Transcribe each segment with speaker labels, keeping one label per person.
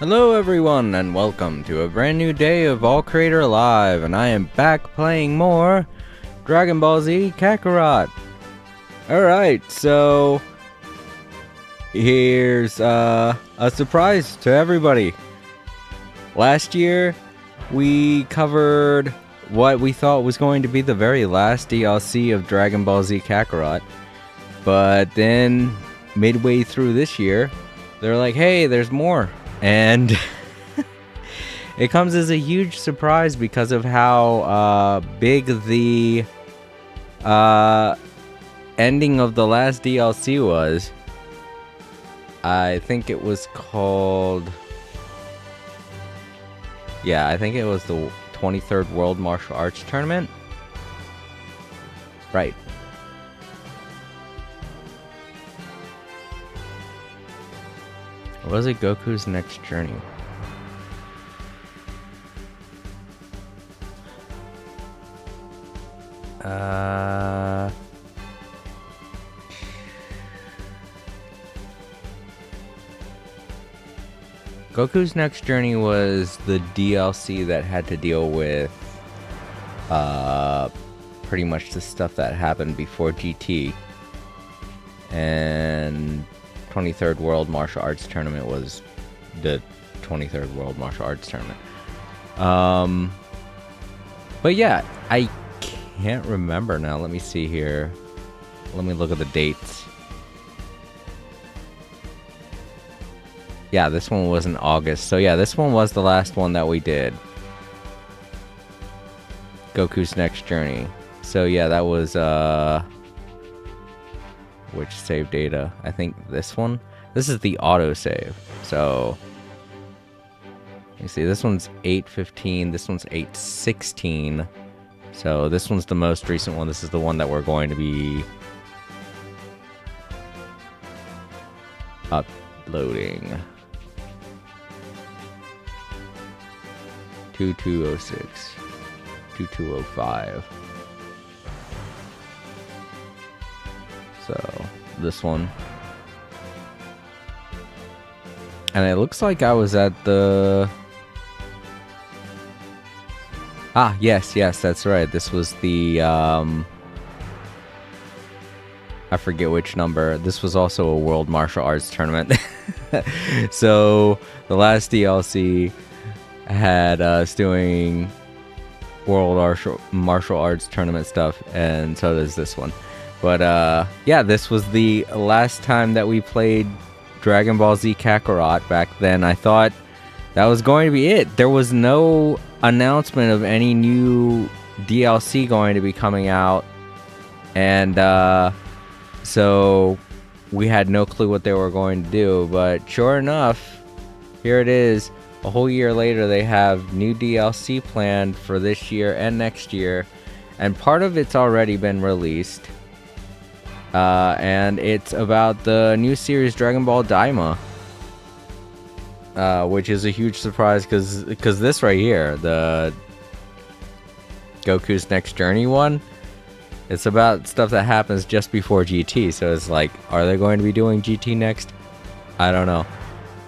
Speaker 1: Hello everyone, and welcome to a brand new day of All Creator Live, and I am back playing more Dragon Ball Z Kakarot. Alright, so here's a surprise to everybody. Last year, we covered what we thought was going to be the very last DLC of Dragon Ball Z Kakarot, but then midway through this year, they're like, hey, there's more. And it comes as a huge surprise because of how big the ending of the last DLC was. I think it was called... Yeah, I think it was the 23rd World Martial Arts Tournament. Right. Or was it Goku's Next Journey? Goku's Next Journey was the DLC that had to deal with pretty much the stuff that happened before GT. And 23rd World Martial Arts Tournament was the 23rd World Martial Arts Tournament. But yeah, I can't remember now. Let me see here. Let me look at the dates. Yeah, this one was in August. So yeah, this one was the last one that we did. Goku's Next Journey. So yeah, that was which save data? I think this one. This is the autosave. So you see, this one's 8:15. This one's 8:16. So this one's the most recent one. This is the one that we're going to be uploading. 2206, 2205. So this one. And it looks like I was at the... yes, that's right. This was the, I forget which number. This was also a World Martial Arts Tournament. So, the last DLC had us doing World Martial Arts Tournament stuff, and so does this one. But, yeah, this was the last time that we played Dragon Ball Z Kakarot back then. I thought that was going to be it. There was no announcement of any new DLC going to be coming out. And, so we had no clue what they were going to do. But sure enough, here it is. A whole year later, they have new DLC planned for this year and next year. And part of it's already been released. And it's about the new series Dragon Ball Daima, which is a huge surprise because this right here, the Goku's Next Journey one, it's about stuff that happens just before GT. So it's like, are they going to be doing GT next? I don't know.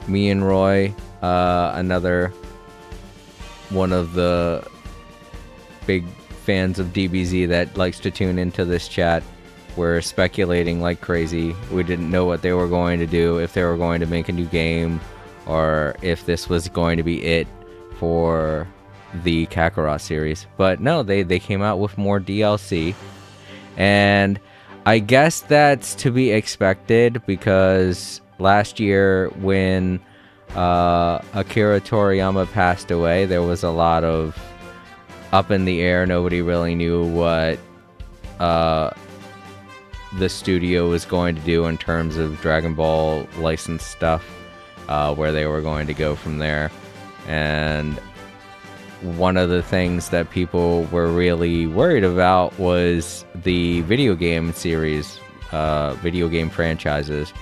Speaker 1: Me and Roy, another one of the big fans of DBZ that likes to tune into this chat, were speculating like crazy. We didn't know what they were going to do, if they were going to make a new game, or if this was going to be it for the Kakarot series. But no, they came out with more DLC, and I guess that's to be expected because last year when Akira Toriyama passed away, there was a lot of up in the air. Nobody really knew what the studio was going to do in terms of Dragon Ball licensed stuff, where they were going to go from there. And one of the things that people were really worried about was the video game series, video game franchises.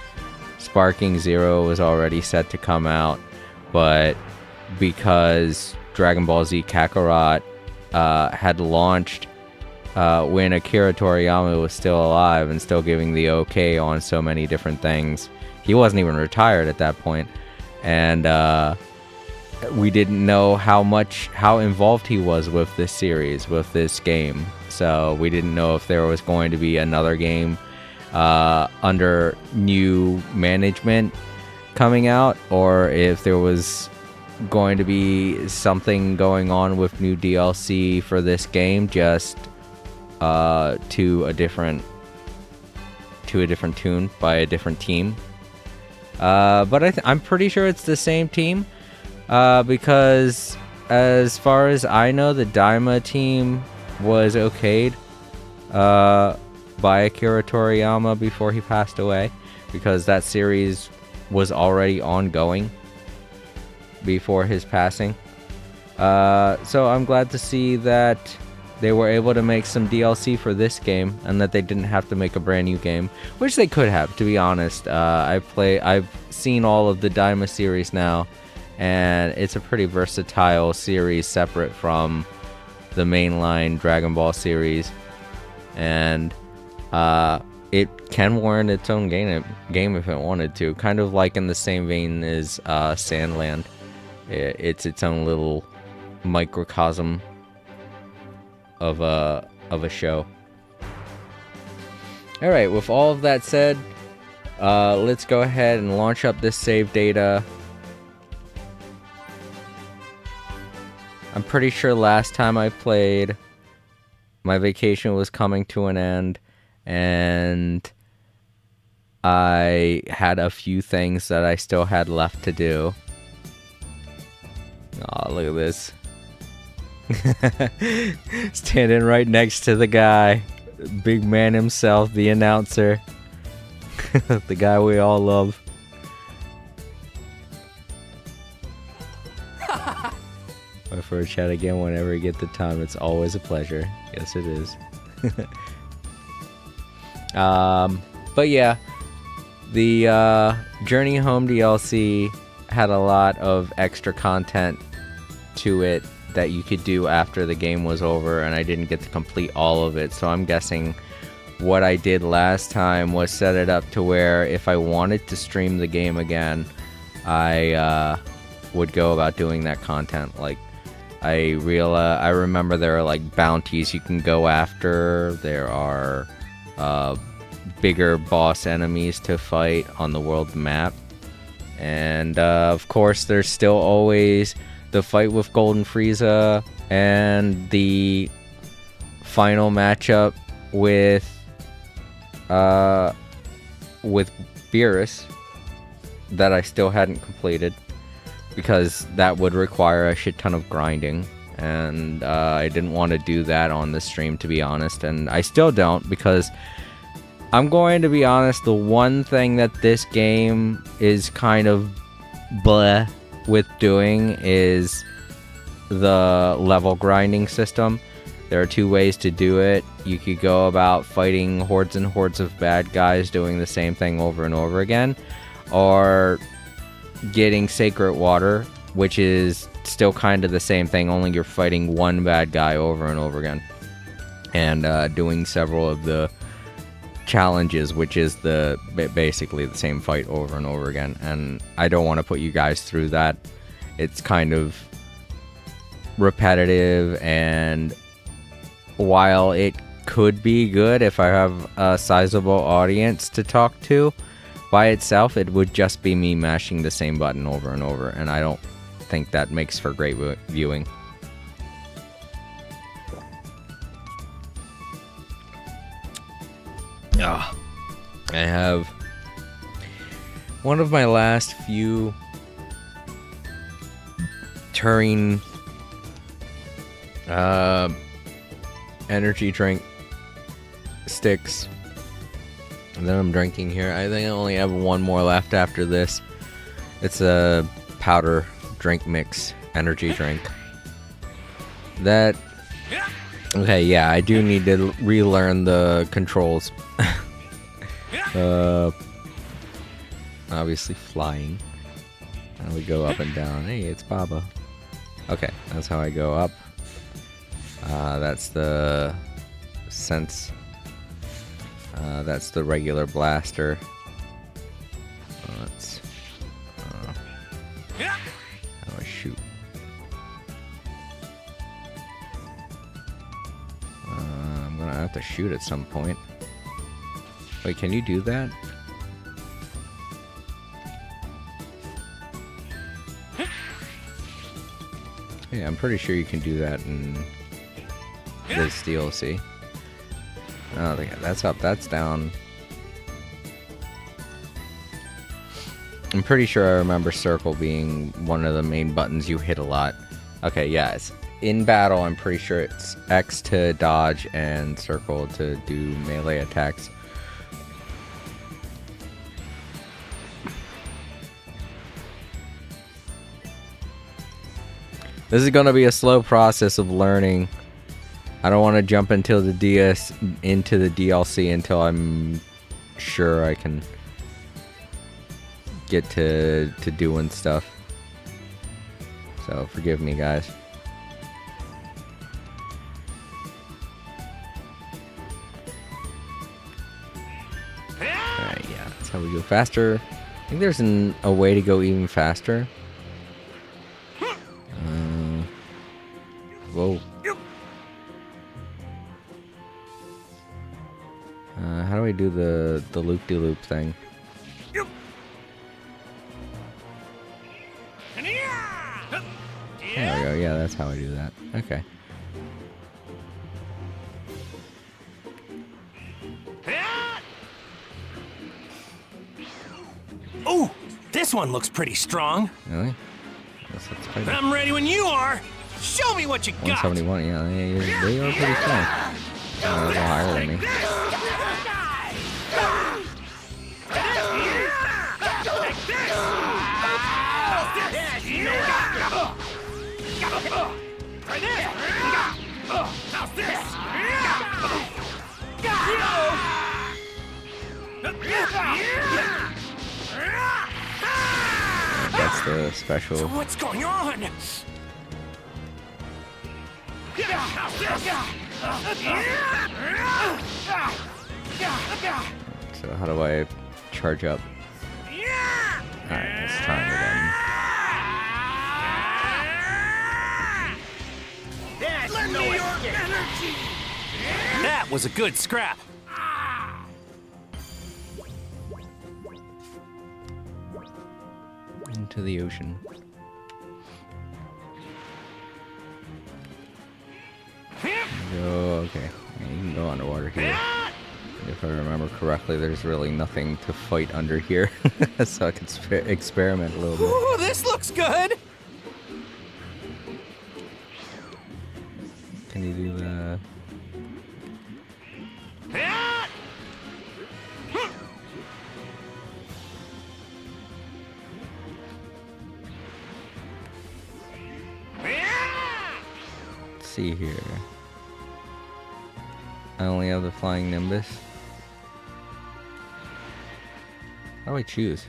Speaker 1: Sparking Zero was already set to come out, but because Dragon Ball Z Kakarot had launched when Akira Toriyama was still alive and still giving the okay on so many different things. He wasn't even retired at that point. And we didn't know how involved he was with this series, with this game. So we didn't know if there was going to be another game under new management coming out, or if there was going to be something going on with new DLC for this game, just to a different tune by a different team. But I'm pretty sure it's the same team, because as far as I know, the Daima team was okayed by Akira Toriyama before he passed away, because that series was already ongoing before his passing. So I'm glad to see that they were able to make some DLC for this game, and that they didn't have to make a brand new game, which they could have, to be honest. I've seen all of the Daima series now, and it's a pretty versatile series separate from the mainline Dragon Ball series, and it can warrant its own game if it wanted to, kind of like in the same vein as Sandland. It's its own little microcosm of a show. All right, with all of that said, let's go ahead and launch up this save data. I'm pretty sure last time I played, my vacation was coming to an end, and I had a few things that I still had left to do. Oh, look at this. Standing right next to the guy, big man himself, the announcer. The guy we all love. For a chat again whenever you get the time. It's always a pleasure. Yes, it is. But yeah, the Journey Home DLC had a lot of extra content to it that you could do after the game was over, and I didn't get to complete all of it. So I'm guessing what I did last time was set it up to where if I wanted to stream the game again, I would go about doing that content. Like, I remember there are like bounties you can go after. There are bigger boss enemies to fight on the world map, and of course there's still always the fight with Golden Frieza and the final matchup with Beerus that I still hadn't completed, because that would require a shit ton of grinding, and I didn't want to do that on the stream, to be honest, and I still don't, because I'm going to be honest, the one thing that this game is kind of bleh with doing is the level grinding system. There are two ways to do it. You could go about fighting hordes and hordes of bad guys doing the same thing over and over again, or getting Sacred Water, which is still kind of the same thing, only you're fighting one bad guy over and over again, and doing several of the challenges, which is basically the same fight over and over again. And I don't want to put you guys through that. It's kind of repetitive, and while it could be good if I have a sizable audience to talk to, by itself it would just be me mashing the same button over and over, and I don't think that makes for great viewing. I have one of my last few Turing energy drink sticks that I'm drinking here. I think I only have one more left after this. It's a powder drink mix energy drink. Okay, yeah, I do need to relearn the controls. Obviously flying. And we go up and down. Hey, it's Baba. Okay, that's how I go up. That's the sense. That's the regular blaster. Let's how do I shoot? have to shoot at some point. Wait, can you do that? Yeah, I'm pretty sure you can do that in this DLC. Oh, that's up, that's down. I'm pretty sure I remember circle being one of the main buttons you hit a lot. Okay, yeah, it's in battle. I'm pretty sure it's X to dodge and circle to do melee attacks. This is going to be a slow process of learning. I don't want to jump into the DLC until I'm sure I can get to doing stuff. So forgive me, guys. Alright, yeah, that's how we go faster. I think there's a way to go even faster. Whoa. How do I do the loop-de-loop thing? There we go. Yeah, that's how I do that. Okay.
Speaker 2: Ooh, this one looks pretty strong.
Speaker 1: Really?
Speaker 2: I'm ready when you are. Show me what you got.
Speaker 1: 171. Yeah, they are pretty strong. A little higher than me. That's the special.
Speaker 2: So what's going on?
Speaker 1: So how do I charge up? Alright, let's try it again.
Speaker 2: Lend me your energy. That was a good scrap.
Speaker 1: Into the ocean. Oh, okay. Yeah, you can go underwater here. If I remember correctly, there's really nothing to fight under here, so I can experiment a little bit.
Speaker 2: Ooh, this looks good.
Speaker 1: Can you do that? Let's see here. I only have the flying Nimbus. How do I choose?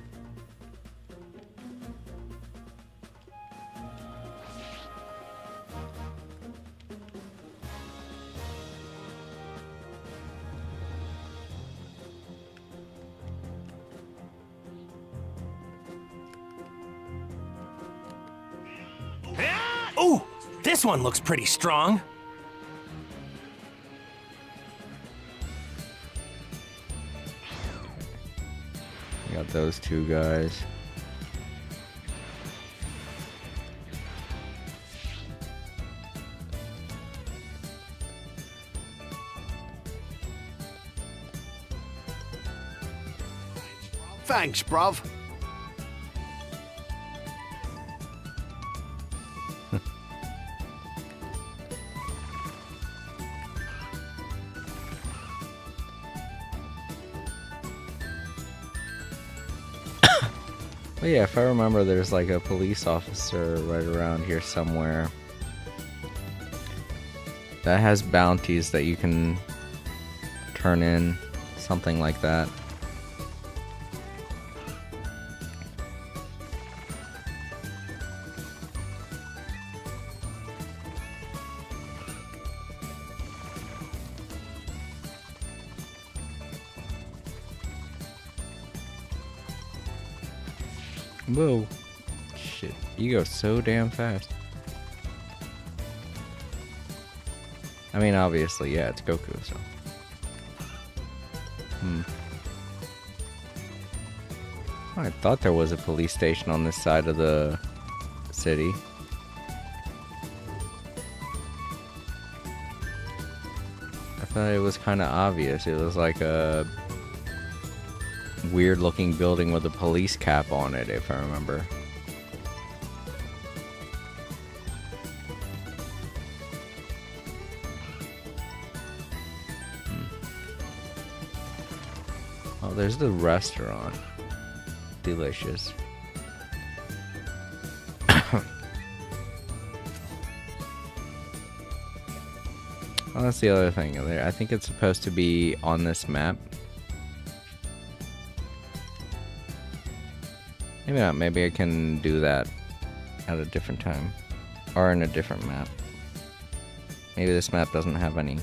Speaker 2: Ooh, this one looks pretty strong.
Speaker 1: Got those two guys.
Speaker 3: Thanks, bruv.
Speaker 1: But yeah, if I remember, there's like a police officer right around here somewhere that has bounties that you can turn in, something like that. Whoa. Shit. You go so damn fast. I mean, obviously, yeah, it's Goku, so. I thought there was a police station on this side of the city. I thought it was kind of obvious. It was like a weird looking building with a police cap on it, if I remember. Oh, there's the restaurant. Delicious. Oh, that's the other thing there. I think it's supposed to be on this map. Maybe not. Maybe I can do that at a different time. Or in a different map. Maybe this map doesn't have any.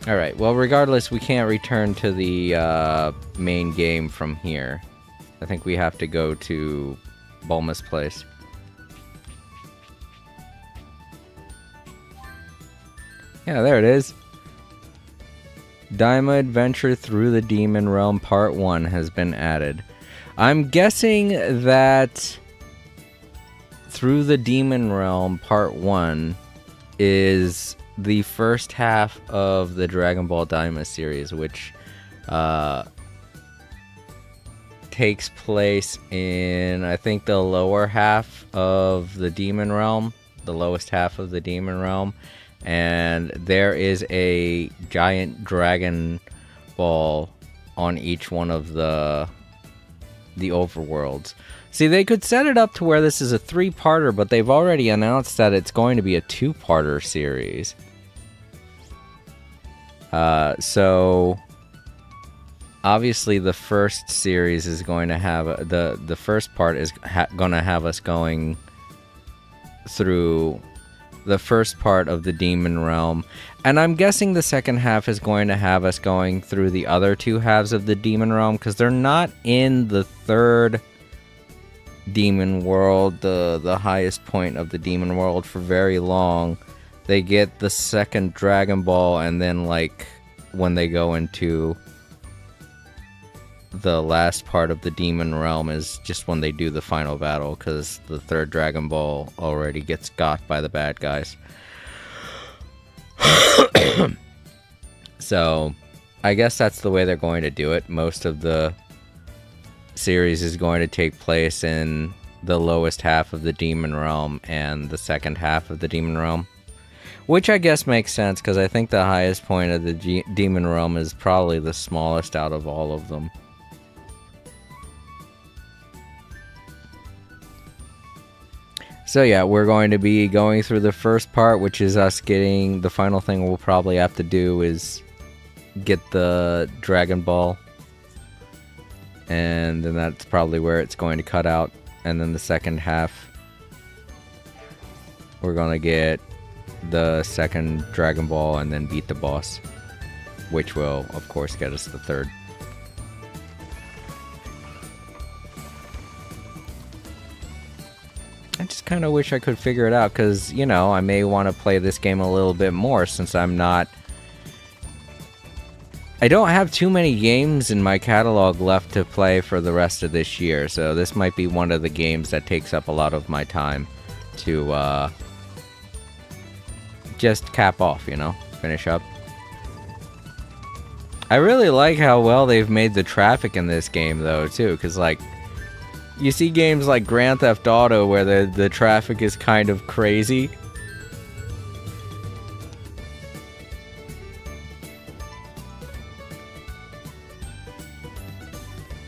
Speaker 1: Alright, well regardless, we can't return to the main game from here. I think we have to go to Bulma's place. Yeah, there it is. Daima Adventure Through the Demon Realm Part 1 has been added. I'm guessing that Through the Demon Realm Part 1 is the first half of the Dragon Ball Daima series, which takes place in, I think, the lower half of the Demon Realm, the lowest half of the Demon Realm. And there is a giant Dragon Ball on each one of the overworlds. See, they could set it up to where this is a 3-parter, but they've already announced that it's going to be a 2-parter series. So obviously the first series is going to have the first part is going to have us going through the first part of the Demon Realm, and I'm guessing the second half is going to have us going through the other 2 halves of the Demon Realm, because they're not in the 3rd Demon World, the highest point of the Demon World, for very long. They get the 2nd Dragon Ball, and then like when they go into the last part of the Demon Realm is just when they do the final battle, because the 3rd Dragon Ball already gets got by the bad guys. So I guess that's the way they're going to do it. Most of the series is going to take place in the lowest half of the Demon Realm and the 2nd half of the Demon Realm, which I guess makes sense, because I think the highest point of the Demon Realm is probably the smallest out of all of them. So yeah, we're going to be going through the first part, which is us getting, the final thing we'll probably have to do is get the Dragon Ball. And then that's probably where it's going to cut out. And then the second half, we're going to get the 2nd Dragon Ball and then beat the boss, which will, of course, get us the 3rd. I just kind of wish I could figure it out, because, you know, I may want to play this game a little bit more, since I don't have too many games in my catalog left to play for the rest of this year, so this might be one of the games that takes up a lot of my time to just cap off, you know, finish up. I really like how well they've made the traffic in this game, though, too, because, like, you see games like Grand Theft Auto where the traffic is kind of crazy.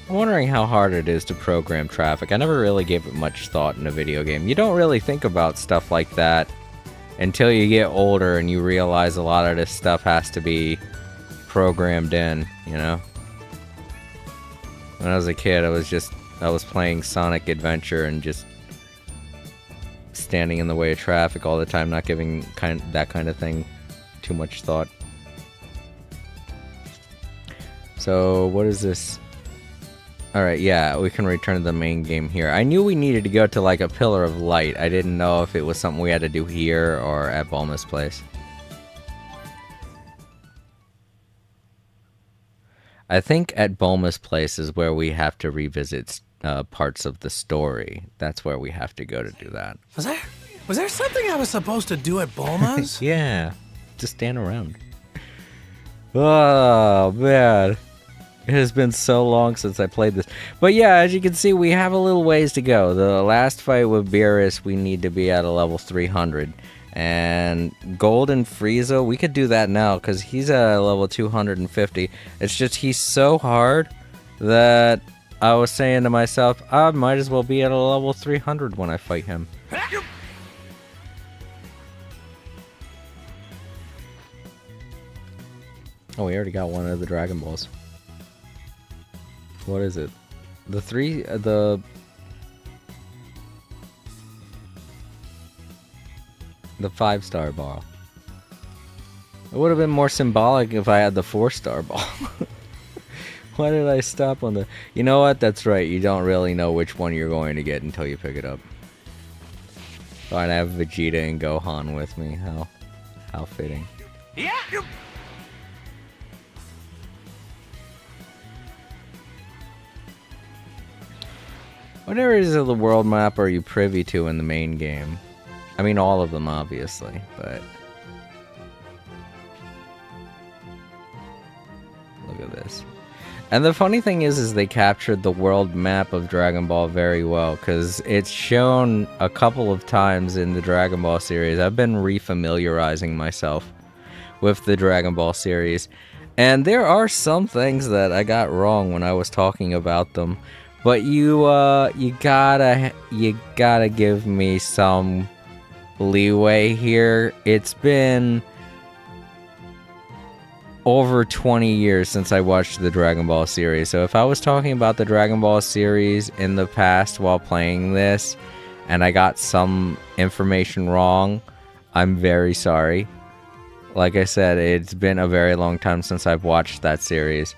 Speaker 1: I'm wondering how hard it is to program traffic. I never really gave it much thought in a video game. You don't really think about stuff like that until you get older and you realize a lot of this stuff has to be programmed in, you know? When I was a kid, I was playing Sonic Adventure and just standing in the way of traffic all the time, not giving that kind of thing too much thought. So, what is this? Alright, yeah, we can return to the main game here. I knew we needed to go to like a pillar of light. I didn't know if it was something we had to do here or at Bulma's place. I think at Bulma's place is where we have to revisit parts of the story. That's where we have to go to do that.
Speaker 2: Was there something I was supposed to do at Bulma's?
Speaker 1: Yeah, just stand around. Oh, man. It has been so long since I played this. But yeah, as you can see, we have a little ways to go. The last fight with Beerus, we need to be at a level 300. And Golden Frieza, we could do that now because he's at level 250. It's just he's so hard that I was saying to myself, I might as well be at a level 300 when I fight him. Oh, we already got one of the Dragon Balls. What is it? The 5-star ball. It would have been more symbolic if I had the 4-star ball. Why did I stop on the... You know what? That's right. You don't really know which one you're going to get until you pick it up. Fine, I have Vegeta and Gohan with me. How fitting.
Speaker 2: Yeah.
Speaker 1: What areas of the world map are you privy to in the main game? I mean, all of them, obviously, but... Look at this. And the funny thing is they captured the world map of Dragon Ball very well, because it's shown a couple of times in the Dragon Ball series. I've been refamiliarizing myself with the Dragon Ball series, and there are some things that I got wrong when I was talking about them. But you gotta give me some leeway here. It's been over 20 years since I watched the Dragon Ball series. So if I was talking about the Dragon Ball series in the past while playing this, and I got some information wrong, I'm very sorry. Like I said, it's been a very long time since I've watched that series.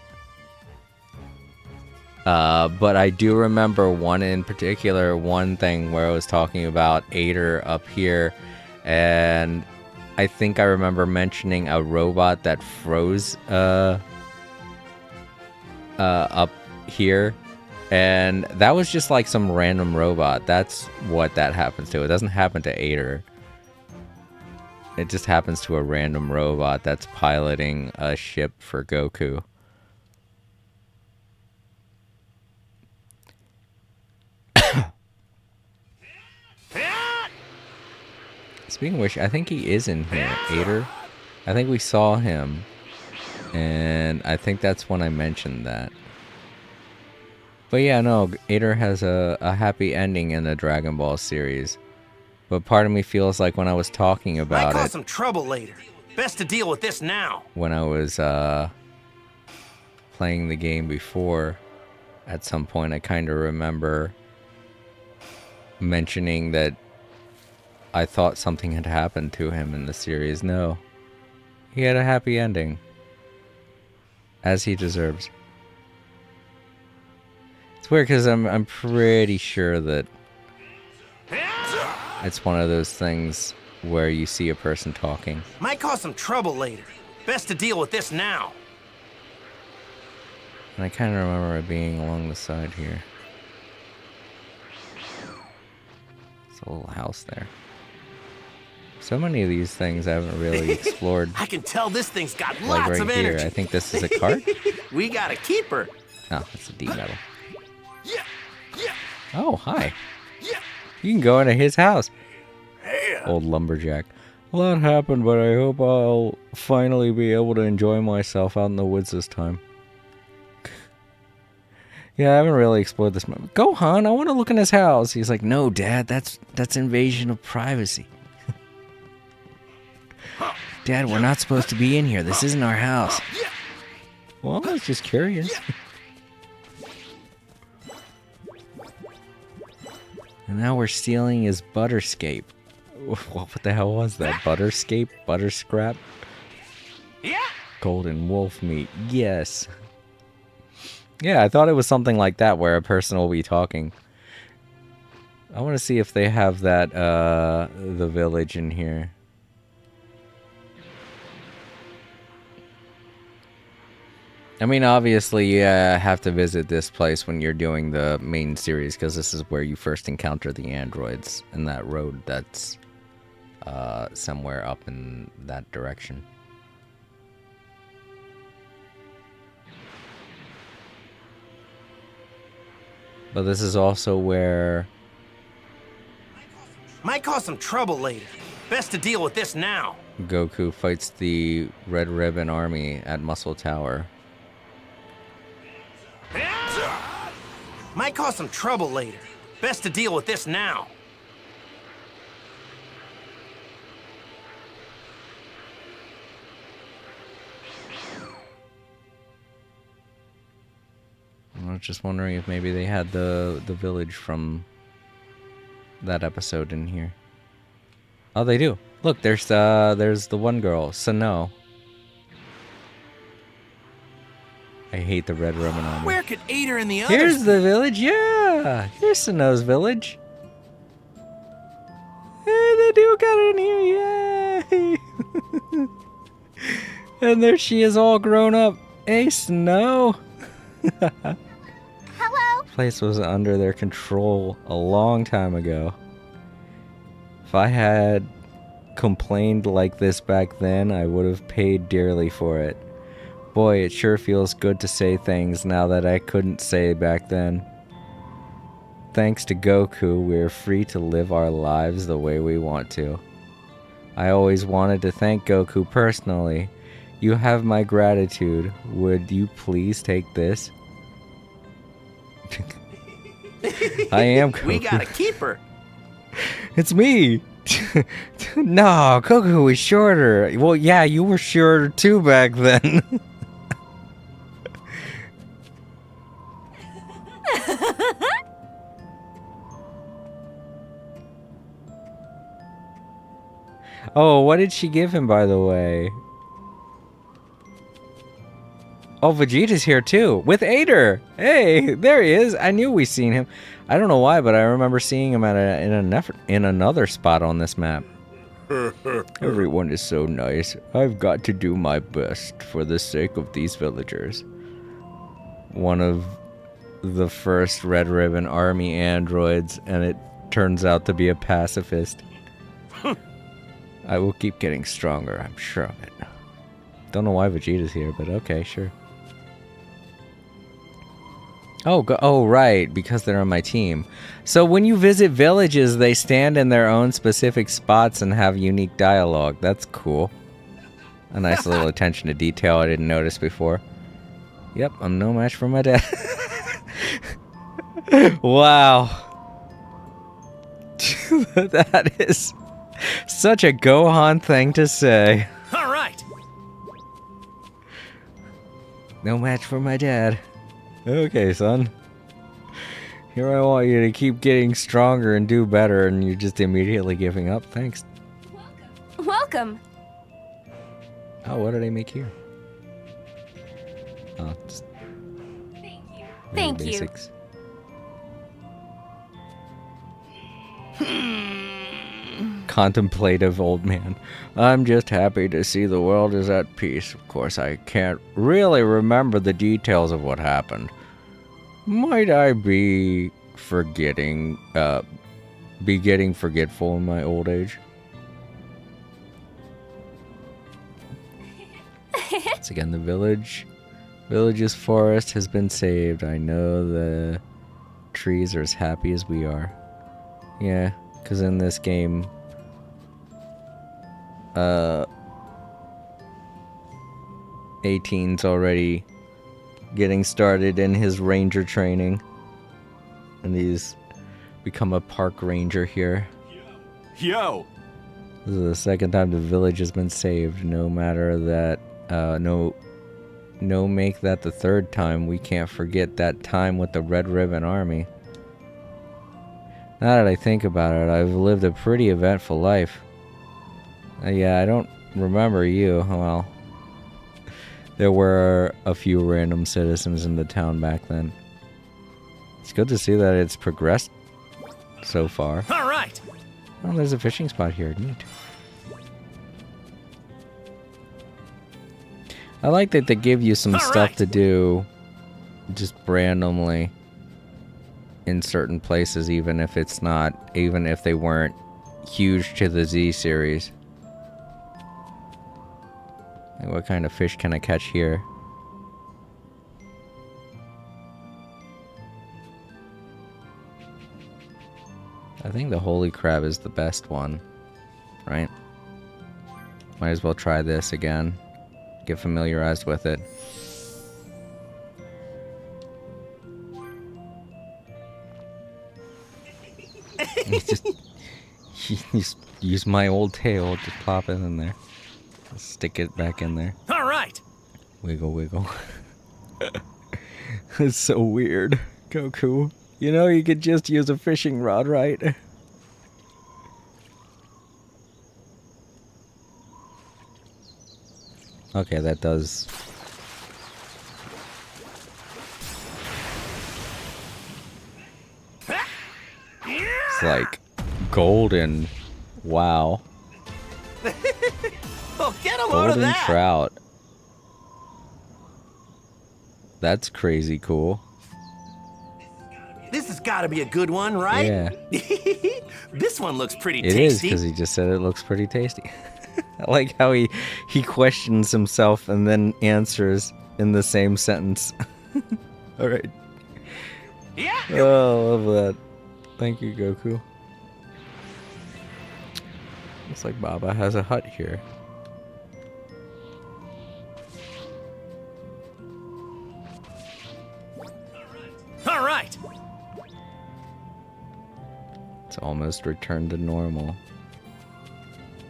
Speaker 1: But I do remember one in particular, one thing where I was talking about Ader up here, and I think I remember mentioning a robot that froze up here, and that was just like some random robot. That's what that happens to. It doesn't happen to Ader. It just happens to a random robot that's piloting a ship for Goku. Speaking of which, I think he is in here, Ader. I think we saw him, and I think that's when I mentioned that. But yeah, no, Ader has a happy ending in the Dragon Ball series. But part of me feels like when I was talking about
Speaker 2: Might cause some trouble later. Best to deal with this now.
Speaker 1: When I was playing the game before, at some point I kind of remember mentioning that I thought something had happened to him in the series. No. He had a happy ending. As he deserves. It's weird because I'm pretty sure that it's one of those things where you see a person talking.
Speaker 2: Might cause some trouble later. Best to deal with this now.
Speaker 1: And I kind of remember it being along the side here. It's a little house there. So many of these things I haven't really explored.
Speaker 2: I can tell this thing's got
Speaker 1: like
Speaker 2: lots
Speaker 1: right
Speaker 2: of
Speaker 1: here.
Speaker 2: energy.
Speaker 1: I think this is a cart.
Speaker 2: We got a keeper.
Speaker 1: Oh, it's a D metal.
Speaker 2: Yeah. Yeah.
Speaker 1: Oh, hi.
Speaker 2: Yeah.
Speaker 1: You can go into his house.
Speaker 2: Hey.
Speaker 1: Old lumberjack. A lot happened, but I hope I'll finally be able to enjoy myself out in the woods this time. Yeah, I haven't really explored this map. Gohan, I want to look in his house. He's like, no, Dad, that's invasion of privacy. Dad, we're not supposed to be in here. This isn't our house. Well, I was just curious. And now we're stealing his Butterscape. What the hell was that? Butterscape? Butterscrap?
Speaker 2: Yeah.
Speaker 1: Golden wolf meat. Yes. Yeah, I thought it was something like that where a person will be talking. I want to see if they have that, the village in here. I mean, obviously, you have to visit this place when you're doing the main series, because this is where you first encounter the androids in that road that's somewhere up in that direction. But this is also where...
Speaker 2: Might cause some trouble later. Best to deal with this now.
Speaker 1: Goku fights the Red Ribbon Army at Muscle Tower.
Speaker 2: Might cause some trouble later. Best to deal with this now.
Speaker 1: I was just wondering if maybe they had the village from that episode in here. Oh, they do. Look, there's the one girl, Sano. I hate the Red Ribbon Army.
Speaker 2: Where could Ader and the others...
Speaker 1: Here's the village, yeah! Here's Sano's village. Hey, they do got it in here, yay! And there she is all grown up. Hey, Snow!
Speaker 4: Hello?
Speaker 1: Place was under their control a long time ago. If I had complained like this back then, I would have paid dearly for it. Boy, it sure feels good to say things now that I couldn't say back then. Thanks to Goku, we're free to live our lives the way we want to. I always wanted to thank Goku personally. You have my gratitude. Would you please take this? I am Goku.
Speaker 2: We gotta keep her.
Speaker 1: It's me! No, Goku was shorter. Well, yeah, you were shorter too back then. Oh, what did she give him, by the way? Oh, Vegeta's here too, with Ader. Hey, there he is. I knew we seen him. I don't know why, but I remember seeing him at in another spot on this map. Everyone is so nice. I've got to do my best for the sake of these villagers. One of the first Red Ribbon Army androids, and it turns out to be a pacifist. I will keep getting stronger, I'm sure of it. Don't know why Vegeta's here, but okay, sure. Oh, right, because they're on my team. So when you visit villages, they stand in their own specific spots and have unique dialogue. That's cool. A nice little attention to detail I didn't notice before. Yep, I'm no match for my dad. Wow. That is such a Gohan thing to say.
Speaker 2: All right.
Speaker 1: No match for my dad. Okay, son. Here I want you to keep getting stronger and do better, and you're just immediately giving up. Thanks.
Speaker 4: Welcome.
Speaker 1: Oh, what did I make here? Oh, just
Speaker 4: Thank you.
Speaker 1: basics. Contemplative old man. I'm just happy to see the world is at peace. Of course, I can't really remember the details of what happened. Might I be getting forgetful in my old age? Once again, the village's forest has been saved. I know the trees are as happy as we are. Yeah, because in this game, 18's already getting started in his ranger training, and he's become a park ranger here.
Speaker 3: Yo!
Speaker 1: This is the second time the village has been saved. No matter that, make that the third time. We can't forget that time with the Red Ribbon Army. Now that I think about it, I've lived a pretty eventful life. Yeah, I don't remember you. Well, there were a few random citizens in the town back then. It's good to see that it's progressed so far.
Speaker 2: All right.
Speaker 1: Oh, there's a fishing spot here. Neat. I like that they give you some
Speaker 2: All
Speaker 1: stuff
Speaker 2: right.
Speaker 1: to do just randomly in certain places, even if they weren't huge to the Z series. Like, what kind of fish can I catch here? I think the holy crab is the best one, right? Might as well try this again. Get familiarized with it. Just use my old tail, just pop it in there. Stick it back in there.
Speaker 2: All right.
Speaker 1: Wiggle, wiggle. It's so weird, Goku. You know, you could just use a fishing rod, right? Okay, that does. It's like golden. Wow.
Speaker 2: Oh, get a load of
Speaker 1: Golden
Speaker 2: that.
Speaker 1: trout. That's crazy cool.
Speaker 2: This has got to be a good one, right?
Speaker 1: Yeah.
Speaker 2: This one looks pretty
Speaker 1: It is,
Speaker 2: tasty.
Speaker 1: because he just said it looks pretty tasty. I like how he questions himself and then answers in the same sentence. All right.
Speaker 2: Yeah.
Speaker 1: Oh, I love that. Thank you, Goku. Looks like Baba has a hut here.
Speaker 2: All right.
Speaker 1: It's almost returned to normal.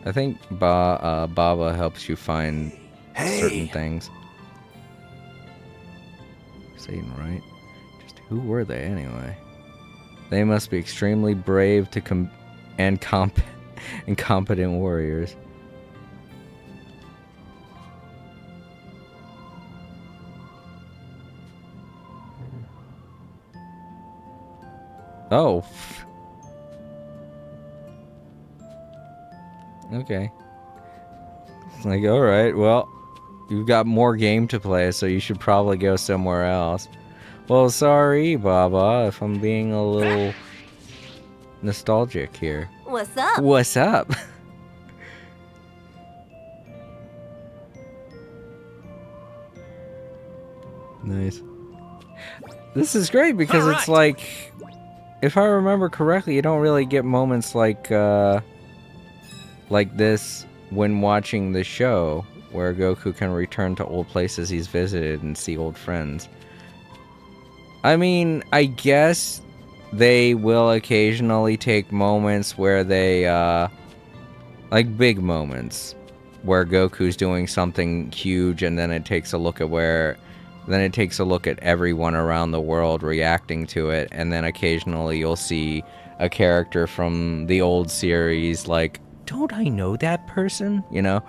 Speaker 1: I think Baba helps you find certain things. Satan, right? Just who were they anyway? They must be extremely brave and competent warriors. Oh. Okay. It's like, alright, well, you've got more game to play, so you should probably go somewhere else. Well, sorry, Baba, if I'm being a little nostalgic here.
Speaker 4: What's up?
Speaker 1: What's up? Nice. This is great because
Speaker 2: All
Speaker 1: it's
Speaker 2: right.
Speaker 1: like, if I remember correctly, you don't really get moments like this when watching the show, where Goku can return to old places he's visited and see old friends. I mean, I guess they will occasionally take moments where they, like big moments, where Goku's doing something huge and then it takes a look at everyone around the world reacting to it, and then occasionally you'll see a character from the old series like, don't I know that person? You know?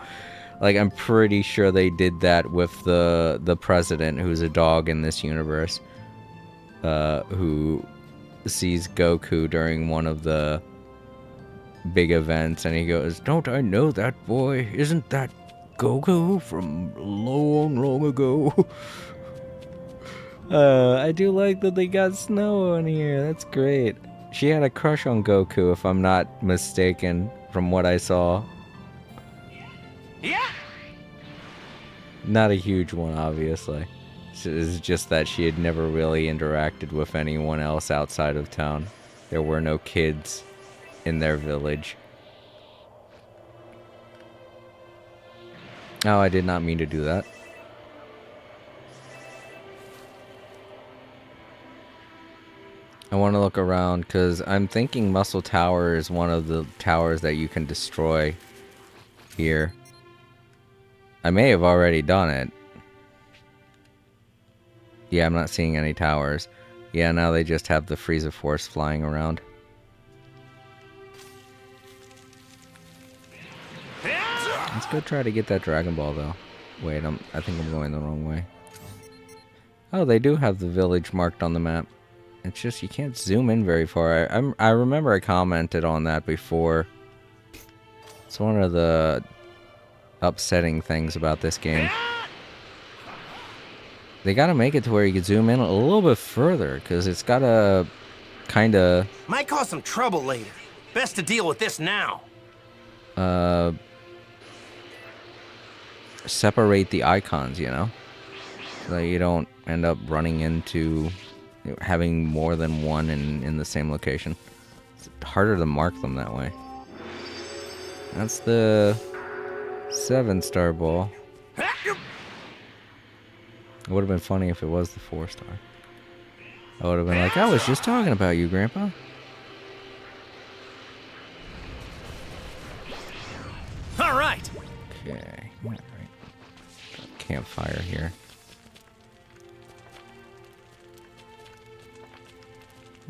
Speaker 1: Like, I'm pretty sure they did that with the president, who's a dog in this universe, who sees Goku during one of the big events, and he goes, don't I know that boy? Isn't that Goku from long, long ago? I do like that they got Snow in here. That's great. She had a crush on Goku, if I'm not mistaken, from what I saw.
Speaker 2: Yeah.
Speaker 1: Not a huge one, obviously. It's just that she had never really interacted with anyone else outside of town. There were no kids in their village. Oh, I did not mean to do that. I want to look around because I'm thinking Muscle Tower is one of the towers that you can destroy here. I may have already done it. Yeah, I'm not seeing any towers. Yeah, now they just have the Frieza Force flying around. Let's go try to get that Dragon Ball, though. Wait, I think I'm going the wrong way. Oh, they do have the village marked on the map. It's just you can't zoom in very far. I remember I commented on that before. It's one of the upsetting things about this game. They gotta make it to where you can zoom in a little bit further, because it's gotta kind of
Speaker 2: Might cause some trouble later. Best to deal with this now.
Speaker 1: separate the icons, you know, so that you don't end up running into having more than one in the same location. It's harder to mark them that way. That's the 7-star ball. It would have been funny if it was the 4-star. I would have been like, I was just talking about you, Grandpa.
Speaker 2: All right.
Speaker 1: Okay. All right. Campfire here.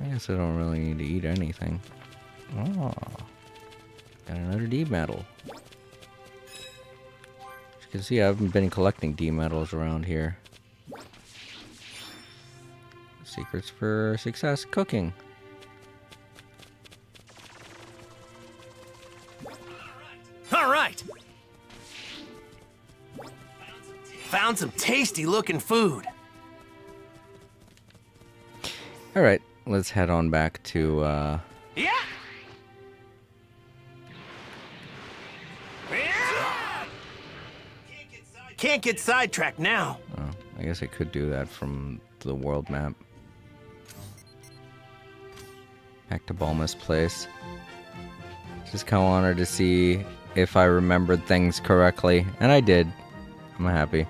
Speaker 1: I guess I don't really need to eat anything. Oh. Got another D medal. As you can see, I haven't been collecting D medals around here. Secrets for success cooking.
Speaker 2: All right. Found some tasty looking food.
Speaker 1: All right, let's head on back to
Speaker 2: Yeah. Can't get sidetracked now.
Speaker 1: oh, I guess I could do that from the world map. Back to Bulma's place. Just kind of wanted to see if I remembered things correctly, and I did. I'm happy.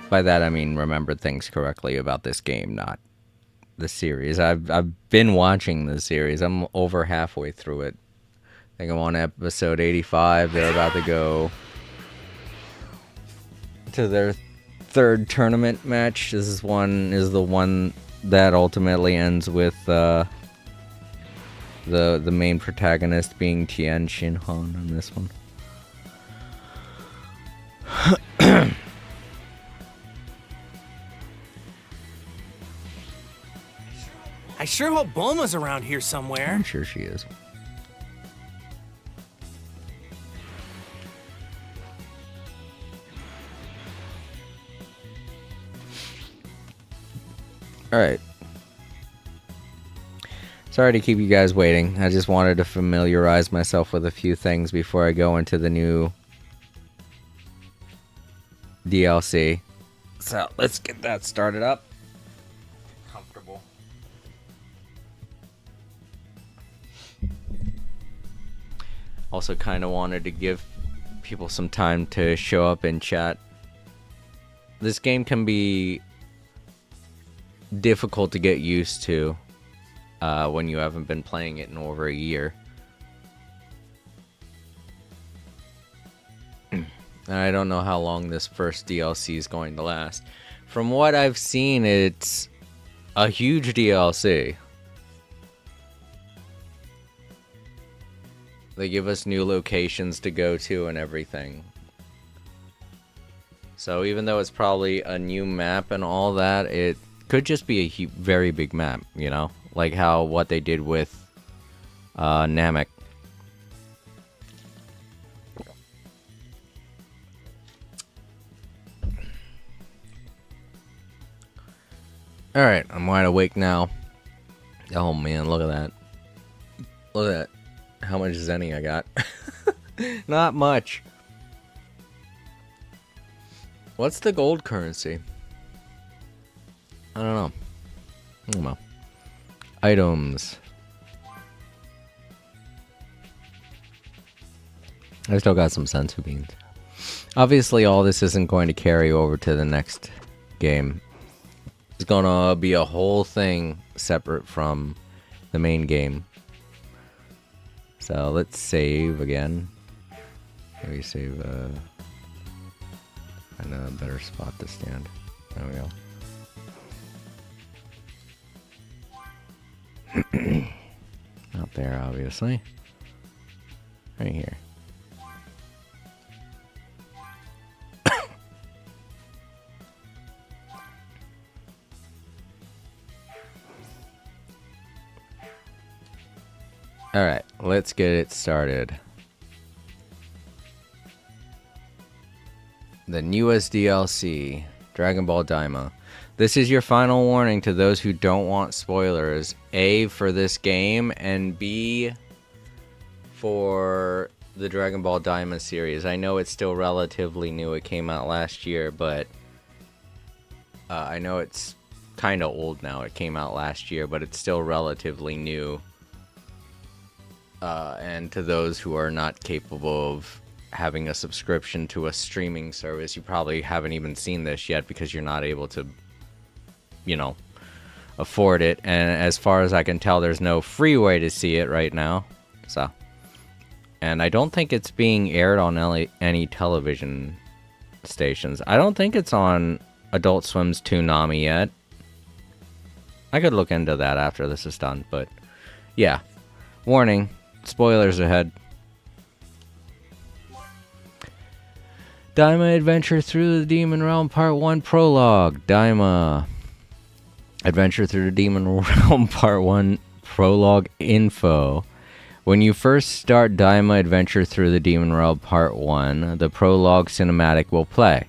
Speaker 1: By that I mean remembered things correctly about this game, not the series. I've been watching the series. I'm over halfway through it. I think I'm on episode 85. They're about to go to their third tournament match. This is the one that ultimately ends with the main protagonist being Tien Shinhan on this one.
Speaker 2: I sure hope Bulma's around here somewhere.
Speaker 1: I'm sure she is. Alright. Sorry to keep you guys waiting. I just wanted to familiarize myself with a few things before I go into the new DLC. So let's get that started up. Comfortable. Also kind of wanted to give people some time to show up in chat. This game can be difficult to get used to when you haven't been playing it in over a year. And I don't know how long this first DLC is going to last. From what I've seen, it's a huge DLC. They give us new locations to go to and everything. So even though it's probably a new map and all that, it could just be a very big map, you know? Like what they did with Namek. Alright, I'm wide awake now. Oh man, look at that. Look at that. How much Zenny I got? Not much. What's the gold currency? I don't know. I don't know. Items. I still got some sensu beans. Obviously, all this isn't going to carry over to the next game. It's gonna be a whole thing separate from the main game. So let's save again. Maybe save find a better spot to stand. There we go. Not there, obviously. Right here. Alright, let's get it started. The newest DLC, Dragon Ball Daima. This is your final warning to those who don't want spoilers. A, for this game, and B, for the Dragon Ball Daima series. I know it's still relatively new. It came out last year, but I know it's kind of old now. It came out last year, but it's still relatively new. And to those who are not capable of having a subscription to a streaming service, you probably haven't even seen this yet because you're not able to, you know, afford it. And as far as I can tell, there's no free way to see it right now. So, and I don't think it's being aired on any television stations. I don't think it's on Adult Swim's Toonami yet. I could look into that after this is done, but yeah. Warning, spoilers ahead. Daima Adventure Through the Demon Realm Part 1 Prologue. Daima Adventure Through the Demon Realm Part 1 Prologue Info. When you first start Daima Adventure Through the Demon Realm Part 1, the prologue cinematic will play.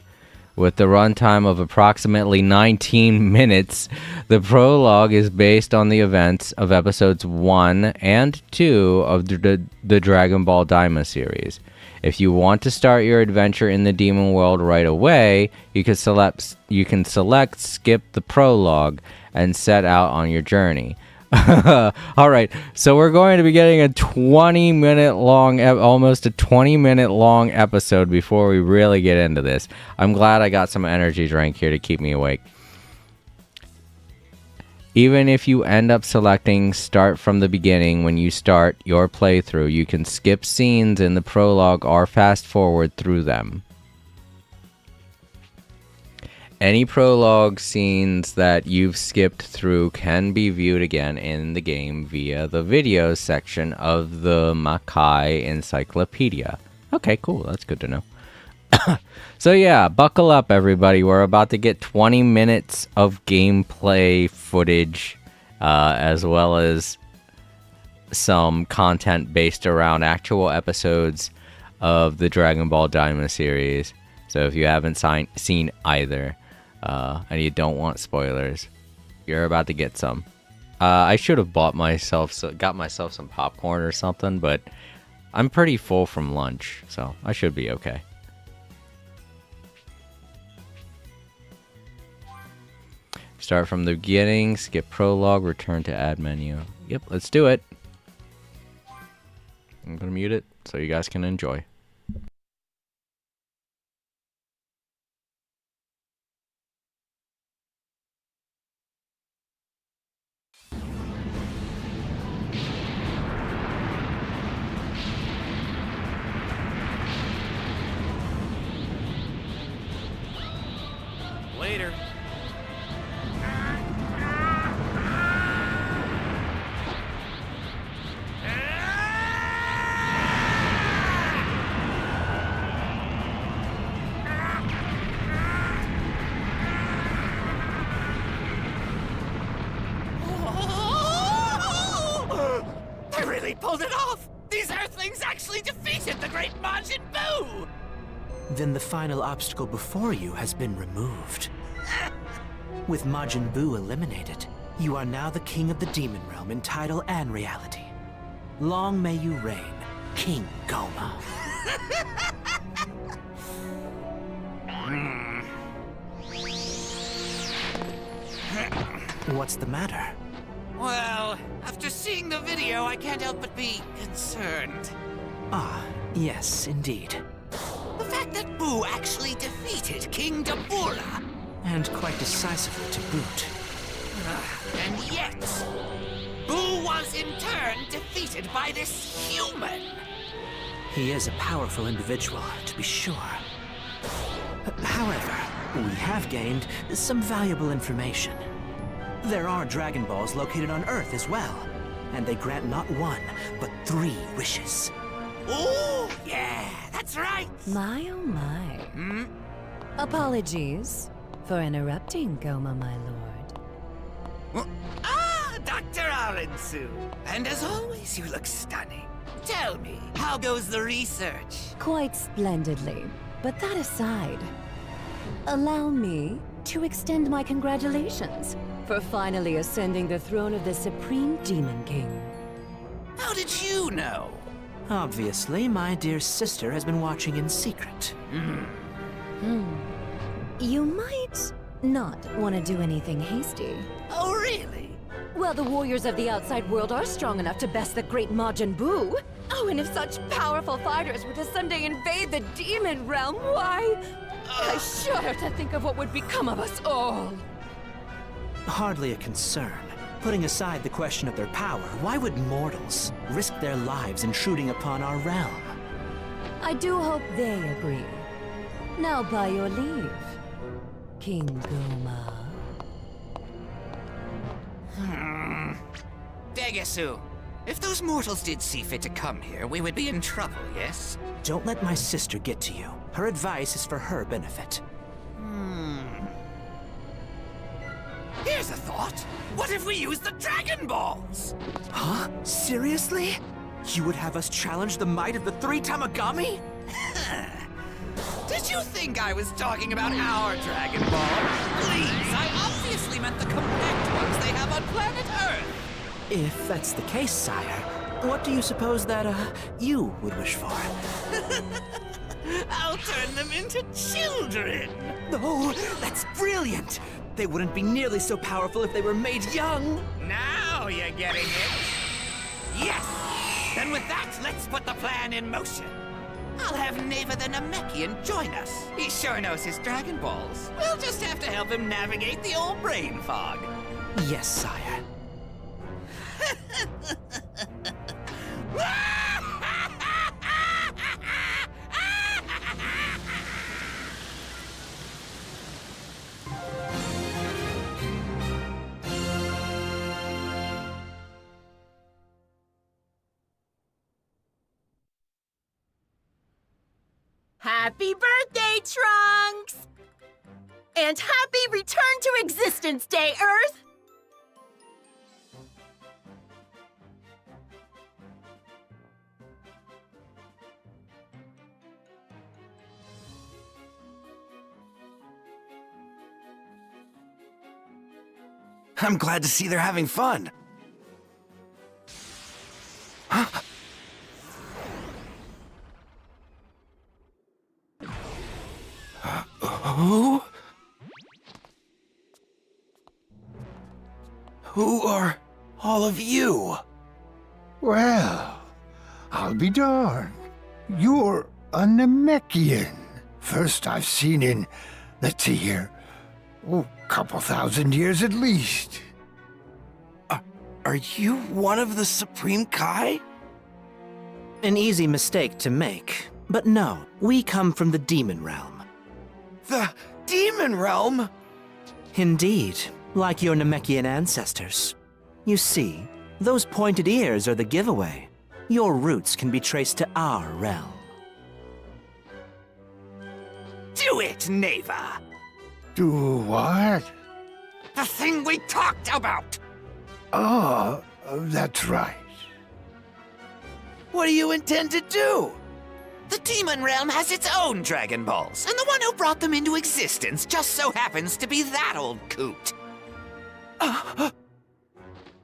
Speaker 1: With the runtime of approximately 19 minutes, the prologue is based on the events of episodes 1 and 2 of the Dragon Ball Daima series. If you want to start your adventure in the demon world right away, you can select skip the prologue and set out on your journey. Alright, so we're going to be getting a 20-minute long, almost a 20-minute long episode before we really get into this. I'm glad I got some energy drink here to keep me awake. Even if you end up selecting start from the beginning when you start your playthrough, you can skip scenes in the prologue or fast forward through them. Any prologue scenes that you've skipped through can be viewed again in the game via the videos section of the Makai Encyclopedia. Okay, cool. That's good to know. So yeah, buckle up everybody. We're about to get 20 minutes of gameplay footage, as well as some content based around actual episodes of the Dragon Ball Daima series. So if you haven't seen either, and you don't want spoilers, you're about to get some. I should have got myself some popcorn or something, but I'm pretty full from lunch, so I should be okay. Start from the beginning, skip prologue, return to add menu. Yep, let's do it. I'm gonna mute it so you guys can enjoy.
Speaker 2: Later.
Speaker 3: They really pulled it off! These Earthlings actually defeated the great Majin Buu!
Speaker 5: Then the final obstacle before you has been removed. With Majin Buu eliminated, you are now the king of the demon realm in title and reality. Long may you reign, King Goma. What's the matter?
Speaker 3: Well, after seeing the video, I can't help but be concerned.
Speaker 5: Ah, yes, indeed.
Speaker 3: The fact that Buu actually defeated King Dabura.
Speaker 5: And quite decisively to boot.
Speaker 3: And yet, Buu was in turn defeated by this human.
Speaker 5: He is a powerful individual, to be sure. However, we have gained some valuable information. There are Dragon Balls located on Earth as well, and they grant not one, but 3 wishes.
Speaker 3: Oh, yeah, that's right.
Speaker 6: My oh my. Apologies for interrupting, Goma, my lord.
Speaker 3: Ah, Dr. Arensu. And as always, you look stunning. Tell me, how goes the research?
Speaker 6: Quite splendidly. But that aside, Allow me to extend my congratulations for finally ascending the throne of the Supreme Demon King.
Speaker 3: How did you know?
Speaker 5: Obviously, my dear sister has been watching in secret.
Speaker 6: You might not want to do anything hasty.
Speaker 3: Oh, really?
Speaker 6: Well, the warriors of the outside world are strong enough to best the great Majin Buu. Oh, and if such powerful fighters were to someday invade the demon realm, why... I shudder to think of what would become of us all.
Speaker 5: Hardly a concern. Putting aside the question of their power, why would mortals risk their lives intruding upon our realm?
Speaker 6: I do hope they agree. Now, by your leave, King Goma.
Speaker 3: Degasu, if those mortals did see fit to come here, we would be in trouble, yes?
Speaker 5: Don't let my sister get to you. Her advice is for her benefit.
Speaker 3: Here's a thought. What if we use the Dragon Balls?
Speaker 5: Huh? Seriously? You would have us challenge the might of the three Tamagami?
Speaker 3: Did you think I was talking about our Dragon Ball? Please, I obviously meant the compact ones they have on planet Earth.
Speaker 5: If that's the case, sire, what do you suppose that, you would wish for?
Speaker 3: I'll turn them into children.
Speaker 5: Oh, that's brilliant! They wouldn't be nearly so powerful if they were made young.
Speaker 3: Now you're getting it. Yes! Then with that, let's put the plan in motion. I'll have Neva the Namekian join us. He sure knows his Dragon Balls. We'll just have to help him navigate the old brain fog.
Speaker 5: Yes, sire.
Speaker 7: Happy birthday, Trunks! And happy Return to Existence Day, Earth!
Speaker 8: I'm glad to see they're having fun. Huh? Who? Who are all of you?
Speaker 9: Well, I'll be darned. You're a Namekian. First I've seen in, let's see here, couple thousand years at least.
Speaker 8: Are you one of the Supreme Kai?
Speaker 5: An easy mistake to make. But no, we come from the Demon Realm.
Speaker 8: The Demon Realm?
Speaker 5: Indeed, like your Namekian ancestors. You see, those pointed ears are the giveaway. Your roots can be traced to our realm.
Speaker 3: Do it, Neva!
Speaker 9: Do what?
Speaker 3: The thing we talked about!
Speaker 9: Oh, that's right.
Speaker 8: What do you intend to do?
Speaker 3: The Demon Realm has its own Dragon Balls, and the one who brought them into existence just so happens to be that old coot.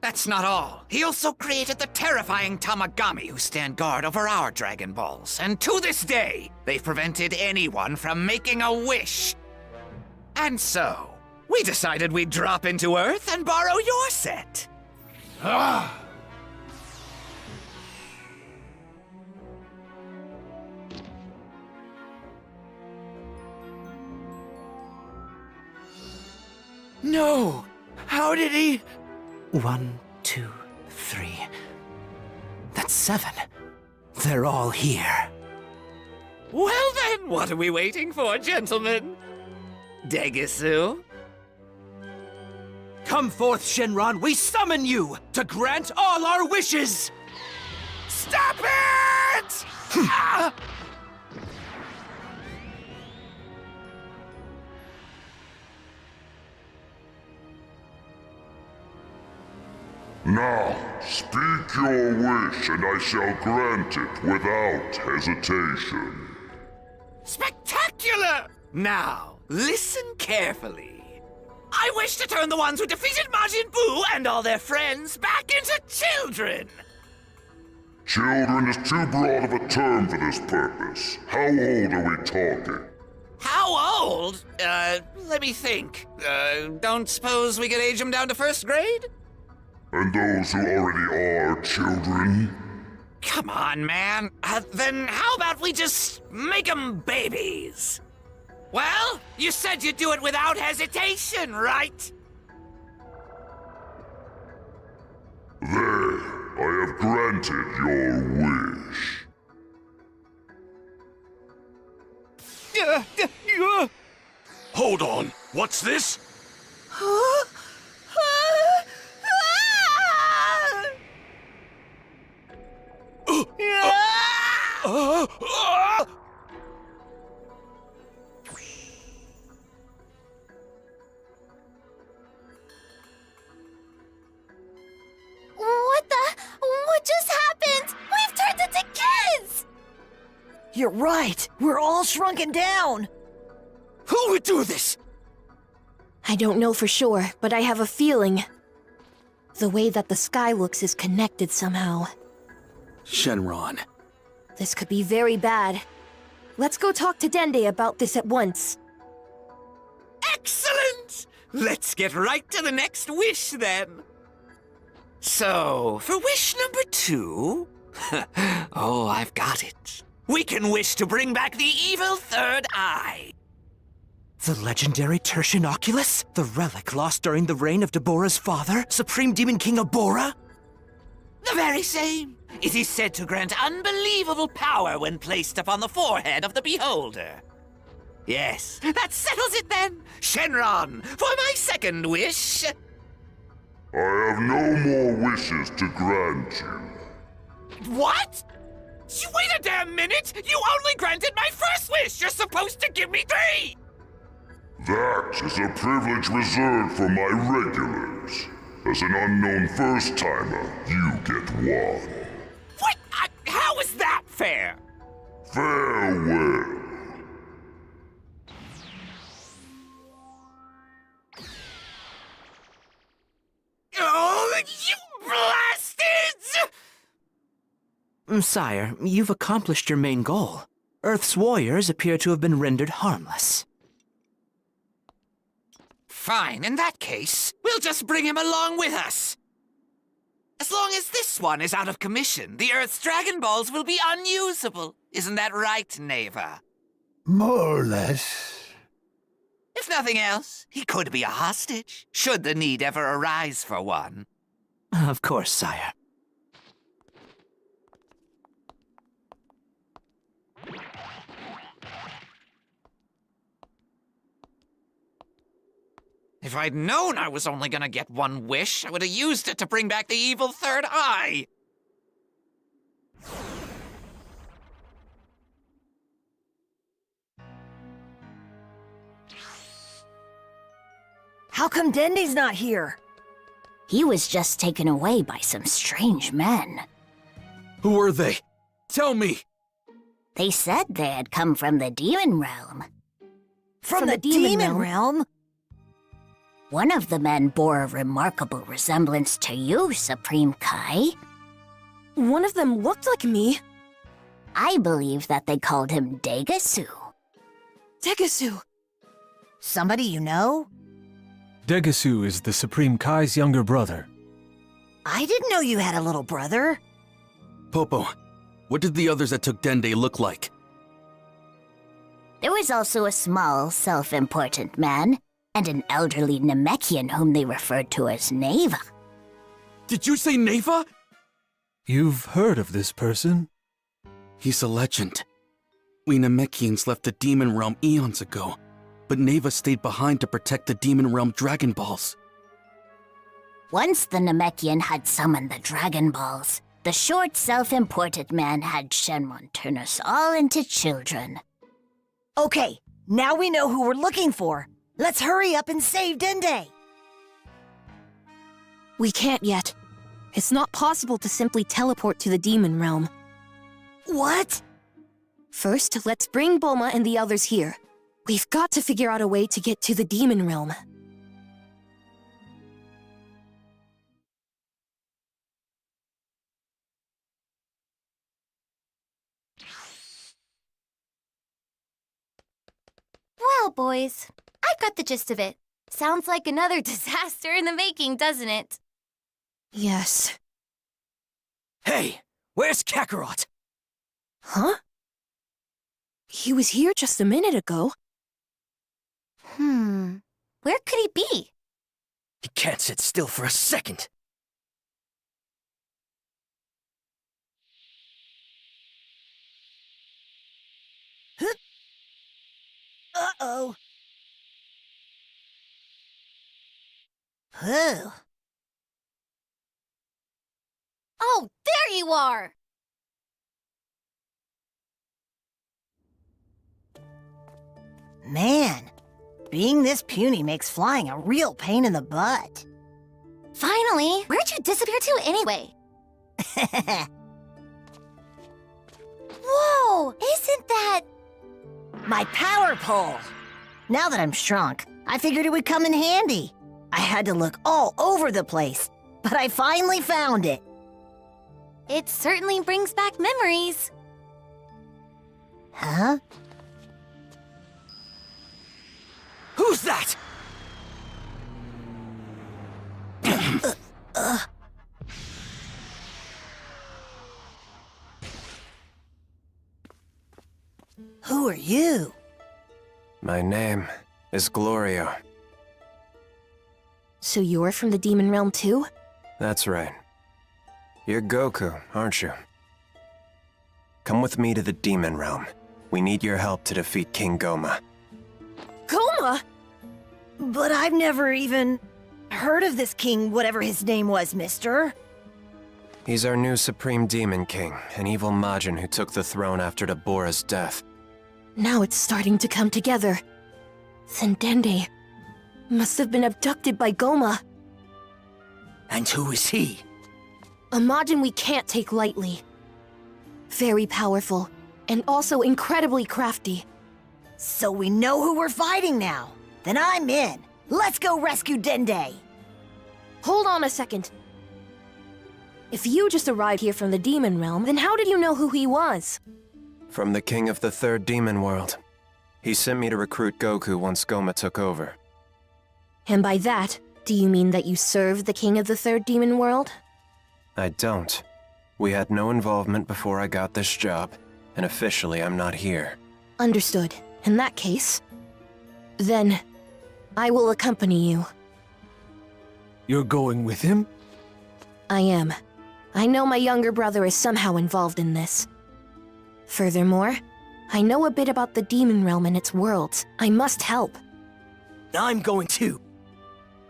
Speaker 3: That's not all. He also created the terrifying Tamagami who stand guard over our Dragon Balls, and to this day, they've prevented anyone from making a wish. And so, we decided we'd drop into Earth and borrow your set.
Speaker 8: No! How did he?
Speaker 5: 1, 2, 3. That's 7. They're all here.
Speaker 3: Well then, what are we waiting for, gentlemen? Degasu?
Speaker 5: Come forth, Shenron, we summon you to grant all our wishes!
Speaker 3: Stop it! Ah!
Speaker 10: Now, speak your wish, and I shall grant it without hesitation.
Speaker 3: Spectacular! Now, listen carefully. I wish to turn the ones who defeated Majin Buu and all their friends back into children.
Speaker 10: Children is too broad of a term for this purpose. How old are we talking?
Speaker 3: How old? Let me think. Don't suppose we could age them down to first grade?
Speaker 10: And those who already are children?
Speaker 3: Come on, man. Then how about we just make them babies? Well, you said you'd do it without hesitation, right?
Speaker 10: There, I have granted your wish.
Speaker 2: Hold on. What's this?
Speaker 7: What just happened? We've turned into kids!
Speaker 11: You're right. We're all shrunken down.
Speaker 2: Who would do this?
Speaker 6: I don't know for sure, but I have a feeling. The way that the sky looks is connected somehow.
Speaker 2: Shenron.
Speaker 6: This could be very bad. Let's go talk to Dende about this at once.
Speaker 3: Excellent! Let's get right to the next wish, then. So, for wish number 2... oh, I've got it. We can wish to bring back the evil third eye.
Speaker 5: The legendary Tertian Oculus? The relic lost during the reign of Deborah's father, Supreme Demon King Abora?
Speaker 3: The very same. It is said to grant unbelievable power when placed upon the forehead of the beholder. Yes, that settles it then. Shenron, for my second wish...
Speaker 10: I have no more wishes to grant you.
Speaker 3: What? You wait a damn minute! You only granted my first wish! You're supposed to give me 3!
Speaker 10: That is a privilege reserved for my regulars. As an unknown first-timer, you get 1.
Speaker 3: What? How is that fair?
Speaker 10: Farewell.
Speaker 3: Oh, you bastards!
Speaker 5: Sire, you've accomplished your main goal. Earth's warriors appear to have been rendered harmless.
Speaker 3: Fine, in that case, we'll just bring him along with us. As long as this one is out of commission, the Earth's Dragon Balls will be unusable. Isn't that right, Neva?
Speaker 9: More or less.
Speaker 3: If nothing else, he could be a hostage, should the need ever arise for one.
Speaker 5: Of course, sire.
Speaker 3: If I'd known I was only gonna get 1 wish, I would have used it to bring back the evil third eye.
Speaker 11: How come Dende's not here?
Speaker 7: He was just taken away by some strange men.
Speaker 2: Who were they? Tell me!
Speaker 7: They said they had come from the Demon Realm.
Speaker 11: From the Demon Realm?
Speaker 7: One of the men bore a remarkable resemblance to you, Supreme Kai.
Speaker 6: One of them looked like me.
Speaker 7: I believe that they called him Degasu.
Speaker 6: Degasu.
Speaker 11: Somebody you know?
Speaker 12: Degasu is the Supreme Kai's younger brother.
Speaker 11: I didn't know you had a little brother.
Speaker 2: Popo, what did the others that took Dende look like?
Speaker 7: There was also a small, self-important man, and an elderly Namekian whom they referred to as Neva.
Speaker 2: Did you say Neva?
Speaker 12: You've heard of this person?
Speaker 2: He's a legend. We Namekians left the Demon Realm eons ago, but Neva stayed behind to protect the Demon Realm Dragon Balls.
Speaker 7: Once the Namekian had summoned the Dragon Balls, the short, self-important man had Shenron turn us all into children.
Speaker 11: Okay, now we know who we're looking for. Let's hurry up and save Dende!
Speaker 6: We can't yet. It's not possible to simply teleport to the Demon Realm.
Speaker 11: What?
Speaker 6: First, let's bring Bulma and the others here. We've got to figure out a way to get to the demon realm.
Speaker 4: Well, boys, I've got the gist of it. Sounds like another disaster in the making, doesn't it?
Speaker 6: Yes.
Speaker 5: Hey, where's Kakarot?
Speaker 6: Huh? He was here just a minute ago.
Speaker 4: Where could he be?
Speaker 5: He can't sit still for a second. Uh-oh.
Speaker 11: Whoa.
Speaker 4: Oh, there you are!
Speaker 11: Man, being this puny makes flying a real pain in the butt.
Speaker 4: Finally! Where'd you disappear to anyway? Whoa! Isn't that...
Speaker 11: My power pole! Now that I'm shrunk, I figured it would come in handy. I had to look all over the place, but I finally found it.
Speaker 4: It certainly brings back memories.
Speaker 11: Huh?
Speaker 5: Who's that?
Speaker 11: Who are you?
Speaker 13: My name is Glorio.
Speaker 6: So you're from the demon realm too?
Speaker 13: That's right. You're Goku, aren't you? Come with me to the demon realm. We need your help to defeat King Goma.
Speaker 6: Goma?
Speaker 11: But I've never even heard of this king, whatever his name was, mister.
Speaker 13: He's our new Supreme Demon King, an evil Majin who took the throne after Deborah's death.
Speaker 6: Now it's starting to come together. Then Dende must have been abducted by Goma.
Speaker 5: And who is he?
Speaker 6: A Majin we can't take lightly. Very powerful, and also incredibly crafty.
Speaker 11: So we know who we're fighting now. Then I'm in. Let's go rescue Dende.
Speaker 6: Hold on a second. If you just arrived here from the demon realm, then how did you know who he was?
Speaker 13: From the King of the Third Demon World. He sent me to recruit Goku once Goma took over.
Speaker 6: And by that, do you mean that you serve the King of the Third Demon World?
Speaker 13: I don't. We had no involvement before I got this job, and officially I'm not here.
Speaker 6: Understood. In that case, then I will accompany you.
Speaker 12: You're going with him?
Speaker 6: I am. I know my younger brother is somehow involved in this. Furthermore, I know a bit about the demon realm and its worlds. I must help.
Speaker 5: I'm going too.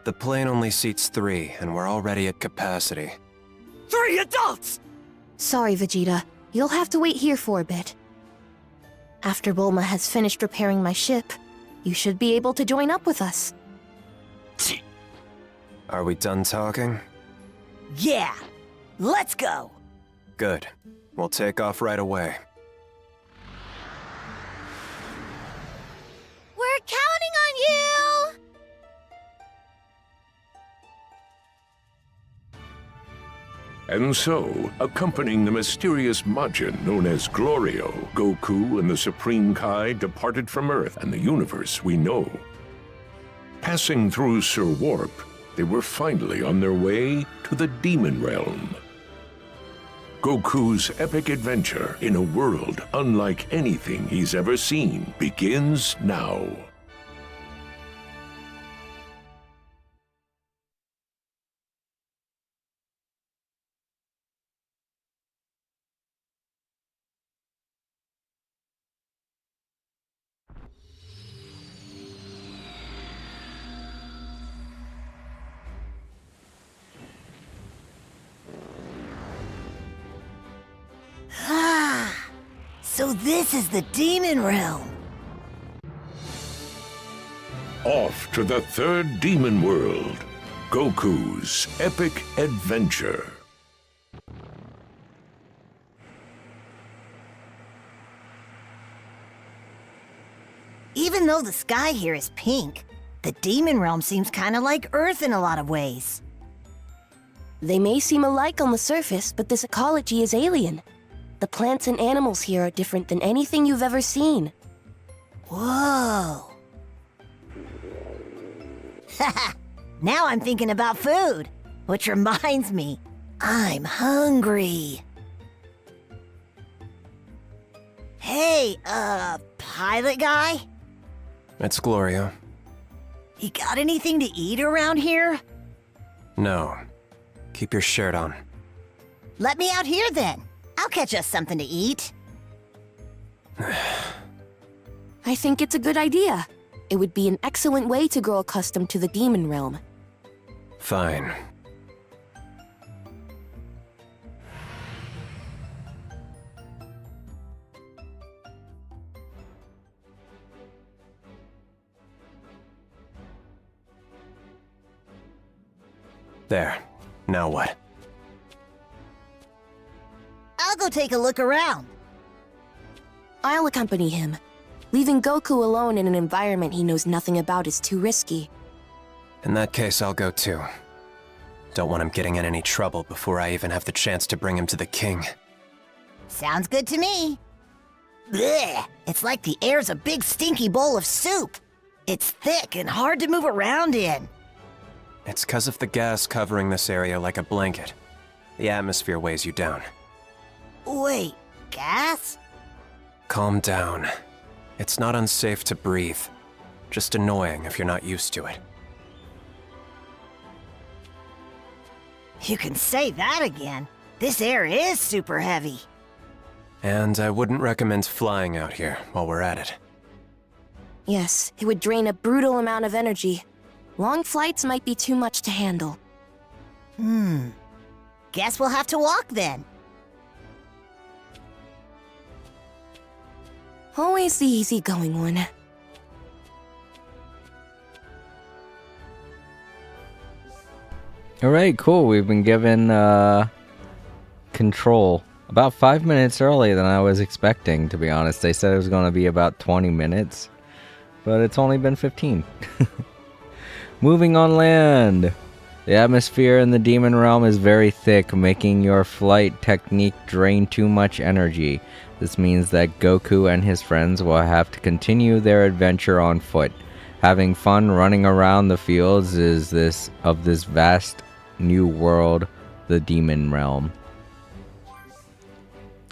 Speaker 13: The plane only seats 3, and we're already at capacity.
Speaker 5: 3 adults!
Speaker 6: Sorry, Vegeta. You'll have to wait here for a bit. After Bulma has finished repairing my ship, you should be able to join up with us.
Speaker 13: Are we done talking?
Speaker 11: Yeah, let's go.
Speaker 13: Good. We'll take off right away.
Speaker 4: We're counting on you!
Speaker 10: And so, accompanying the mysterious Majin known as Glorio, Goku and the Supreme Kai departed from Earth and the universe we know. Passing through Sir Warp, they were finally on their way to the Demon Realm. Goku's epic adventure in a world unlike anything he's ever seen begins now.
Speaker 11: Ah, so this is the demon realm.
Speaker 10: Off to the third demon world, Goku's epic adventure.
Speaker 11: Even Even though the sky here is pink, the demon realm seems kind of like Earth in a lot of ways.
Speaker 14: They may seem alike on the surface, but this ecology is alien. The plants and animals here are different than anything you've ever seen.
Speaker 11: Whoa. Now I'm thinking about food, which reminds me, I'm hungry. Hey, pilot guy?
Speaker 13: It's Gloria.
Speaker 11: You got anything to eat around here?
Speaker 13: No. Keep your shirt on.
Speaker 11: Let me out here then. I'll catch us something to eat.
Speaker 14: I think it's a good idea. It would be an excellent way to grow accustomed to the demon realm.
Speaker 13: Fine. There. Now what?
Speaker 11: I'll go take a look around.
Speaker 14: I'll accompany him. Leaving Goku alone in an environment he knows nothing about is too risky.
Speaker 13: In that case, I'll go too. Don't want him getting in any trouble before I even have the chance to bring him to the king.
Speaker 11: Sounds good to me. Blech! It's like the air's a big stinky bowl of soup. It's thick and hard to move around in.
Speaker 13: It's 'cause of the gas covering this area like a blanket. The atmosphere weighs you down.
Speaker 11: Wait, gas?
Speaker 13: Calm down. It's not unsafe to breathe. Just annoying if you're not used to it.
Speaker 11: You can say that again. This air is super heavy.
Speaker 13: And I wouldn't recommend flying out here while we're at it.
Speaker 14: Yes, it would drain a brutal amount of energy. Long flights might be too much to handle.
Speaker 11: Guess we'll have to walk then.
Speaker 14: Always the easygoing one.
Speaker 1: Alright, cool. We've been given control about 5 minutes earlier than I was expecting, to be honest. They said it was going to be about 20 minutes, but it's only been 15. Moving on land. The atmosphere in the demon realm is very thick, making your flight technique drain too much energy. This means that Goku and his friends will have to continue their adventure on foot. Having fun running around the fields of this vast new world, the demon realm.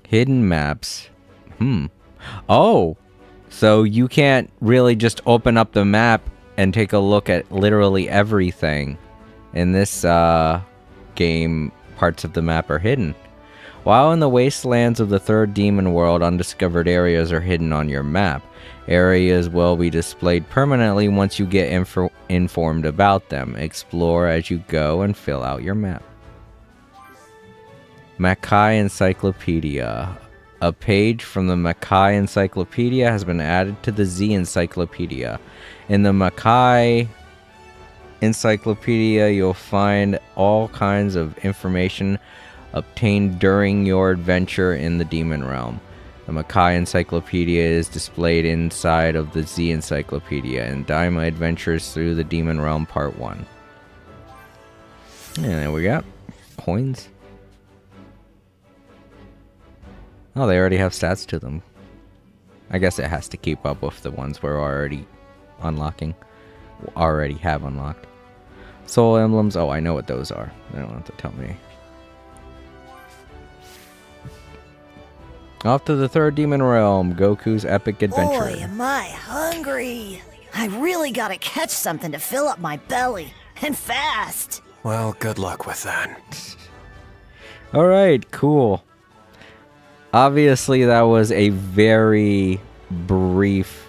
Speaker 1: Hidden maps. Oh, so you can't really just open up the map and take a look at literally everything. In this game, parts of the map are hidden. While in the wastelands of the third demon world, undiscovered areas are hidden on your map. Areas will be displayed permanently once you get informed about them. Explore as you go and fill out your map. Makai Encyclopedia. A page from the Makai Encyclopedia has been added to the Z Encyclopedia. In the Makai Encyclopedia, you'll find all kinds of information obtained during your adventure in the demon realm. The Makai Encyclopedia is displayed inside of the Z Encyclopedia in Daima Adventures Through the Demon Realm Part 1. And there we got coins. Oh, they already have stats to them. I guess it has to keep up with the ones we're already unlocking. Already have unlocked. Soul emblems. Oh, I know what those are. They don't have to tell me. Off to the third demon realm, Goku's epic adventure.
Speaker 11: Boy, am I hungry. I really gotta catch something to fill up my belly, and fast.
Speaker 13: Well, good luck with that.
Speaker 1: Alright, cool. Obviously, that was a very brief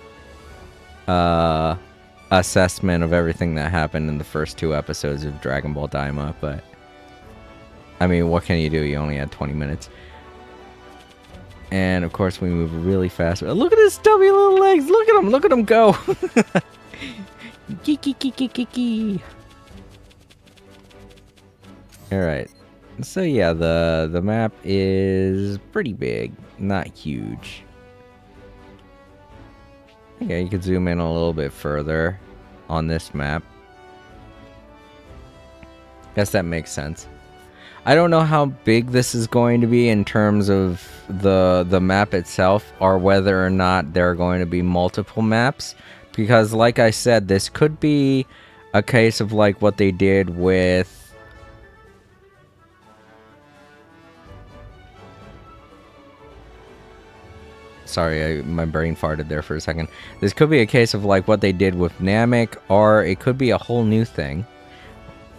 Speaker 1: assessment of everything that happened in the first 2 episodes of Dragon Ball Daima, but I mean, what can you do? You only had 20 minutes. And of course, we move really fast. Look at his stubby little legs! Look at him go! Alright. So yeah, the map is pretty big, not huge. Yeah, you could zoom in a little bit further on this map. Guess that makes sense. I don't know how big this is going to be in terms of the map itself, or whether or not there are going to be multiple maps, because like I said, this could be a case of like what they did with sorry, my brain farted there for a second. This could be a case of like what they did with Namek, or it could be a whole new thing.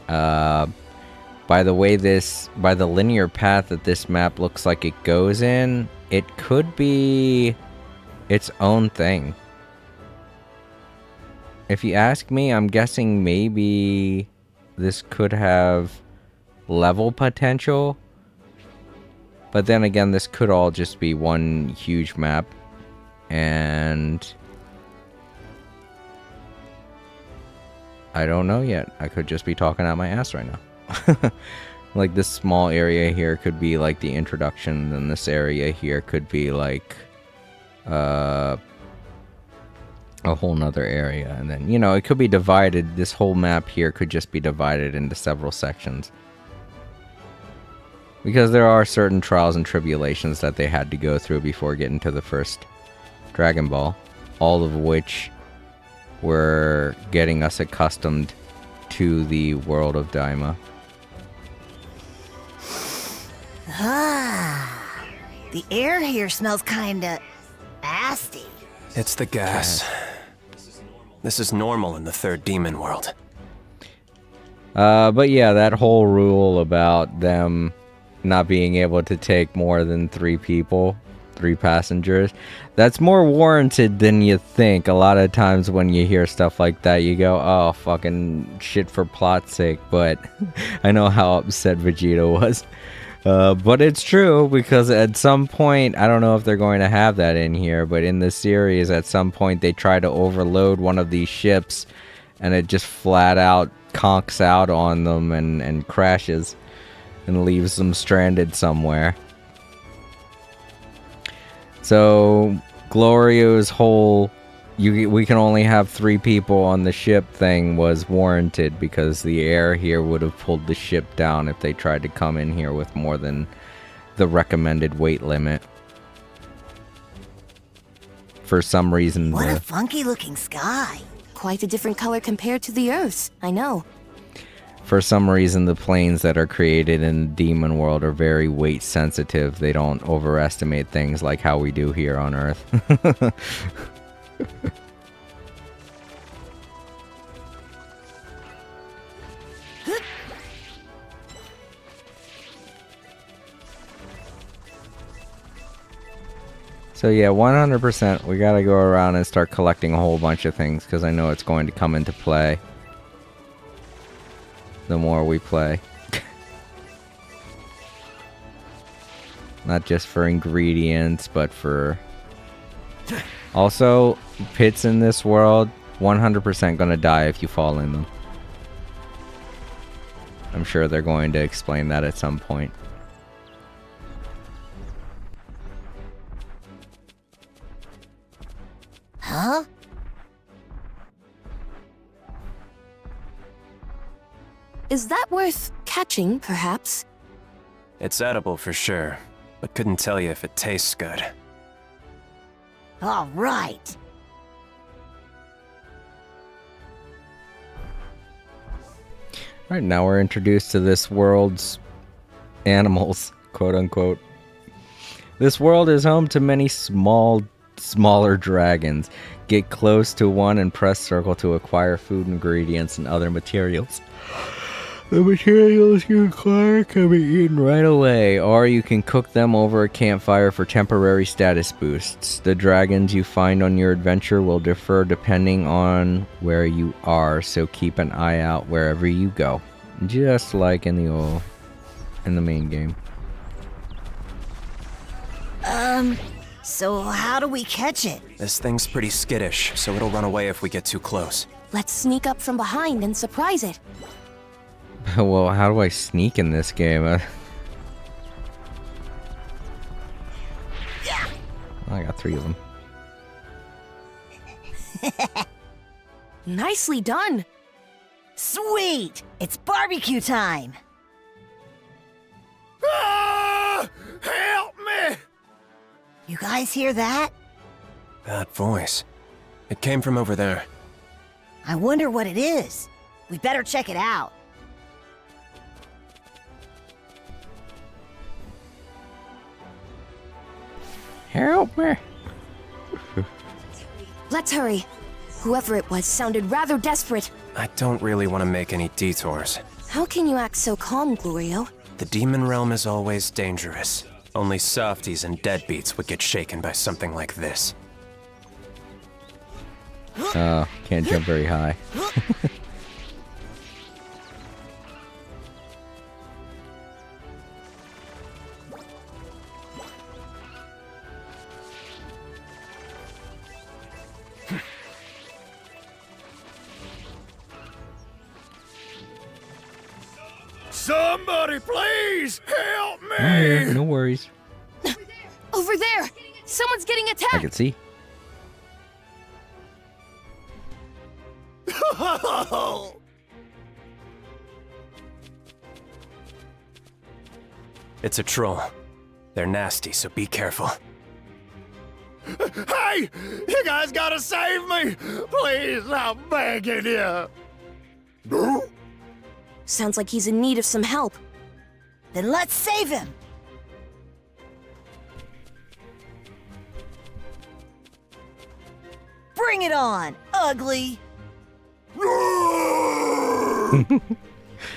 Speaker 1: By the linear path that this map looks like it goes in, it could be its own thing. If you ask me, I'm guessing maybe this could have level potential. But then again, this could all just be one huge map. And I don't know yet. I could just be talking out my ass right now. Like this small area here could be like the introduction, and this area here could be like a whole nother area, and then, you know, it could be divided. This whole map here could just be divided into several sections, because there are certain trials and tribulations that they had to go through before getting to the first Dragon Ball, all of which were getting us accustomed to the world of Daima.
Speaker 11: Ah, the air here smells kinda nasty.
Speaker 13: It's the gas. This is normal in the third demon world.
Speaker 1: But yeah, that whole rule about them not being able to take more than 3 passengers, that's more warranted than you think. A lot of times when you hear stuff like that, you go, oh, fucking shit for plot's sake. But I know how upset Vegeta was. But it's true, because at some point, I don't know if they're going to have that in here, but in the series, at some point, they try to overload one of these ships, and it just flat out conks out on them and crashes and leaves them stranded somewhere. So Glorio's whole we can only have 3 people on the ship thing was warranted, because the air here would have pulled the ship down if they tried to come in here with more than the recommended weight limit. For some reason,
Speaker 11: what a funky looking sky.
Speaker 14: Quite a different color compared to the Earth's, I know.
Speaker 1: For some reason, the planes that are created in the demon world are very weight sensitive. They don't overestimate things like how we do here on Earth. So yeah, 100%, we gotta go around and start collecting a whole bunch of things, because I know it's going to come into play the more we play. Not just for ingredients, but for... Also, pits in this world, 100% gonna die if you fall in them. I'm sure they're going to explain that at some point.
Speaker 11: Huh?
Speaker 14: Is that worth catching, perhaps?
Speaker 13: It's edible for sure, but couldn't tell you if it tastes good.
Speaker 11: All right.
Speaker 1: Alright, now we're introduced to this world's animals, quote unquote. This world is home to many smaller dragons. Get close to one and press circle to acquire food ingredients and other materials. The materials you acquire can be eaten right away, or you can cook them over a campfire for temporary status boosts. The dragons you find on your adventure will differ depending on where you are, so keep an eye out wherever you go. Just like in the main game.
Speaker 11: So how do we catch it?
Speaker 13: This thing's pretty skittish, so it'll run away if we get too close.
Speaker 14: Let's sneak up from behind and surprise it.
Speaker 1: Well, how do I sneak in this game? I got 3 of them.
Speaker 14: Nicely done.
Speaker 11: Sweet! It's barbecue time!
Speaker 8: Help me!
Speaker 11: You guys hear that?
Speaker 13: That voice. It came from over there.
Speaker 11: I wonder what it is. We better check it out.
Speaker 1: Help me.
Speaker 14: Let's hurry. Whoever it was sounded rather desperate.
Speaker 13: I don't really want to make any detours.
Speaker 14: How can you act so calm, Glorio?
Speaker 13: The demon realm is always dangerous. Only softies and deadbeats would get shaken by something like this.
Speaker 1: Oh, can't jump very high.
Speaker 8: Somebody please help me!
Speaker 1: Alright, no worries.
Speaker 14: Over there! Someone's getting attacked!
Speaker 1: I can see.
Speaker 13: It's a troll. They're nasty, so be careful.
Speaker 8: Hey! You guys gotta save me! Please, I'm begging you!
Speaker 14: Sounds like he's in need of some help.
Speaker 11: Then let's save him! Bring it on, ugly!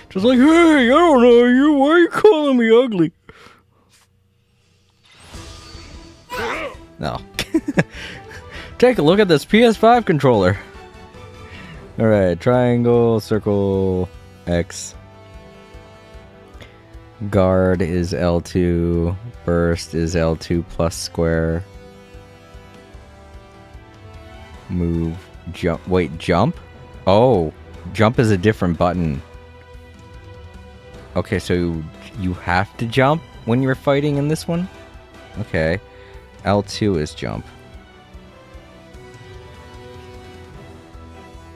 Speaker 1: Just like, hey, I don't know you. Why are you calling me ugly? No. Take a look at this PS5 controller. Alright, triangle, circle, X. Guard is L2. Burst is L2 plus square. Move, jump. Wait, jump? Oh, jump is a different button. Okay, so you have to jump when you're fighting in this one? Okay. L2 is jump.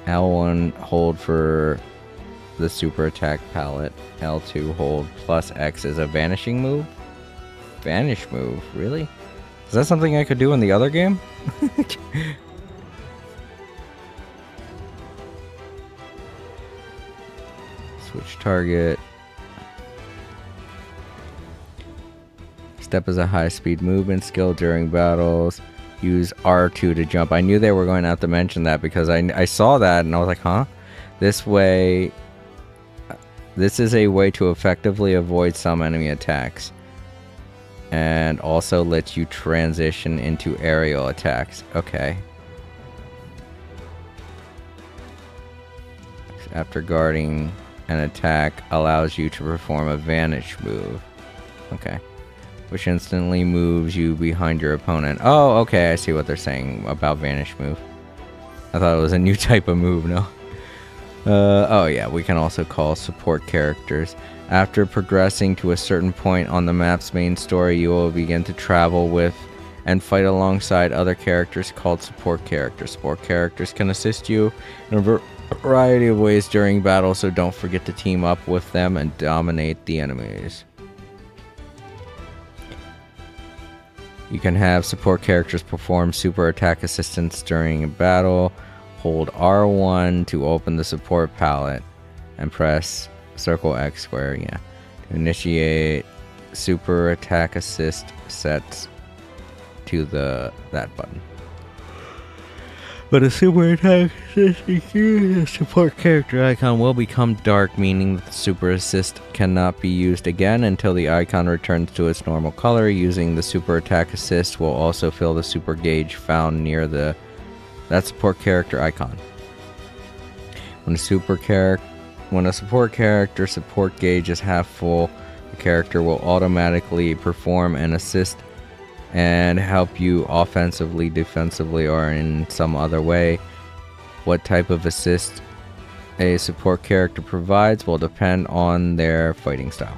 Speaker 1: L1 hold for the super attack palette. L2 hold plus X is a vanishing move? Vanish move, really? Is that something I could do in the other game? Switch target. Step is a high-speed movement skill during battles. Use R2 to jump. I knew they were going to have to mention that because I saw that and I was like, huh? This is a way to effectively avoid some enemy attacks. And also lets you transition into aerial attacks. Okay. After guarding an attack, allows you to perform a vanish move. Okay. Which instantly moves you behind your opponent. Oh, okay, I see what they're saying about vanish move. I thought it was a new type of move, no? Oh yeah, we can also call support characters. After progressing to a certain point on the map's main story, you will begin to travel with and fight alongside other characters called support characters. Support characters can assist you in a variety of ways during battle, so don't forget to team up with them and dominate the enemies. You can have support characters perform super attack assistance during a battle. Hold R1 to open the support palette and press circle X square, yeah. To initiate super attack assist sets to that button. But a super attack assist support character icon will become dark, meaning that the super assist cannot be used again until the icon returns to its normal color. Using the super attack assist will also fill the super gauge found near that support character icon. When a support character support gauge is half full, the character will automatically perform an assist and help you offensively, defensively, or in some other way. What type of assist a support character provides will depend on their fighting style.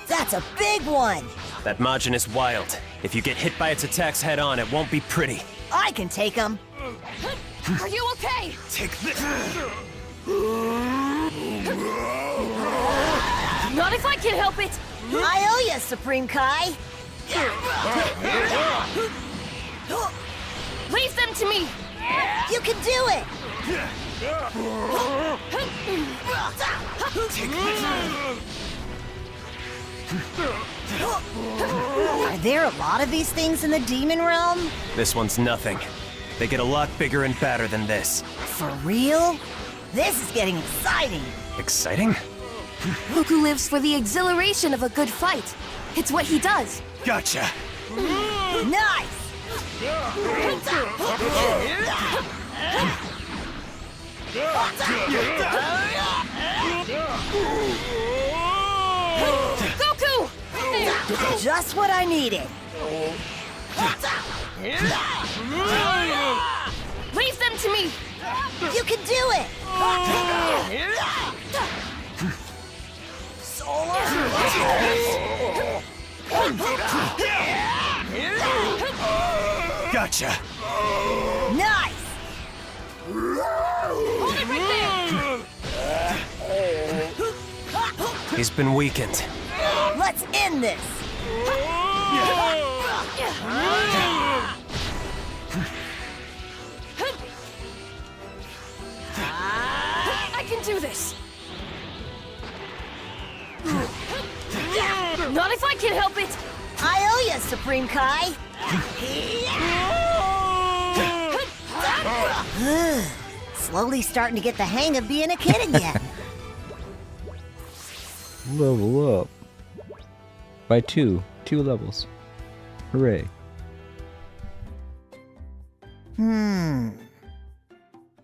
Speaker 11: That's a big one!
Speaker 13: That Majin is wild. If you get hit by its attacks head on, it won't be pretty.
Speaker 11: I can take him!
Speaker 6: Are you okay?
Speaker 8: Take this!
Speaker 6: Not if I can help it!
Speaker 11: I owe you, Supreme Kai.
Speaker 6: Leave them to me!
Speaker 11: You can do it!
Speaker 8: Take this!
Speaker 11: Are there a lot of these things in the demon realm?
Speaker 13: This one's nothing. They get a lot bigger and badder than this.
Speaker 11: For real? This is getting exciting.
Speaker 13: Exciting?
Speaker 14: Goku lives for the exhilaration of a good fight. It's what he does.
Speaker 13: Gotcha!
Speaker 11: Nice!
Speaker 6: Goku!
Speaker 11: Just what I needed.
Speaker 6: Leave them to me!
Speaker 11: You can do it!
Speaker 13: Gotcha!
Speaker 11: Nice!
Speaker 6: Hold it right there!
Speaker 13: He's been weakened.
Speaker 11: Let's end this!
Speaker 6: I can do this! Not if I can help it!
Speaker 11: I owe you, Supreme Kai. Slowly starting to get the hang of being a kid again.
Speaker 1: Level up. By 2 levels. Hooray.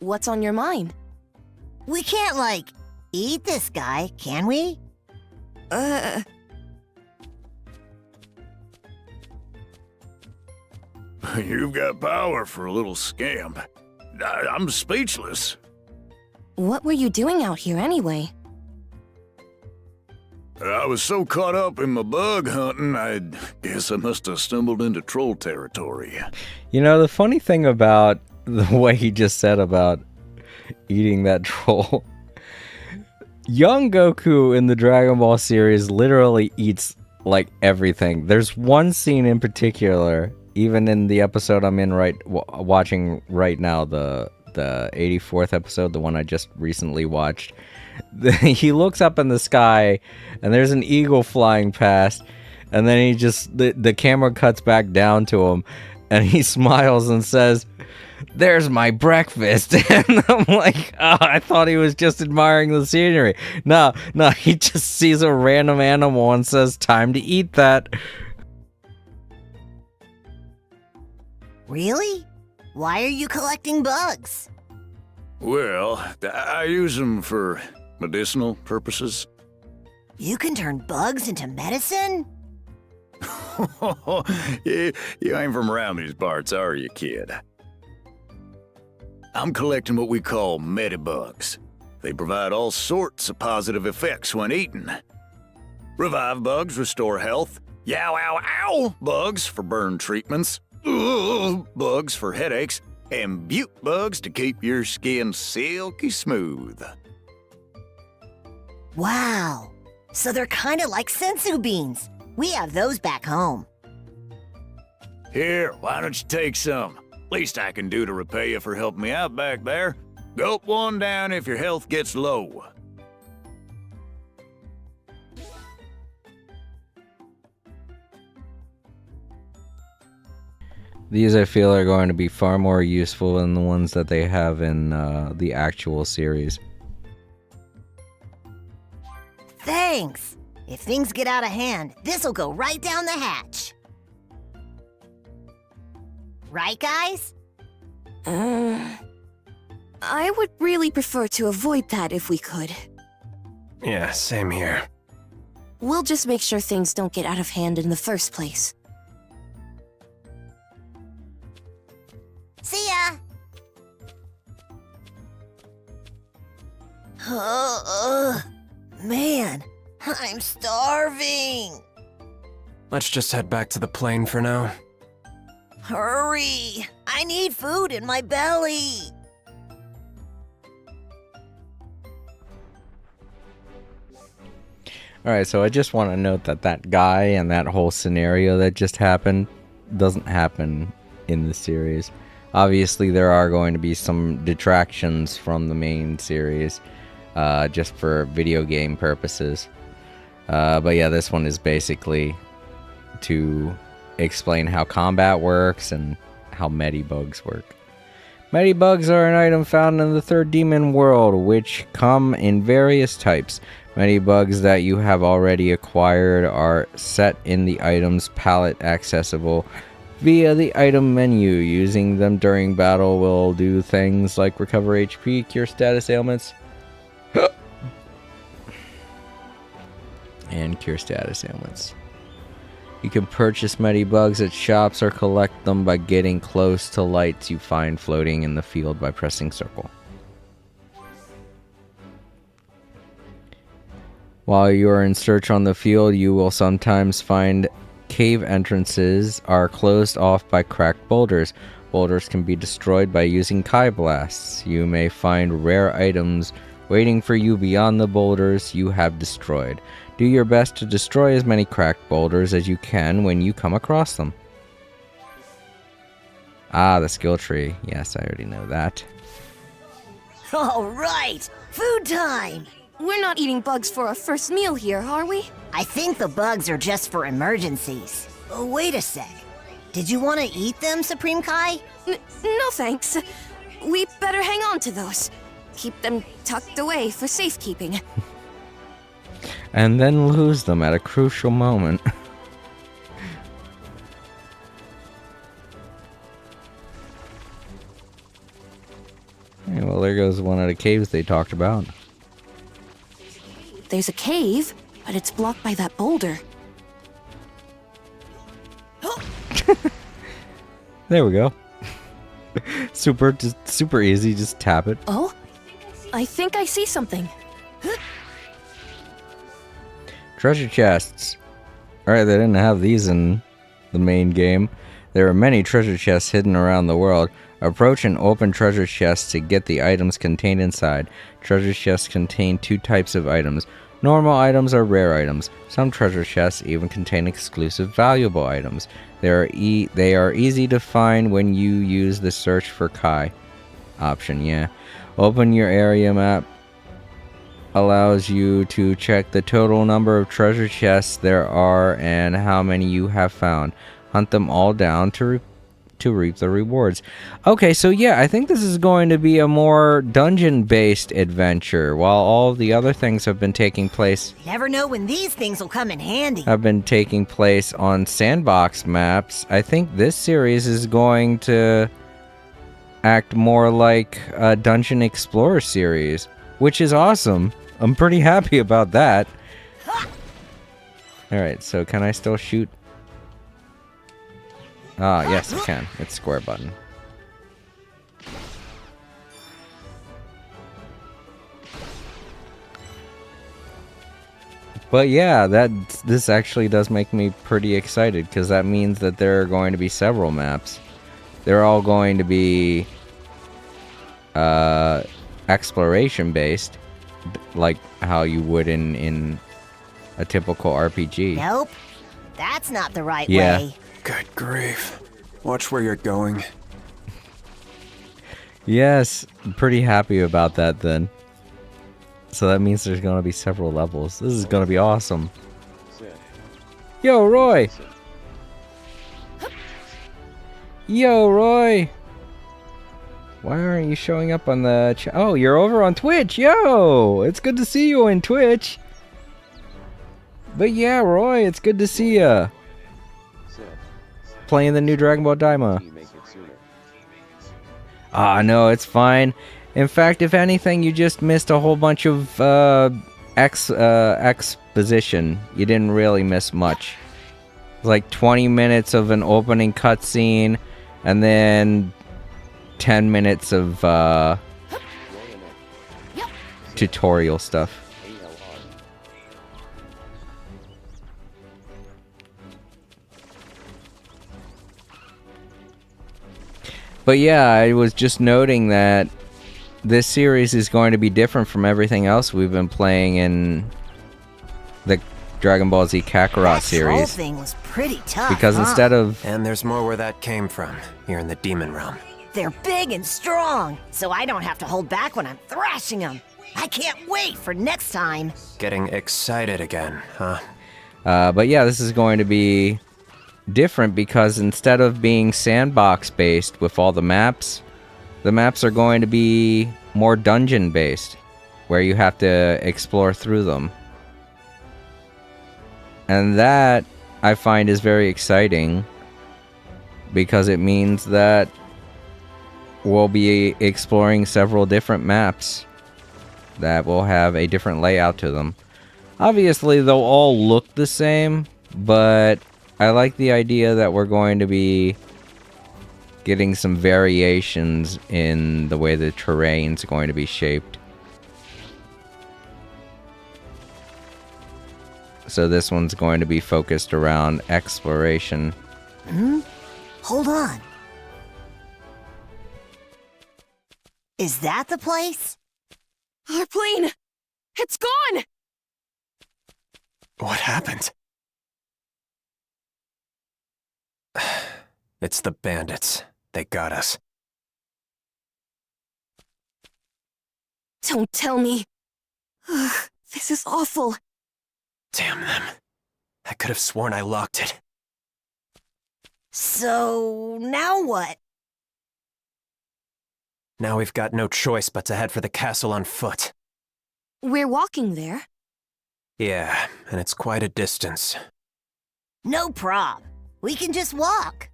Speaker 14: What's on your mind?
Speaker 11: We can't, like, eat this guy, can we?
Speaker 15: You've got power for a little scamp. I'm speechless.
Speaker 14: What were you doing out here anyway?
Speaker 15: I was so caught up in my bug hunting, I guess I must have stumbled into troll territory.
Speaker 1: You know, the funny thing about the way he just said about eating that troll, young Goku in the Dragon Ball series literally eats like everything. There's one scene in particular, even in the episode I'm in watching right now, the 84th episode, the one I just recently watched. He looks up in the sky and there's an eagle flying past, and then he just the camera cuts back down to him and he smiles and says, "There's my breakfast." And I'm like, oh, I thought he was just admiring the scenery. No, he just sees a random animal and says, "Time to eat that."
Speaker 11: Really? Why are you collecting bugs?
Speaker 15: Well, I use them for medicinal purposes.
Speaker 11: You can turn bugs into medicine?
Speaker 15: You ain't from around these parts, are you, kid? I'm collecting what we call medibugs. They provide all sorts of positive effects when eaten. Revive bugs restore health. Yow, ow, ow bugs for burn treatments. Ugh, bugs for headaches. And butte bugs to keep your skin silky smooth.
Speaker 11: Wow. So they're kind of like sensu beans. We have those back home.
Speaker 15: Here, why don't you take some? Least I can do to repay you for helping me out back there. Gulp one down if your health gets low.
Speaker 1: These I feel are going to be far more useful than the ones that they have in the actual series.
Speaker 11: Thanks. If things get out of hand, this'll go right down the hatch. Right, guys?
Speaker 14: I would really prefer to avoid that if we could.
Speaker 13: Yeah, same here.
Speaker 14: We'll just make sure things don't get out of hand in the first place.
Speaker 11: See ya! Man, I'm starving.
Speaker 13: Let's just head back to the plane for now.
Speaker 11: Hurry! I need food in my belly!
Speaker 1: Alright, so I just want to note that that guy and that whole scenario that just happened doesn't happen in the series. Obviously, there are going to be some detractions from the main series, just for video game purposes. But yeah, this one is basically to explain how combat works and how medibugs work. Medibugs are an item found in the third demon world, which come in various types. Medibugs that you have already acquired are set in the item's palette accessible via the item menu. Using them during battle will do things like recover HP, cure status ailments, and cure status ailments. You can purchase medibugs at shops or collect them by getting close to lights you find floating in the field by pressing circle. While you are in search on the field, you will sometimes find cave entrances are closed off by cracked boulders. Boulders can be destroyed by using Kai blasts. You may find rare items waiting for you beyond the boulders you have destroyed. Do your best to destroy as many cracked boulders as you can when you come across them. Ah, the skill tree. Yes, I already know that.
Speaker 11: All right, food time!
Speaker 14: We're not eating bugs for our first meal here, are we?
Speaker 11: I think the bugs are just for emergencies. Oh, wait a sec. Did you want to eat them, Supreme Kai?
Speaker 14: No thanks. We better hang on to those. Keep them tucked away for safekeeping.
Speaker 1: And then lose them at a crucial moment. Hey, well, there goes one of the caves they talked about.
Speaker 14: There's a cave, but it's blocked by that boulder.
Speaker 1: There we go. Super easy, just tap it.
Speaker 14: Oh? I think I see something.
Speaker 1: Treasure chests. Alright, they didn't have these in the main game. There are many treasure chests hidden around the world. Approach and open treasure chests to get the items contained inside. Treasure chests contain two types of items. Normal items are rare items. Some treasure chests even contain exclusive valuable items. They are easy to find when you use the search for Kai option, yeah. Open your area map. Allows you to check the total number of treasure chests there are and how many you have found. Hunt them all down to reap the rewards. Okay, so yeah, I think this is going to be a more dungeon-based adventure, while all of the other things have been taking place.
Speaker 11: Never know when these things will come in handy.
Speaker 1: Have been taking place on sandbox maps. I think this series is going to act more like a Dungeon Explorer series, which is awesome. I'm pretty happy about that. Alright, so can I still shoot? Ah, yes, I can. It's square button. But yeah, this actually does make me pretty excited, because that means that there are going to be several maps. They're all going to be exploration based, like how you would in a typical RPG.
Speaker 11: Nope, that's not the right
Speaker 1: Yeah.
Speaker 11: way.
Speaker 13: Good grief. Watch where you're going.
Speaker 1: Yes, I'm pretty happy about that then. So that means there's going to be several levels. This is going to be awesome. Yo, Roy! Yo, Roy! Why aren't you showing up on the oh, you're over on Twitch! Yo! It's good to see you on Twitch! But yeah, Roy, it's good to see ya! Playing the new Dragon Ball Daima. Ah, no, it's fine. In fact, if anything, you just missed a whole bunch of exposition. You didn't really miss much. It's like 20 minutes of an opening cutscene, and then 10 minutes of tutorial stuff. But yeah, I was just noting that this series is going to be different from everything else we've been playing in the Dragon Ball Z Kakarot series.
Speaker 11: That thing was pretty tough,
Speaker 1: because instead of...
Speaker 13: And there's more where that came from, here in the Demon Realm.
Speaker 11: They're big and strong, so I don't have to hold back when I'm thrashing them. I can't wait for next time.
Speaker 13: Getting excited again, huh?
Speaker 1: But yeah, this is going to be different because instead of being sandbox-based with all the maps are going to be more dungeon-based, where you have to explore through them. And that, I find, is very exciting, because it means that we'll be exploring several different maps that will have a different layout to them. Obviously, they'll all look the same, but I like the idea that we're going to be getting some variations in the way the terrain's going to be shaped. So this one's going to be focused around exploration.
Speaker 11: Hold on. Is that the place?
Speaker 6: Our plane! It's gone!
Speaker 13: What happened? It's the bandits. They got us.
Speaker 6: Don't tell me. Ugh, this is awful.
Speaker 13: Damn them. I could have sworn I locked it.
Speaker 11: So, now what?
Speaker 13: Now we've got no choice but to head for the castle on foot.
Speaker 6: We're walking there.
Speaker 13: Yeah, and it's quite a distance.
Speaker 11: No prob. We can just walk.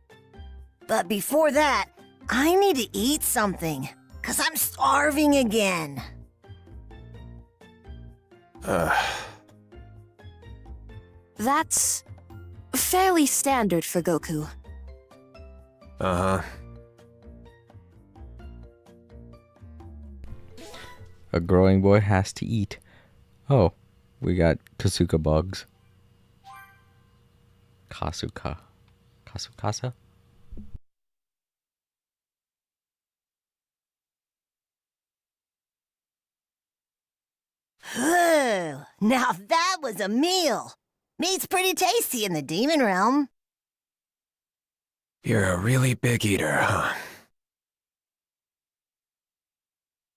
Speaker 11: But before that, I need to eat something, 'cause I'm starving again.
Speaker 6: That's fairly standard for Goku.
Speaker 13: Uh-huh.
Speaker 1: A growing boy has to eat. Oh, we got Kasuka bugs. Kasuka. Kasukasa?
Speaker 11: Ooh, now that was a meal. Meat's pretty tasty in the Demon Realm.
Speaker 13: You're a really big eater, huh?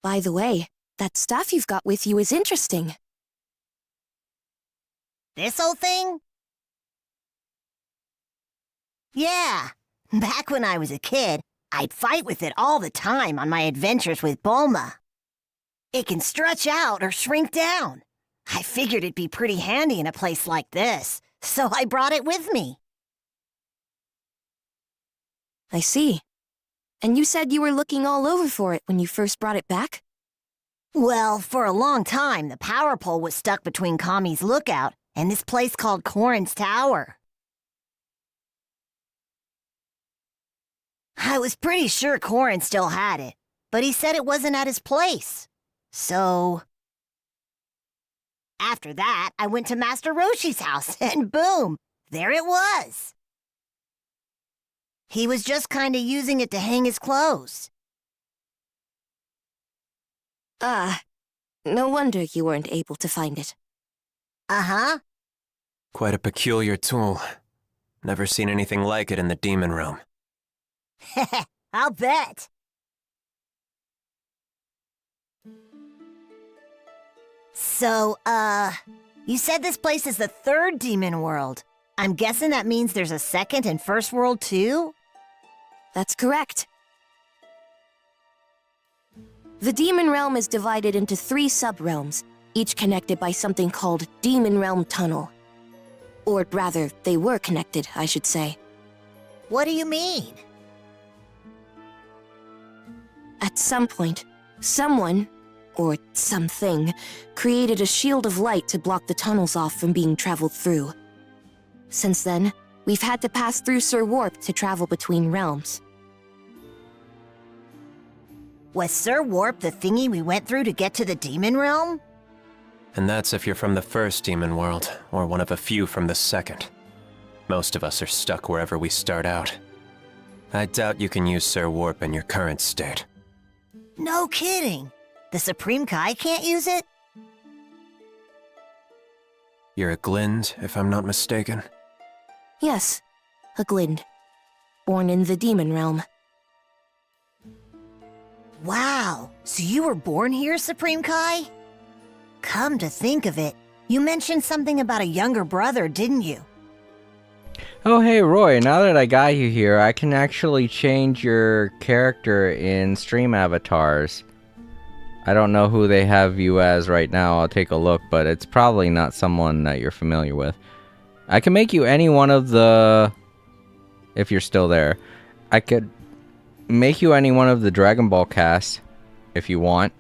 Speaker 6: By the way, that stuff you've got with you is interesting.
Speaker 11: This old thing? Yeah. Back when I was a kid, I'd fight with it all the time on my adventures with Bulma. It can stretch out or shrink down. I figured it'd be pretty handy in a place like this, so I brought it with me.
Speaker 6: I see. And you said you were looking all over for it when you first brought it back?
Speaker 11: Well, for a long time, the power pole was stuck between Kami's Lookout and this place called Korin's Tower. I was pretty sure Korin still had it, but he said it wasn't at his place. So... After that, I went to Master Roshi's house, and boom, there it was. He was just kinda using it to hang his clothes.
Speaker 6: No wonder you weren't able to find it.
Speaker 11: Uh-huh.
Speaker 13: Quite a peculiar tool. Never seen anything like it in the Demon Realm.
Speaker 11: I'll bet. So, you said this place is the third demon world. I'm guessing that means there's a second and first world too?
Speaker 6: That's correct. The Demon Realm is divided into 3 sub-realms, each connected by something called Demon Realm Tunnel. Or rather, they were connected, I should say.
Speaker 11: What do you mean?
Speaker 6: At some point, someone, or something, created a shield of light to block the tunnels off from being traveled through. Since then, we've had to pass through Sir Warp to travel between realms.
Speaker 11: Was Sir Warp the thingy we went through to get to the Demon Realm?
Speaker 13: And that's if you're from the first Demon World, or one of a few from the second. Most of us are stuck wherever we start out. I doubt you can use Sir Warp in your current state.
Speaker 11: No kidding. The Supreme Kai can't use it?
Speaker 13: You're a Glind, if I'm not mistaken.
Speaker 14: Yes, a Glind. Born in the Demon Realm.
Speaker 11: Wow, so you were born here, Supreme Kai? Come to think of it, you mentioned something about a younger brother, didn't you?
Speaker 1: Oh, hey, Roy, now that I got you here, I can actually change your character in stream avatars. I don't know who they have you as right now. I'll take a look, but it's probably not someone that you're familiar with. I can make you any one of the... If you're still there. I could make you any one of the Dragon Ball cast, if you want.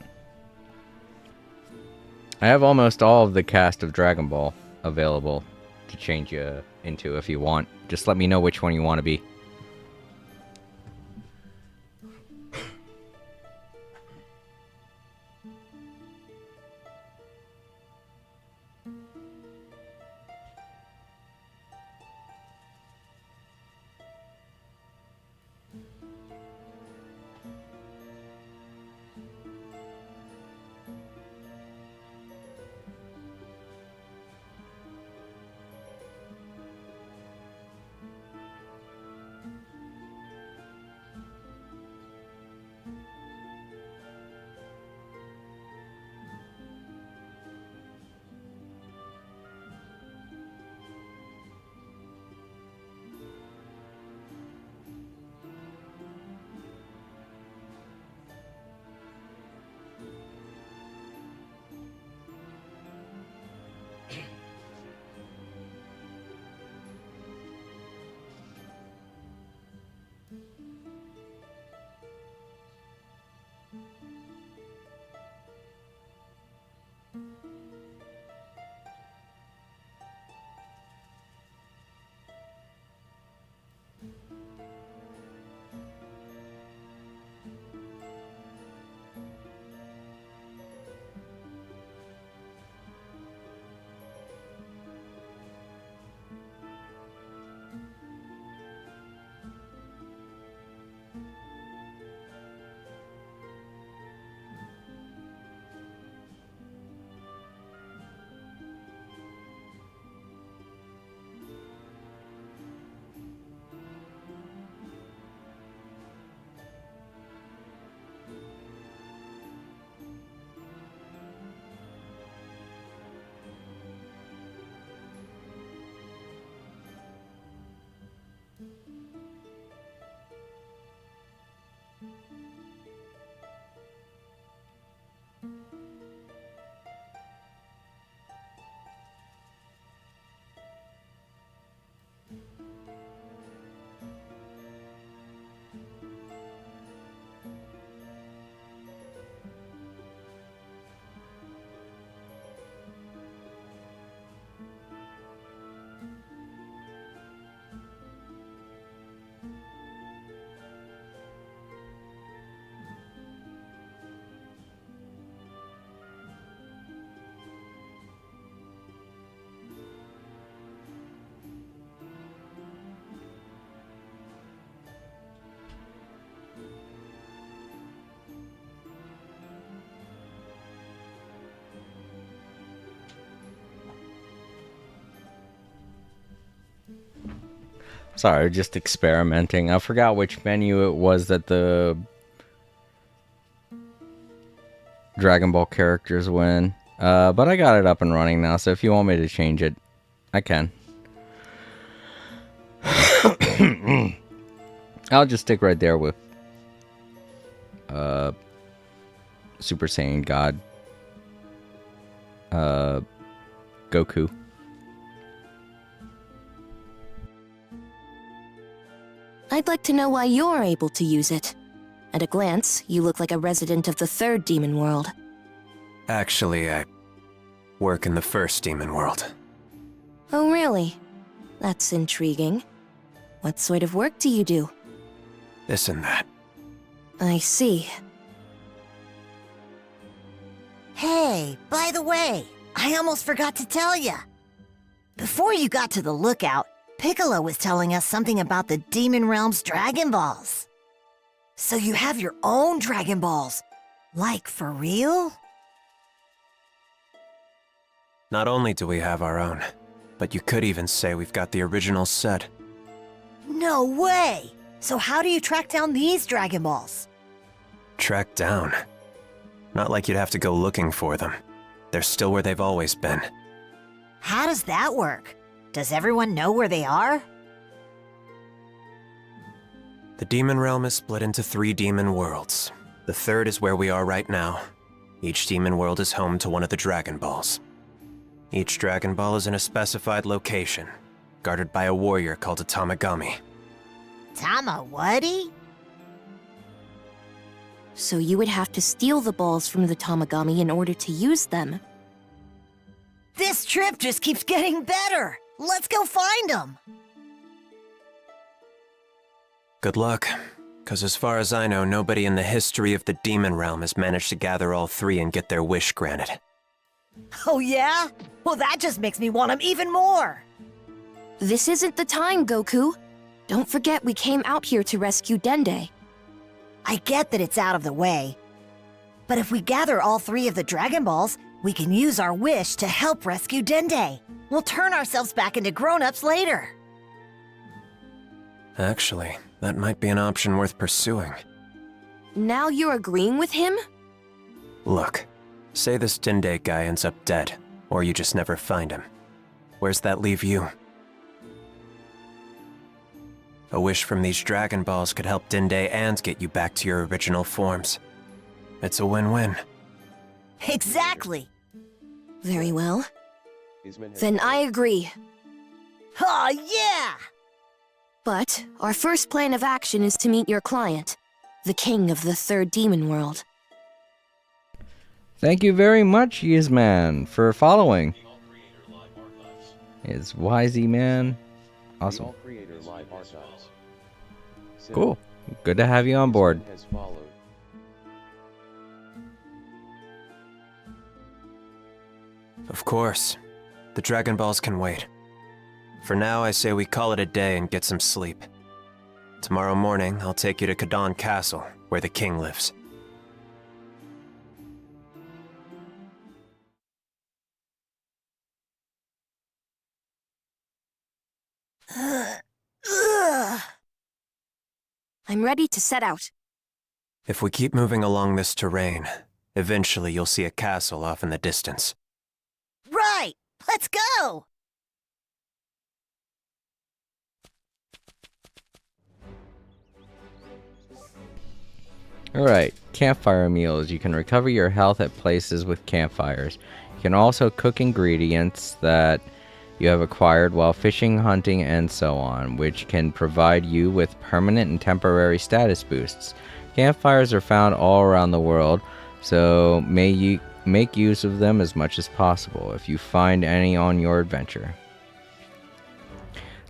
Speaker 1: I have almost all of the cast of Dragon Ball available to change you into if you want. Just let me know which one you want to be. Sorry, just experimenting. I forgot which menu it was that the Dragon Ball characters win. But I got it up and running now, so if you want me to change it, I can. I'll just stick right there with Super Saiyan God Goku.
Speaker 14: I'd like to know why you're able to use it. At a glance, you look like a resident of the third demon world.
Speaker 13: Actually, I work in the first demon world.
Speaker 14: Oh, really? That's intriguing. What sort of work do you do?
Speaker 13: This and that.
Speaker 14: I see.
Speaker 11: Hey, by the way, I almost forgot to tell ya. Before you got to the lookout, Piccolo was telling us something about the Demon Realm's Dragon Balls. So you have your own Dragon Balls? Like, for real?
Speaker 13: Not only do we have our own, but you could even say we've got the original set.
Speaker 11: No way! So how do you track down these Dragon Balls?
Speaker 13: Tracked down? Not like you'd have to go looking for them. They're still where they've always been.
Speaker 11: How does that work? Does everyone know where they are?
Speaker 13: The Demon Realm is split into 3 demon worlds. The third is where we are right now. Each demon world is home to one of the Dragon Balls. Each Dragon Ball is in a specified location, guarded by a warrior called a Tamagami.
Speaker 11: Tama-whati?
Speaker 14: So you would have to steal the balls from the Tamagami in order to use them.
Speaker 11: This trip just keeps getting better! Let's go find them!
Speaker 13: Good luck, because as far as I know, nobody in the history of the Demon Realm has managed to gather all 3 and get their wish granted.
Speaker 11: Oh yeah? Well, that just makes me want them even more!
Speaker 14: This isn't the time, Goku. Don't forget we came out here to rescue Dende.
Speaker 11: I get that it's out of the way. But if we gather all 3 of the Dragon Balls, we can use our wish to help rescue Dende. We'll turn ourselves back into grown-ups later.
Speaker 13: Actually, that might be an option worth pursuing.
Speaker 14: Now you're agreeing with him?
Speaker 13: Look, say this Dende guy ends up dead, or you just never find him. Where's that leave you? A wish from these Dragon Balls could help Dende and get you back to your original forms. It's a win-win.
Speaker 11: Exactly!
Speaker 14: Very well. Then I agree.
Speaker 11: Aw, yeah!
Speaker 14: But our first plan of action is to meet your client, the king of the third demon world.
Speaker 1: Thank you very much, Yizman, for following. It's YZ Man. Awesome. Cool. Good to have you on board.
Speaker 13: Of course. The Dragon Balls can wait. For now, I say we call it a day and get some sleep. Tomorrow morning, I'll take you to Kadan Castle, where the king lives.
Speaker 14: I'm ready to set out.
Speaker 13: If we keep moving along this terrain, eventually you'll see a castle off in the distance.
Speaker 11: Right! Let's go!
Speaker 1: Alright, campfire meals. You can recover your health at places with campfires. You can also cook ingredients that you have acquired while fishing, hunting, and so on, which can provide you with permanent and temporary status boosts. Campfires are found all around the world, so may you make use of them as much as possible if you find any on your adventure.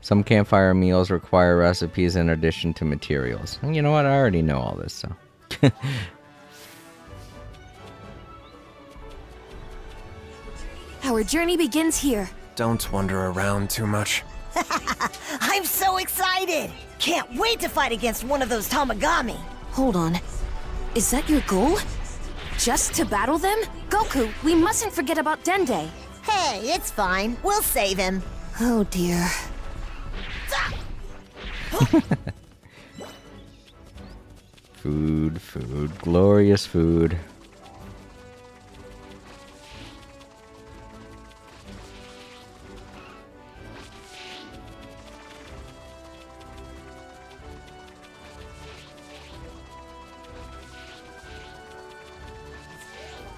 Speaker 1: Some campfire meals require recipes in addition to materials. And you know what? I already know all this, so.
Speaker 14: Our journey begins here.
Speaker 13: Don't wander around too much.
Speaker 11: I'm so excited! Can't wait to fight against one of those Tamagami!
Speaker 14: Hold on. Is that your goal? Just to battle them? Goku, we mustn't forget about Dende.
Speaker 11: Hey, it's fine. We'll save him.
Speaker 14: Oh dear.
Speaker 1: Food, food, glorious food.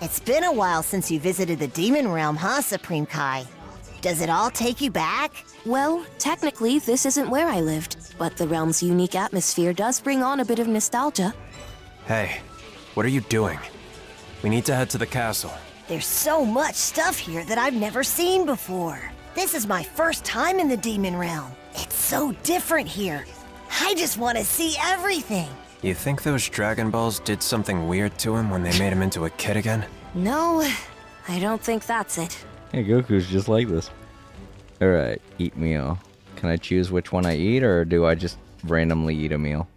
Speaker 11: It's been a while since you visited the Demon Realm, huh, Supreme Kai? Does it all take you back?
Speaker 14: Well, technically, this isn't where I lived, but the realm's unique atmosphere does bring on a bit of nostalgia.
Speaker 13: Hey, what are you doing? We need to head to the castle.
Speaker 11: There's so much stuff here that I've never seen before. This is my first time in the Demon Realm. It's so different here. I just want to see everything.
Speaker 13: You think those Dragon Balls did something weird to him when they made him into a kid again?
Speaker 14: No, I don't think that's it.
Speaker 1: Hey, Goku's just like this. Alright, eat meal. Can I choose which one I eat, or do I just randomly eat a meal?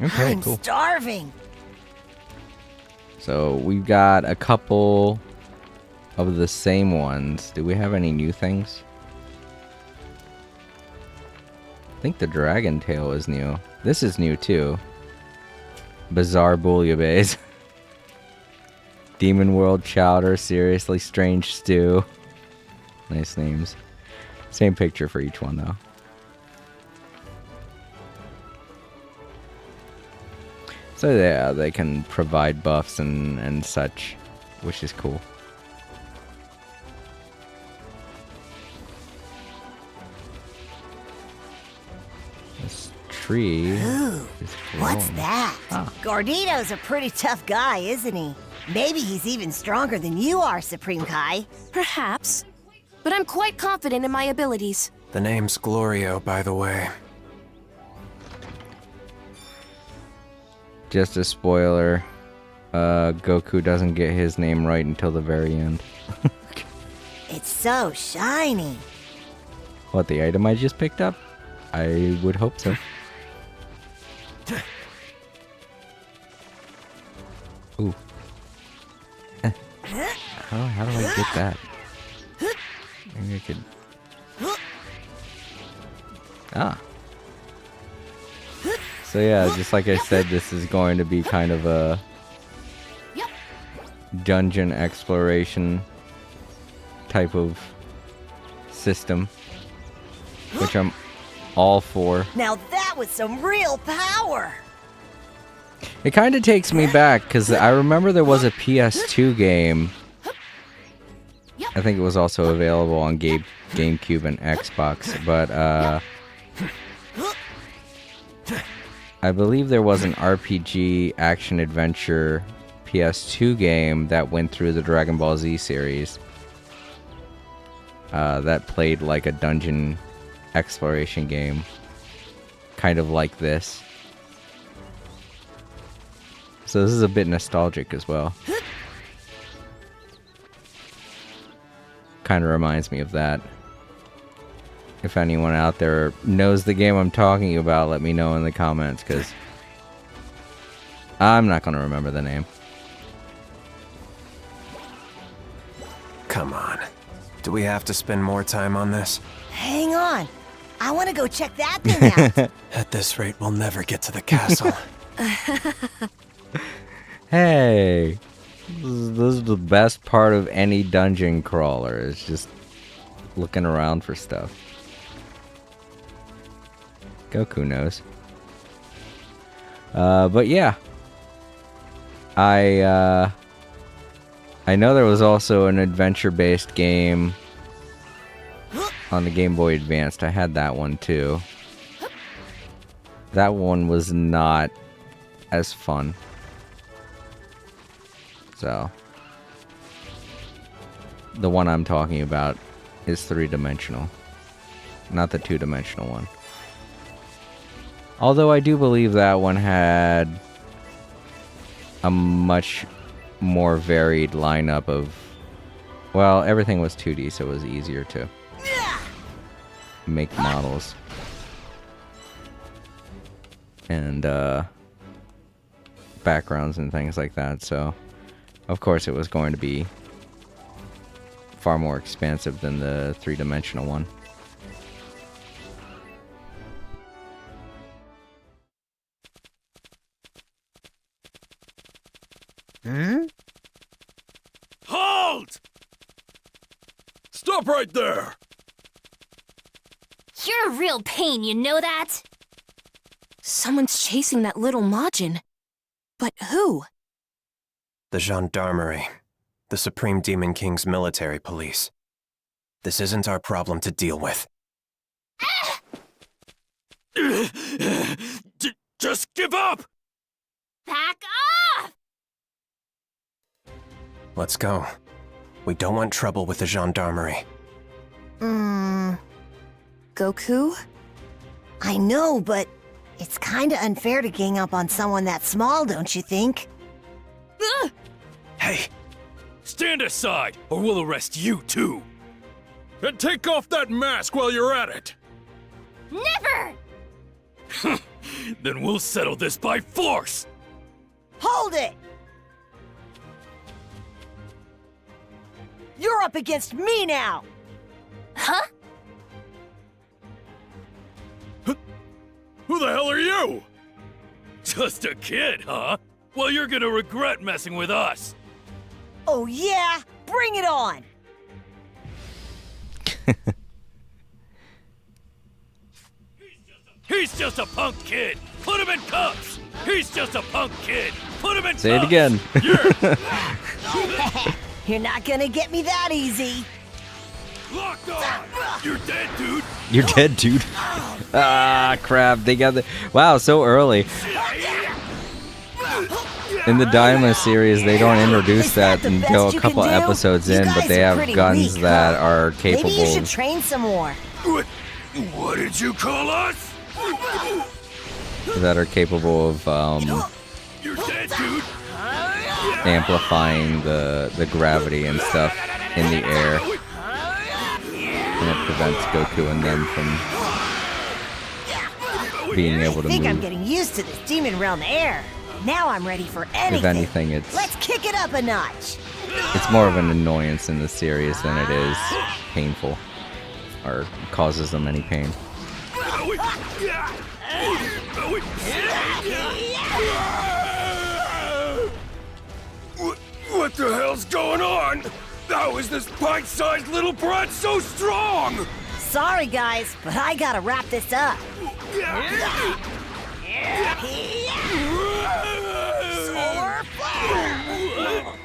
Speaker 1: Okay,
Speaker 11: I'm
Speaker 1: cool.
Speaker 11: starving.
Speaker 1: So we've got a couple of the same ones. Do we have any new things? I think the dragon tail is new. This is new too. Bizarre bouillabaisse. Demon World Chowder, Seriously Strange Stew. Nice names. Same picture for each one though. So yeah, they can provide buffs and such, which is cool. This tree
Speaker 11: Ooh,
Speaker 1: is
Speaker 11: what's
Speaker 1: glowing.
Speaker 11: that?
Speaker 1: Ah.
Speaker 11: Gordito's a pretty tough guy, isn't he? Maybe he's even stronger than you are, Supreme Kai.
Speaker 14: Perhaps. But I'm quite confident in my abilities.
Speaker 13: The name's Glorio, by the way.
Speaker 1: Just a spoiler, Goku doesn't get his name right until the very end.
Speaker 11: It's so shiny.
Speaker 1: What, the item I just picked up? I would hope so. Ooh. How do I get that? Maybe I could... Ah. So yeah, just like I said, this is going to be kind of a dungeon exploration type of system, which I'm all for.
Speaker 11: Now that was some real power.
Speaker 1: It kind of takes me back, because I remember there was a PS2 game. I think it was also available on GameCube and Xbox, but I believe there was an RPG action-adventure PS2 game that went through the Dragon Ball Z series that played like a dungeon exploration game, kind of like this. So this is a bit nostalgic as well. Kind of reminds me of that. If anyone out there knows the game I'm talking about, let me know in the comments, because I'm not going to remember the name.
Speaker 13: Come on. Do we have to spend more time on this?
Speaker 11: Hang on. I want to go check that thing out.
Speaker 13: At this rate, we'll never get to the castle.
Speaker 1: Hey! This is the best part of any dungeon crawler, is just looking around for stuff. Goku knows. But yeah. I know there was also an adventure-based game on the Game Boy Advance. I had that one too. That one was not as fun. So, the one I'm talking about is 3-dimensional, not the 2-dimensional one. Although I do believe that one had a much more varied lineup of, well, everything was 2D, so it was easier to make models. And backgrounds and things like that, so of course it was going to be far more expansive than the 3-dimensional one.
Speaker 16: Halt! Stop right there!
Speaker 4: You're a real pain, you know that?
Speaker 14: Someone's chasing that little Majin. But who?
Speaker 13: The Gendarmerie. The Supreme Demon King's military police. This isn't our problem to deal with.
Speaker 16: Just give up!
Speaker 4: Back off!
Speaker 13: Let's go. We don't want trouble with the Gendarmerie.
Speaker 14: Goku?
Speaker 11: I know, but it's kinda unfair to gang up on someone that small, don't you think?
Speaker 13: Hey!
Speaker 16: Stand aside, or we'll arrest you too! And take off that mask while you're at it!
Speaker 4: Never!
Speaker 16: Then we'll settle this by force!
Speaker 11: Hold it! You're up against me now!
Speaker 4: Huh?
Speaker 16: Who the hell are you? Just a kid, huh? Well, you're gonna regret messing with us.
Speaker 11: Oh yeah? Bring it on!
Speaker 16: He's just a punk kid! Put him in cuffs! He's just a punk kid! Put him in cuffs!
Speaker 1: Say it again.
Speaker 11: You're not gonna get me that easy!
Speaker 16: Locked on! You're dead, dude!
Speaker 1: You're dead, dude. Ah, crap. They got the... Wow, so early. In the Daima series, they don't introduce that until a couple episodes in, but they have guns that are capable...
Speaker 11: Maybe you should train some more.
Speaker 16: What did you call us?
Speaker 1: that are capable of
Speaker 16: You're dead, dude!
Speaker 1: amplifying the gravity and stuff in the air. And it prevents Goku and them from being able to
Speaker 11: I think I'm
Speaker 1: move.
Speaker 11: getting used to this Demon Realm air. Now I'm ready for anything.
Speaker 1: If anything, it's
Speaker 11: Let's kick it up a notch.
Speaker 1: more of an annoyance in the series than it is painful or causes them any pain.
Speaker 16: What the hell's going on? How is this pint-sized little brat so strong?
Speaker 11: Sorry, guys, but I gotta wrap this up. Solar flare!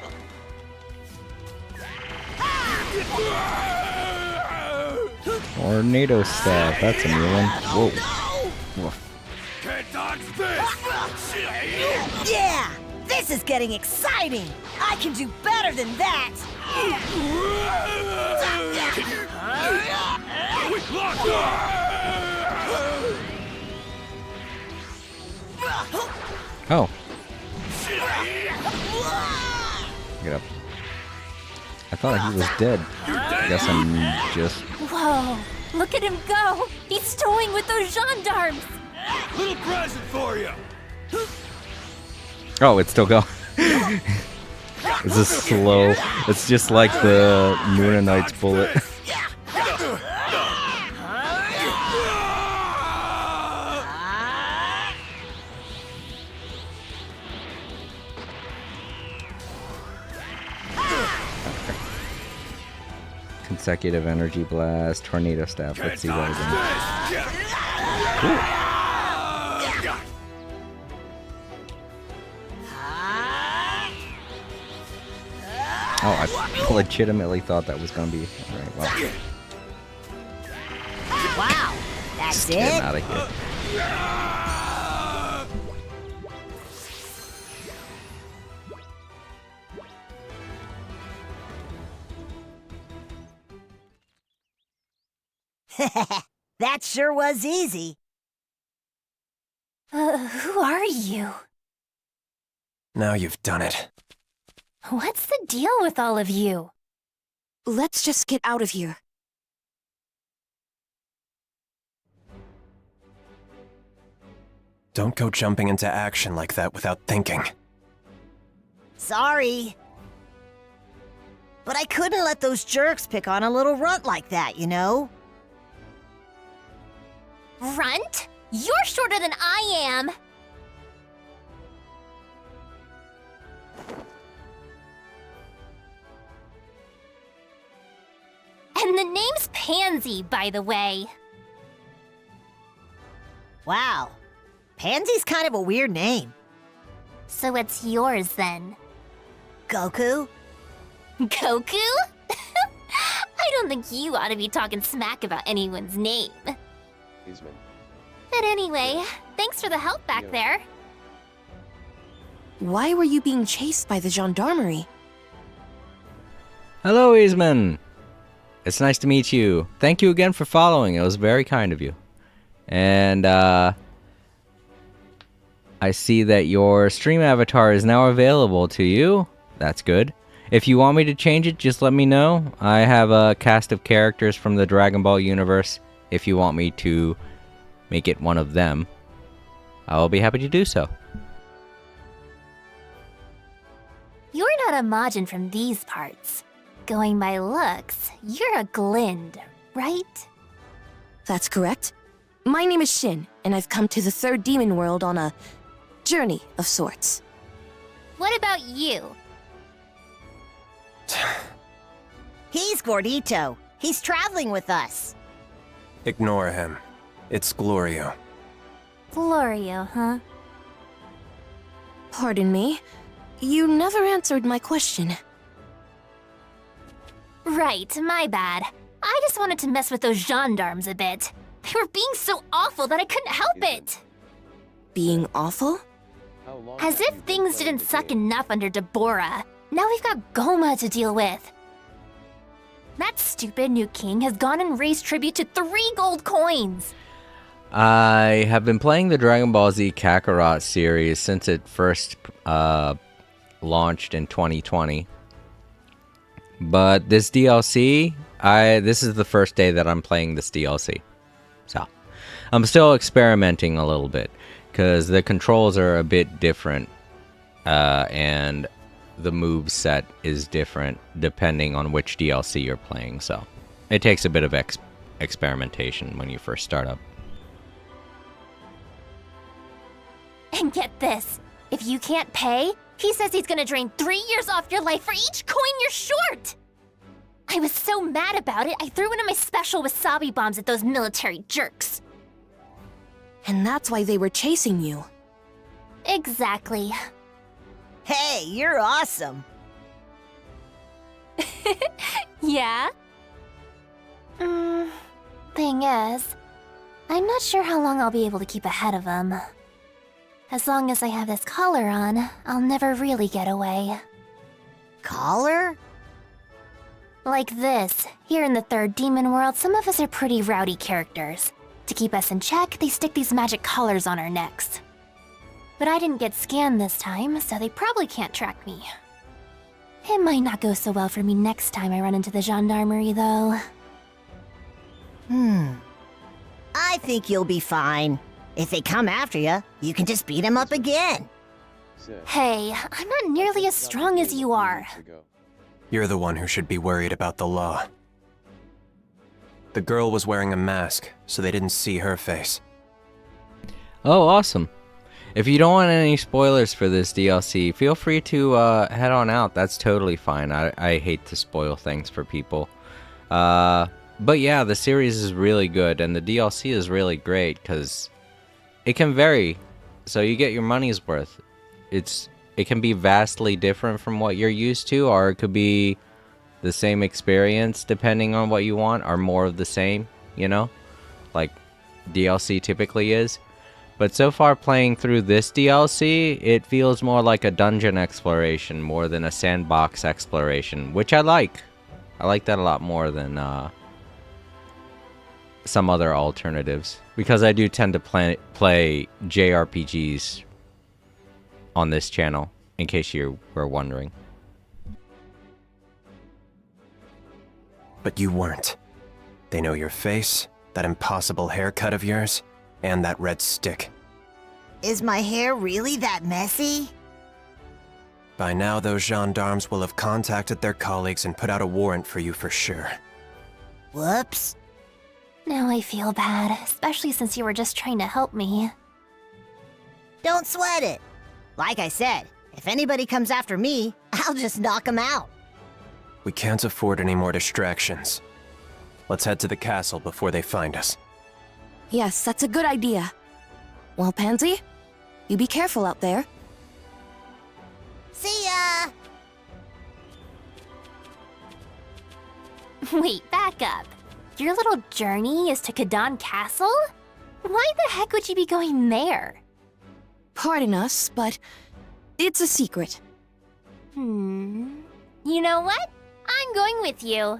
Speaker 1: Tornado staff, that's a new one. Whoa. Woof.
Speaker 16: Can't dodge this!
Speaker 11: Yeah! This is getting exciting! I can do better than that!
Speaker 1: Oh. Get up. I thought he was dead. I guess I'm just...
Speaker 4: Whoa! Look at him go! He's towing with those gendarmes!
Speaker 16: Little present for you!
Speaker 1: Oh, it's still going. It's a slow... It's just like the Moon and Knight's bullet. Consecutive energy blast, tornado staff. Let's see that again. Cool. Oh, I legitimately thought that was gonna be alright. Well,
Speaker 11: Wow, that's
Speaker 1: just get him
Speaker 11: it?
Speaker 1: out of here.
Speaker 11: That sure was easy.
Speaker 4: Who are you?
Speaker 13: Now you've done it.
Speaker 4: What's the deal with all of you?
Speaker 14: Let's just get out of here.
Speaker 13: Don't go jumping into action like that without thinking.
Speaker 11: Sorry. But I couldn't let those jerks pick on a little runt like that, you know?
Speaker 4: Runt? You're shorter than I am! And the name's Pansy, by the way.
Speaker 11: Wow. Pansy's kind of a weird name.
Speaker 4: So it's yours then.
Speaker 11: Goku?
Speaker 4: Goku? I don't think you ought to be talking smack about anyone's name. But anyway, thanks for the help back there.
Speaker 14: Why were you being chased by the gendarmerie?
Speaker 1: Hello, Eastman. It's nice to meet you. Thank you again for following. It was very kind of you. And I see that your stream avatar is now available to you. That's good. If you want me to change it, just let me know. I have a cast of characters from the Dragon Ball universe. If you want me to make it one of them, I will be happy to do so.
Speaker 4: You're not a Majin from these parts. Going by looks, you're a Glind, right?
Speaker 14: That's correct. My name is Shin, and I've come to the third demon world on a journey of sorts.
Speaker 4: What about you?
Speaker 11: He's Gordito. He's traveling with us.
Speaker 13: Ignore him. It's Glorio.
Speaker 4: Glorio, huh?
Speaker 14: Pardon me. You never answered my question.
Speaker 4: Right, my bad. I just wanted to mess with those gendarmes a bit. They were being so awful that I couldn't help it.
Speaker 14: Being awful?
Speaker 4: As if things didn't suck enough under Deborah. Now we've got Goma to deal with. That stupid new king has gone and raised tribute to 3 gold coins.
Speaker 1: I have been playing the Dragon Ball Z Kakarot series since it first launched in 2020. But this DLC, this is the first day that I'm playing this DLC. So, I'm still experimenting a little bit, because the controls are a bit different, and the move set is different depending on which DLC you're playing, so it takes a bit of experimentation when you first start up.
Speaker 4: And get this, if you can't pay, he says he's gonna drain 3 years off your life for each coin you're short! I was so mad about it, I threw one of my special wasabi bombs at those military jerks.
Speaker 14: And that's why they were chasing you.
Speaker 4: Exactly.
Speaker 11: Hey, you're awesome.
Speaker 4: Yeah? Thing is, I'm not sure how long I'll be able to keep ahead of him. As long as I have this collar on, I'll never really get away.
Speaker 11: Collar?
Speaker 4: Like this. Here in the third demon world, some of us are pretty rowdy characters. To keep us in check, they stick these magic collars on our necks. But I didn't get scanned this time, so they probably can't track me. It might not go so well for me next time I run into the gendarmerie, though.
Speaker 11: I think you'll be fine. If they come after you, you can just beat them up again.
Speaker 4: Hey, I'm not nearly as strong as you are.
Speaker 13: You're the one who should be worried about the law. The girl was wearing a mask, so they didn't see her face.
Speaker 1: Oh, awesome. If you don't want any spoilers for this DLC, feel free to head on out. That's totally fine. I hate to spoil things for people. But yeah, the series is really good, and the DLC is really great, because it can vary, so you get your money's worth. It can be vastly different from what you're used to, or it could be the same experience depending on what you want, or more of the same, you know? Like DLC typically is. But so far playing through this DLC, it feels more like a dungeon exploration more than a sandbox exploration, which I like. I like that a lot more than some other alternatives, because I do tend to play JRPGs on this channel, in case you were wondering.
Speaker 13: But you weren't. They know your face, that impossible haircut of yours, and that red stick.
Speaker 11: Is my hair really that messy?
Speaker 13: By now, those gendarmes will have contacted their colleagues and put out a warrant for you for sure.
Speaker 11: Whoops.
Speaker 4: Now I feel bad, especially since you were just trying to help me.
Speaker 11: Don't sweat it. Like I said, if anybody comes after me, I'll just knock them out.
Speaker 13: We can't afford any more distractions. Let's head to the castle before they find us.
Speaker 14: Yes, that's a good idea. Well, Pansy, you be careful out there.
Speaker 11: See ya!
Speaker 4: Wait, back up. Your little journey is to Kadan Castle? Why the heck would you be going there?
Speaker 14: Pardon us, but it's a secret.
Speaker 4: You know what? I'm going with you.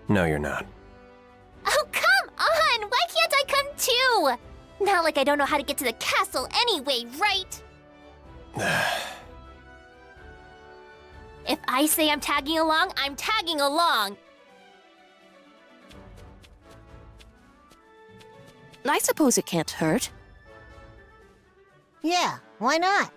Speaker 13: No, you're not.
Speaker 4: Oh, come on! Why can't I come too? Not like I don't know how to get to the castle anyway, right? If I say I'm tagging along, I'm tagging along!
Speaker 14: I suppose it can't hurt.
Speaker 11: Yeah, why not?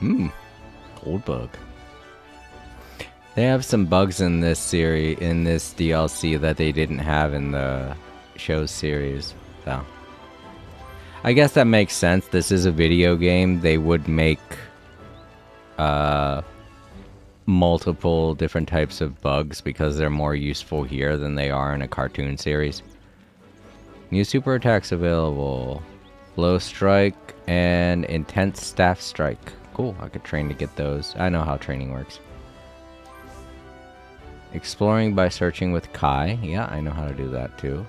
Speaker 1: Gold bug. They have some bugs in this series, in this DLC that they didn't have in the show series. So, I guess that makes sense. This is a video game. They would make multiple different types of bugs because they're more useful here than they are in a cartoon series. New super attacks available. Low strike and intense staff strike. Cool, I could train to get those. I know how training works. Exploring by searching with Kai. Yeah, I know how to do that too.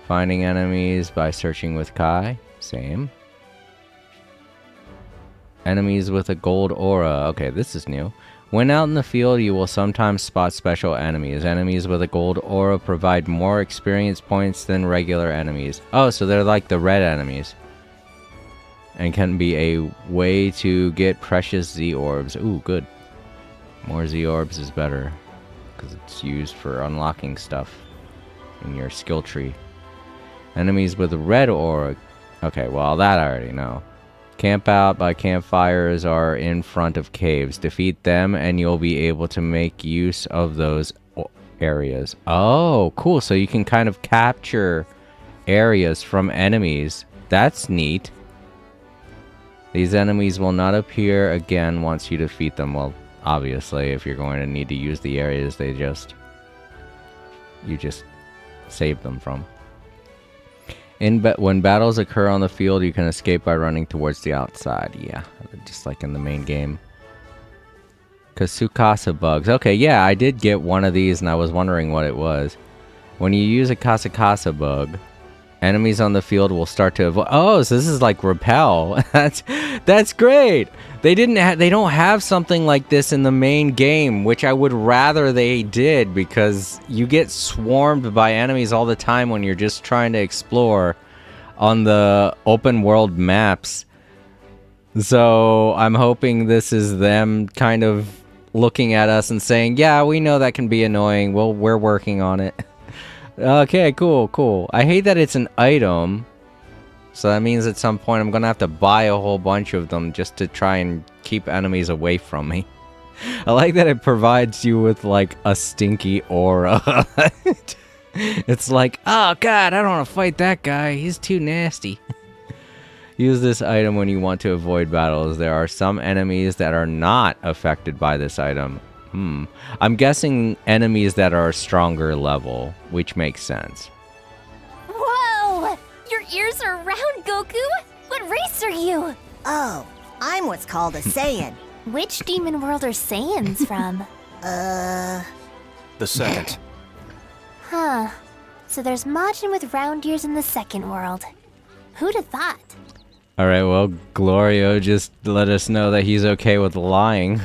Speaker 1: Finding enemies by searching with Kai. Same. Enemies with a gold aura. Okay, this is new. When out in the field, you will sometimes spot special enemies. Enemies with a gold aura provide more experience points than regular enemies. Oh, so they're like the red enemies. And can be a way to get precious Z-orbs. Ooh, good. More Z-orbs is better. Because it's used for unlocking stuff in your skill tree. Enemies with a red aura. Okay, well, that I already know. Camp out by campfires are in front of caves. Defeat them and you'll be able to make use of those areas. Oh, cool. So you can kind of capture areas from enemies. That's neat. These enemies will not appear again once you defeat them. Well, obviously, if you're going to need to use the areas you just save them from. When battles occur on the field, you can escape by running towards the outside. Yeah, just like in the main game. Kasukasa bugs. Okay, yeah, I did get one of these and I was wondering what it was. When you use a Kasukasa bug, enemies on the field will start to avoid. Oh, so this is like repel. That's great. They don't have something like this in the main game, which I would rather they did, because you get swarmed by enemies all the time when you're just trying to explore on the open world maps. So I'm hoping this is them kind of looking at us and saying, yeah, we know that can be annoying. Well, we're working on it. Okay, cool. I hate that it's an item. So that means at some point I'm going to have to buy a whole bunch of them just to try and keep enemies away from me. I like that it provides you with like a stinky aura. It's like, oh god, I don't want to fight that guy. He's too nasty. Use this item when you want to avoid battles. There are some enemies that are not affected by this item. I'm guessing enemies that are a stronger level, which makes sense.
Speaker 4: Whoa! Your ears are round, Goku! What race are you?
Speaker 11: Oh, I'm what's called a Saiyan.
Speaker 4: Which demon world are Saiyans from?
Speaker 13: The second.
Speaker 4: Huh. So there's Majin with round ears in the second world. Who'd have thought?
Speaker 1: Alright, well, Glorio just let us know that he's okay with lying.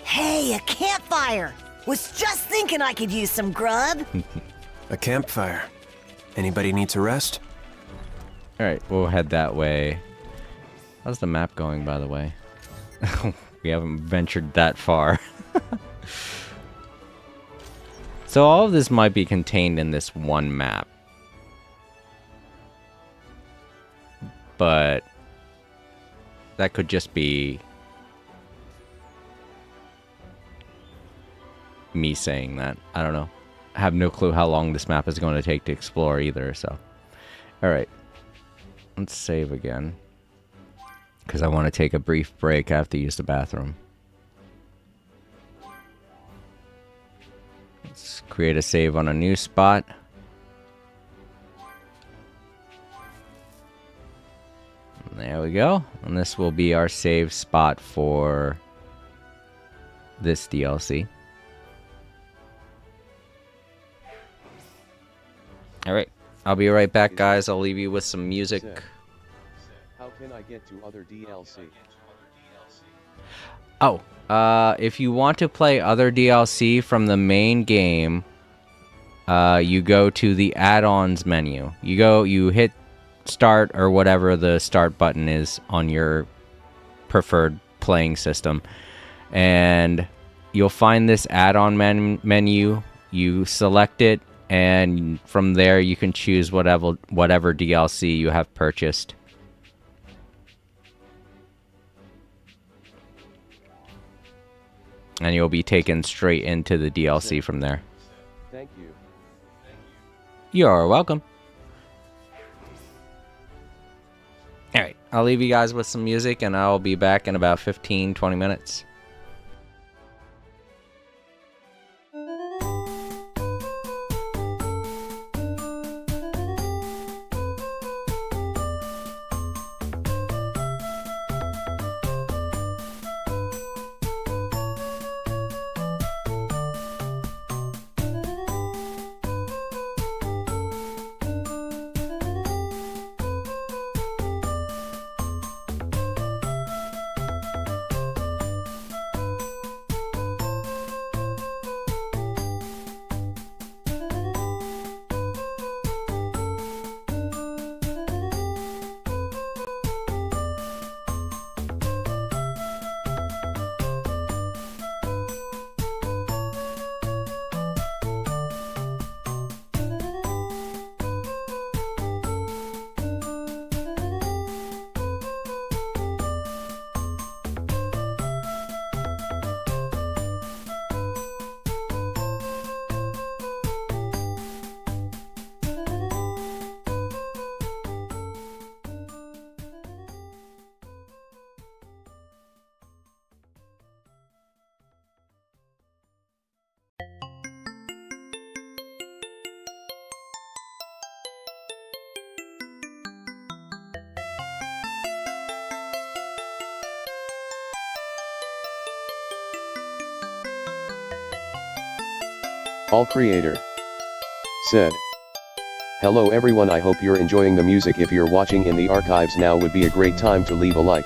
Speaker 11: Hey, a campfire! Was just thinking I could use some grub.
Speaker 13: A campfire. Anybody need to rest?
Speaker 1: Alright, we'll head that way. How's the map going, by the way? We haven't ventured that far. So all of this might be contained in this one map. But that could just be me saying that. I don't know. I have no clue how long this map is going to take to explore either, so. Alright. Let's save again. Because I want to take a brief break. I have to use the bathroom. Let's create a save on a new spot. There we go. And this will be our save spot for this DLC. Alright. I'll be right back, guys. I'll leave you with some music.
Speaker 17: How can I get to other DLC?
Speaker 1: Oh, if you want to play other DLC from the main game, you go to the add-ons menu. You hit start or whatever the start button is on your preferred playing system, and you'll find this add-on menu. You select it, and from there you can choose whatever DLC you have purchased. And you'll be taken straight into the DLC from there.
Speaker 17: Thank you.
Speaker 1: You're welcome. Alright, I'll leave you guys with some music, and I'll be back in about 15-20 minutes.
Speaker 17: All Creator said, "Hello everyone, I hope you're enjoying the music. If you're watching in the archives, now would be a great time to leave a like.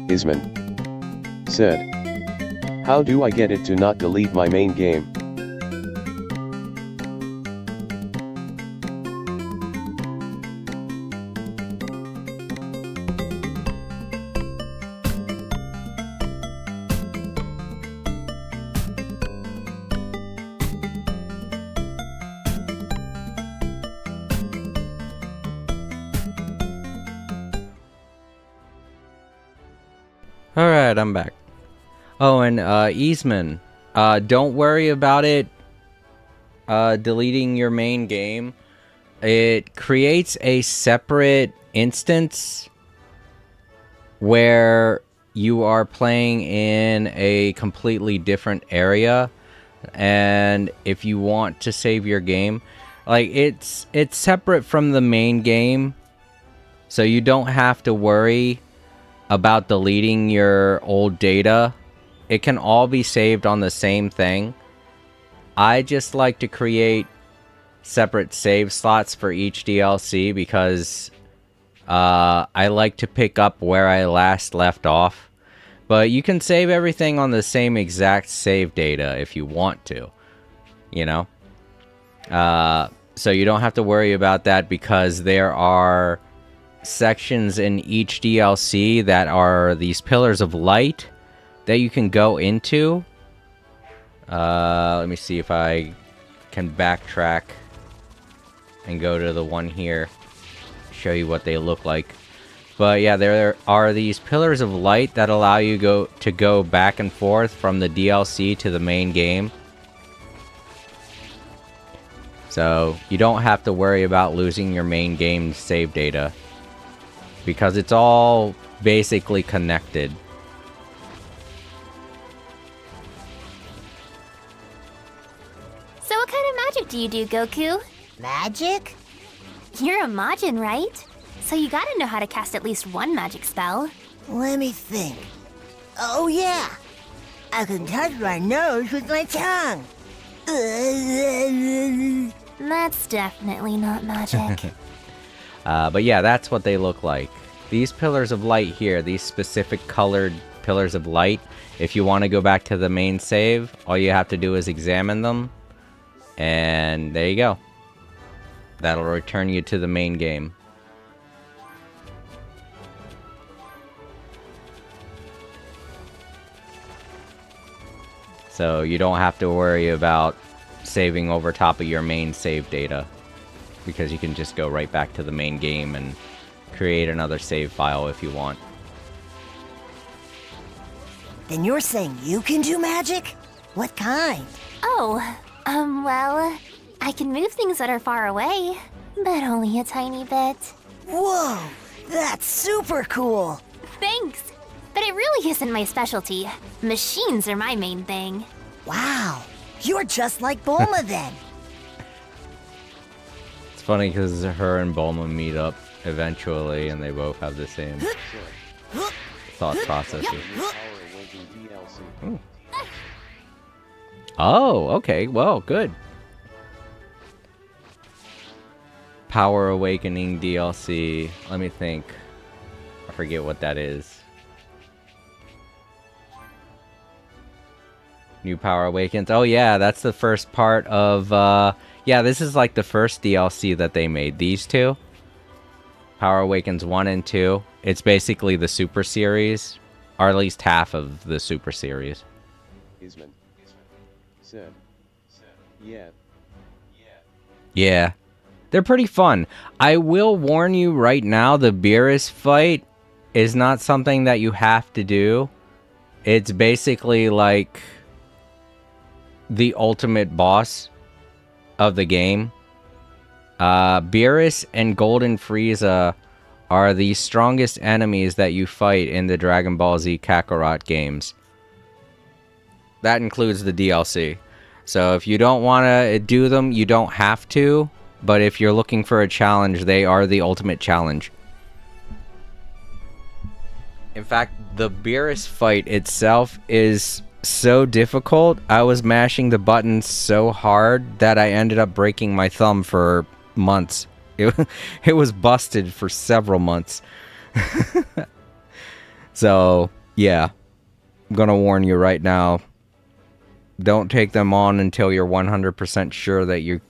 Speaker 17: Isman said. How do I get it to not delete my main game?
Speaker 1: Alright, I'm back. Oh, and Eastman, don't worry about it deleting your main game. It creates a separate instance where you are playing in a completely different area, and if you want to save your game, like it's separate from the main game, so you don't have to worry about deleting your old data. It can all be saved on the same thing. I just like to create separate save slots for each DLC because I like to pick up where I last left off. But you can save everything on the same exact save data if you want to, you know? So you don't have to worry about that because there are sections in each DLC that are these pillars of light that you can go into. Let me see if I can backtrack and go to the one here, show you what they look like. But yeah, there are these pillars of light that allow you to go back and forth from the DLC to the main game. So you don't have to worry about losing your main game save data, because it's all basically connected.
Speaker 4: So what kind of magic do you do, Goku?
Speaker 7: Magic?
Speaker 4: You're a Majin, right? So you gotta know how to cast at least one magic spell.
Speaker 11: Let me think. Oh yeah! I can touch my nose with my tongue!
Speaker 4: That's definitely not magic.
Speaker 1: But yeah, that's what they look like. These pillars of light here, these specific colored pillars of light, if you want to go back to the main save, all you have to do is examine them. And there you go. That'll return you to the main game. So you don't have to worry about saving over top of your main save data, because you can just go right back to the main game and create another save file if you want.
Speaker 11: Then you're saying you can do magic? What kind?
Speaker 4: Oh, well, I can move things that are far away, but only a tiny bit.
Speaker 11: Whoa, that's super cool!
Speaker 4: Thanks, but it really isn't my specialty. Machines are my main thing.
Speaker 11: Wow, you're just like Bulma then.
Speaker 1: It's funny because her and Bulma meet up eventually, and they both have the same thought processes. Ooh. Oh, okay, well, good. Power Awakening DLC. Let me think. I forget what that is. New Power Awakens. Oh yeah, that's the first part of, yeah, this is like the first DLC that they made. These two. Power Awakens 1 and 2. It's basically the Super Series. Or at least half of the Super Series.
Speaker 17: Isman said, yeah.
Speaker 1: Yeah. They're pretty fun. I will warn you right now, the Beerus fight is not something that you have to do. It's basically like the ultimate boss of the game. Beerus and Golden Frieza are the strongest enemies that you fight in the Dragon Ball Z Kakarot games. That includes the DLC. So if you don't want to do them, you don't have to. But if you're looking for a challenge, they are the ultimate challenge. In fact, the Beerus fight itself is so difficult. I was mashing the buttons so hard that I ended up breaking my thumb for months. It was busted for several months. So, yeah. I'm gonna warn you right now. Don't take them on until you're 100% sure that you're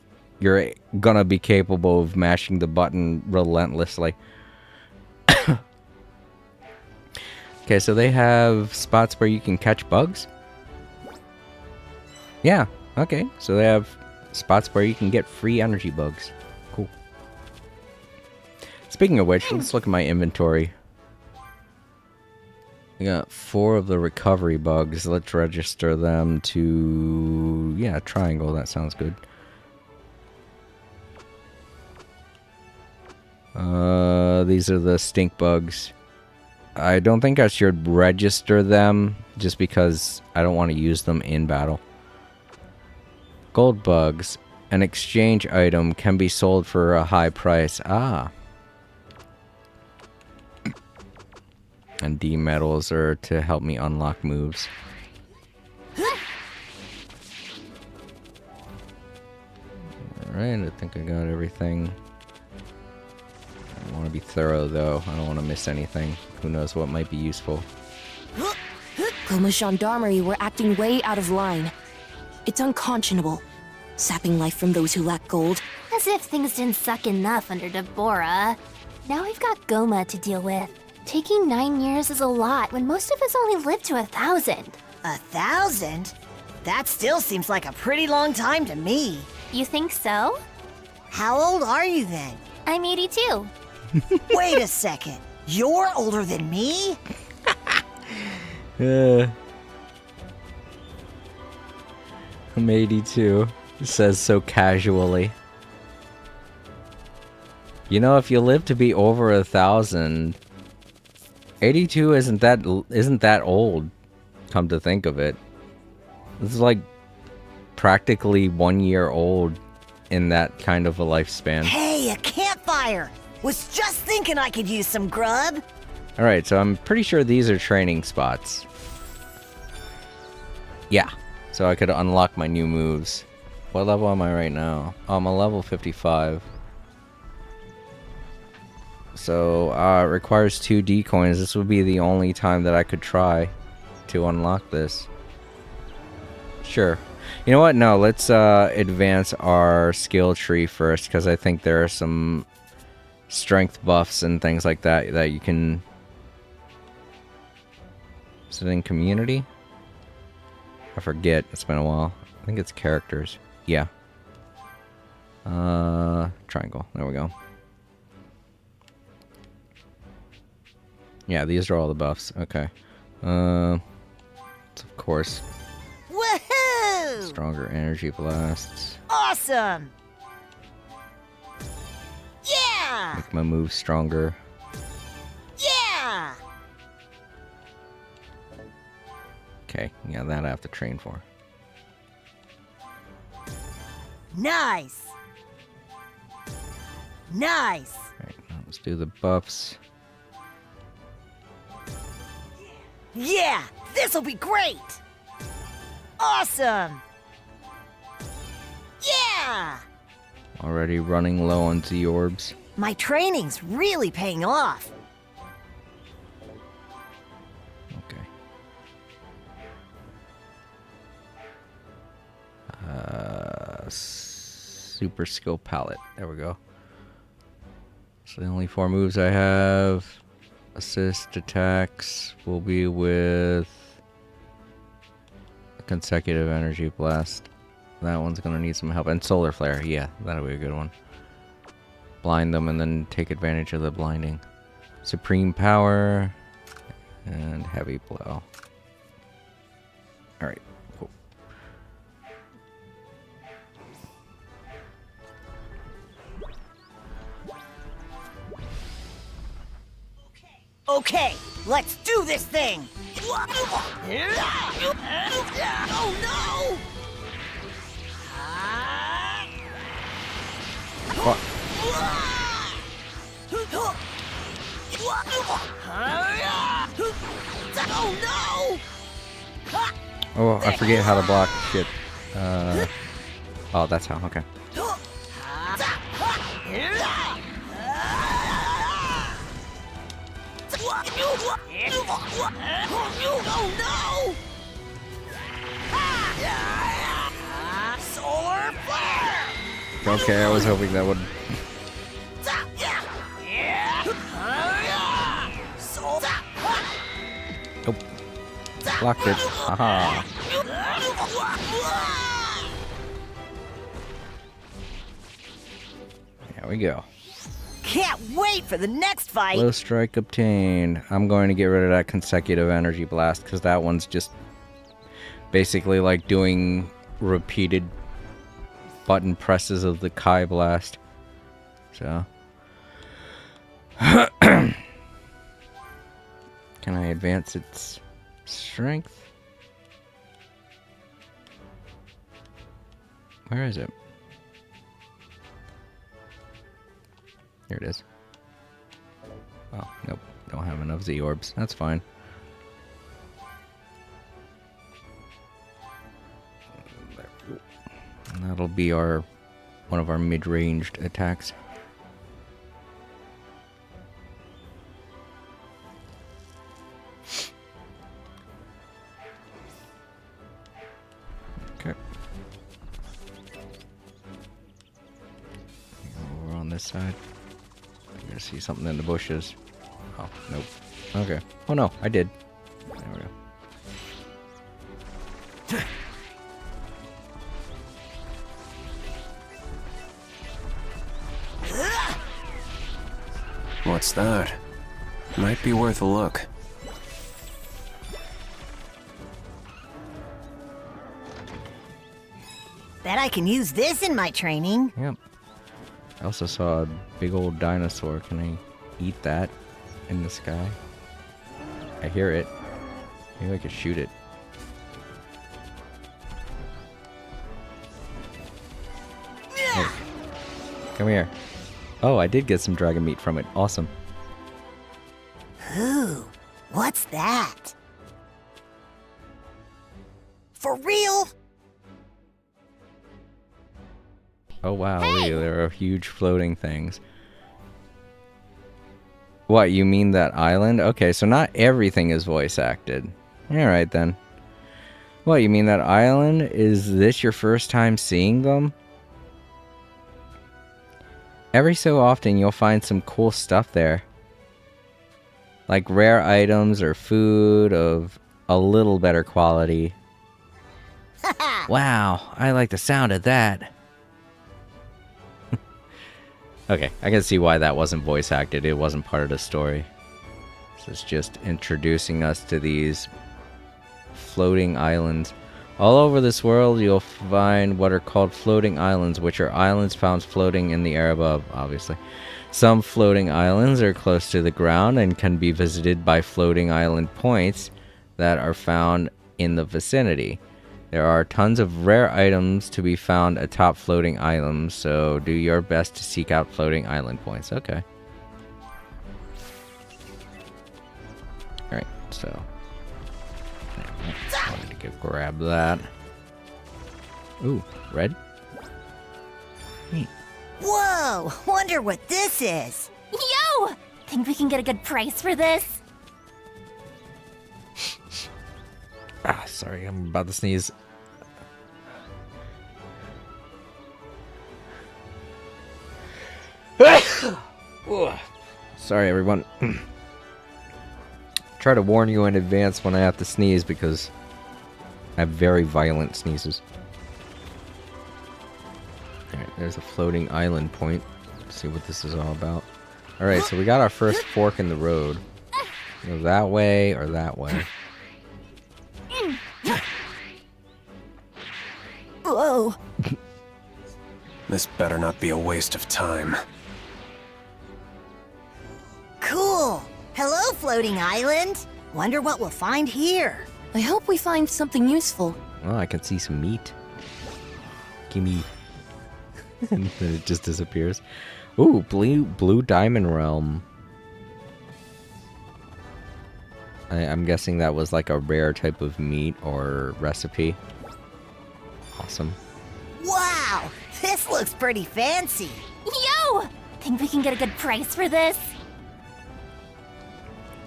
Speaker 1: gonna be capable of mashing the button relentlessly. Okay, so they have spots where you can catch bugs? Yeah, okay. So they have spots where you can get free energy bugs. Cool. Speaking of which, let's look at my inventory. We got 4 of the recovery bugs. Let's register them to... yeah, triangle. That sounds good. These are the stink bugs. I don't think I should register them just because I don't want to use them in battle. Gold bugs. An exchange item can be sold for a high price. Ah. And D medals are to help me unlock moves. Alright, I think I got everything. I want to be thorough though. I don't want to miss anything. Who knows what might be useful.
Speaker 14: Goma Gendarmerie were acting way out of line. It's unconscionable. Sapping life from those who lack gold.
Speaker 4: As if things didn't suck enough under Deborah. Now we've got Goma to deal with. Taking 9 years is a lot when most of us only live to 1,000.
Speaker 11: 1,000? That still seems like a pretty long time to me.
Speaker 4: You think so?
Speaker 11: How old are you then?
Speaker 4: I'm 82.
Speaker 11: Wait a second. You're older than me?
Speaker 1: I'm 82. It says so casually. You know, if you live to be over 1,000, 82 isn't that old. Come to think of it, this is like practically 1 year old in that kind of a lifespan.
Speaker 11: Hey, a campfire! Was just thinking I could use some grub.
Speaker 1: All right, so I'm pretty sure these are training spots. Yeah, so I could unlock my new moves. What level am I right now? Oh, I'm a level 55. So, it requires 2 D coins. This would be the only time that I could try to unlock this. Sure. You know what? No, let's advance our skill tree first, because I think there are some strength buffs and things like that that you can... Is it in community? I forget. It's been a while. I think it's characters. Yeah. Triangle. There we go. Yeah, these are all the buffs. Okay. Of course.
Speaker 11: Woohoo!
Speaker 1: Stronger energy blasts.
Speaker 11: Awesome! Yeah!
Speaker 1: Make my moves stronger.
Speaker 11: Yeah!
Speaker 1: Okay, yeah, that I have to train for.
Speaker 11: Nice! Nice!
Speaker 1: Alright, now let's do the buffs.
Speaker 11: Yeah! This'll be great! Awesome! Yeah!
Speaker 1: Already running low on Z orbs.
Speaker 11: My training's really paying off.
Speaker 1: Okay. Super skill palette. There we go. So the only 4 moves I have. Assist attacks will be with a consecutive energy blast. That one's gonna need some help. And solar flare, yeah, that'll be a good one. Blind them and then take advantage of the blinding. Supreme power and heavy blow. Alright, cool.
Speaker 11: Okay, let's do this thing! Oh no!
Speaker 1: What?
Speaker 11: Oh no!
Speaker 1: Oh, I forget how to block shit. Oh, that's how, okay.
Speaker 11: Oh no! Solar flare!
Speaker 1: Okay, I was hoping that would. Nope. Blocked it. Haha. There we go.
Speaker 11: Can't wait for the next fight!
Speaker 1: Low strike obtained. I'm going to get rid of that consecutive energy blast because that one's just basically like doing repeated button presses of the Kai blast. So. Can I advance its strength? Where is it? Here it is. Oh, nope. Don't have enough Z orbs. That's fine. And that'll be one of our mid-ranged attacks. Okay. Over on this side. I'm gonna see something in the bushes. Oh, nope. Okay. Oh no, I did. There we go.
Speaker 13: What's that? Might be worth a look.
Speaker 11: Bet I can use this in my training.
Speaker 1: Yep. I also saw a big old dinosaur. Can I eat that in the sky? I hear it. Maybe I could shoot it. Hey, come here. Oh, I did get some dragon meat from it. Awesome.
Speaker 11: Ooh, what's that? For real?
Speaker 1: Oh wow, there are huge floating things. What, you mean that island? Okay, so not everything is voice acted. Alright then. What, you mean that island? Is this your first time seeing them? Every so often you'll find some cool stuff there. Like rare items or food of a little better quality. Wow, I like the sound of that. Okay, I can see why that wasn't voice acted. It wasn't part of the story. This is just introducing us to these floating islands. All over this world, you'll find what are called floating islands, which are islands found floating in the air above, obviously. Some floating islands are close to the ground and can be visited by floating island points that are found in the vicinity. There are tons of rare items to be found atop floating islands, so do your best to seek out floating island points. Okay. Alright, so. I wanted to grab that. Ooh, red? Neat.
Speaker 11: Whoa, wonder what this is.
Speaker 4: Yo! Think we can get a good price for this?
Speaker 1: Ah, sorry, I'm about to sneeze. Sorry, everyone. Try to warn you in advance when I have to sneeze because I have very violent sneezes. Alright, there's a floating island point. Let's see what this is all about. Alright, so we got our first fork in the road. Go that way or that way.
Speaker 11: Whoa.
Speaker 13: This better not be a waste of time.
Speaker 11: Cool. Hello, floating island. Wonder what we'll find here.
Speaker 14: I hope we find something useful.
Speaker 1: Oh, I can see some meat. Gimme. And then it just disappears. Ooh, blue diamond realm. I'm guessing that was like a rare type of meat or recipe. Awesome.
Speaker 11: Wow, this looks pretty fancy.
Speaker 4: Yo! Think we can get a good price for this?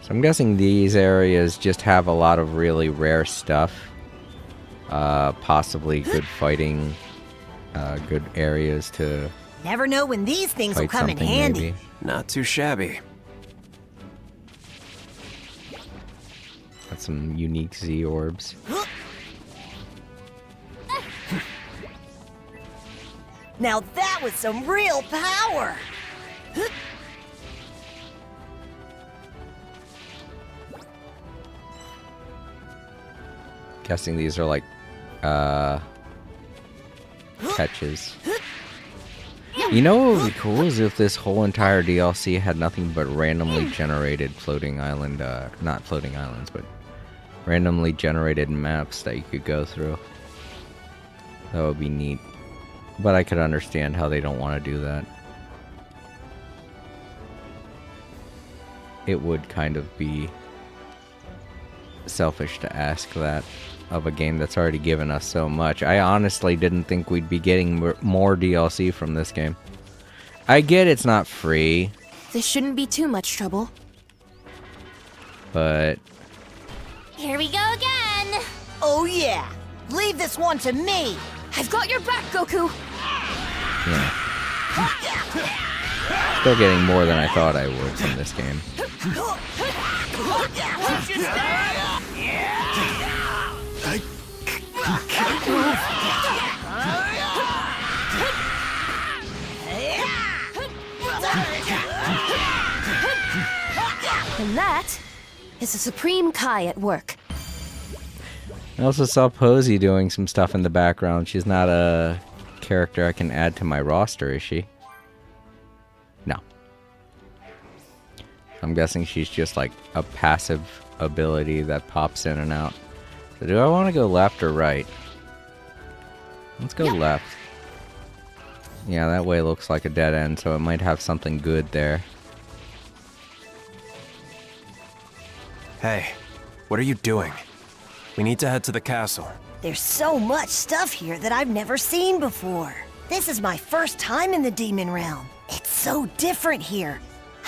Speaker 1: So I'm guessing these areas just have a lot of really rare stuff. Possibly good fighting, good areas to
Speaker 11: Never know when these things will
Speaker 1: fight
Speaker 11: come in
Speaker 1: something
Speaker 11: handy.
Speaker 1: maybe.
Speaker 13: Not too shabby.
Speaker 1: Got some unique Z orbs.
Speaker 11: Now that was some real power!
Speaker 1: Guessing these are like catches. You know what would be cool is if this whole entire DLC had nothing but randomly generated floating island, not floating islands, but randomly generated maps that you could go through. That would be neat. But I could understand how they don't want to do that. It would kind of be selfish to ask that of a game that's already given us so much. I honestly didn't think we'd be getting more DLC from this game. I get it's not free,
Speaker 14: This shouldn't be too much trouble.
Speaker 1: but
Speaker 4: Here we go again!
Speaker 11: Oh yeah! Leave this one to me!
Speaker 14: I've got your back, Goku!
Speaker 1: yeah. Still getting more than I thought I would from this game.
Speaker 14: And that is the Supreme Kai at work.
Speaker 1: I also saw Posey doing some stuff in the background. She's not a character I can add to my roster, is she? No. I'm guessing she's just like a passive ability that pops in and out. So do I want to go left or right? Let's go left. Yeah, that way looks like a dead end, so it might have something good there.
Speaker 13: Hey, what are you doing? We need to head to the castle.
Speaker 11: There's so much stuff here that I've never seen before. This is my first time in the Demon Realm. It's so different here.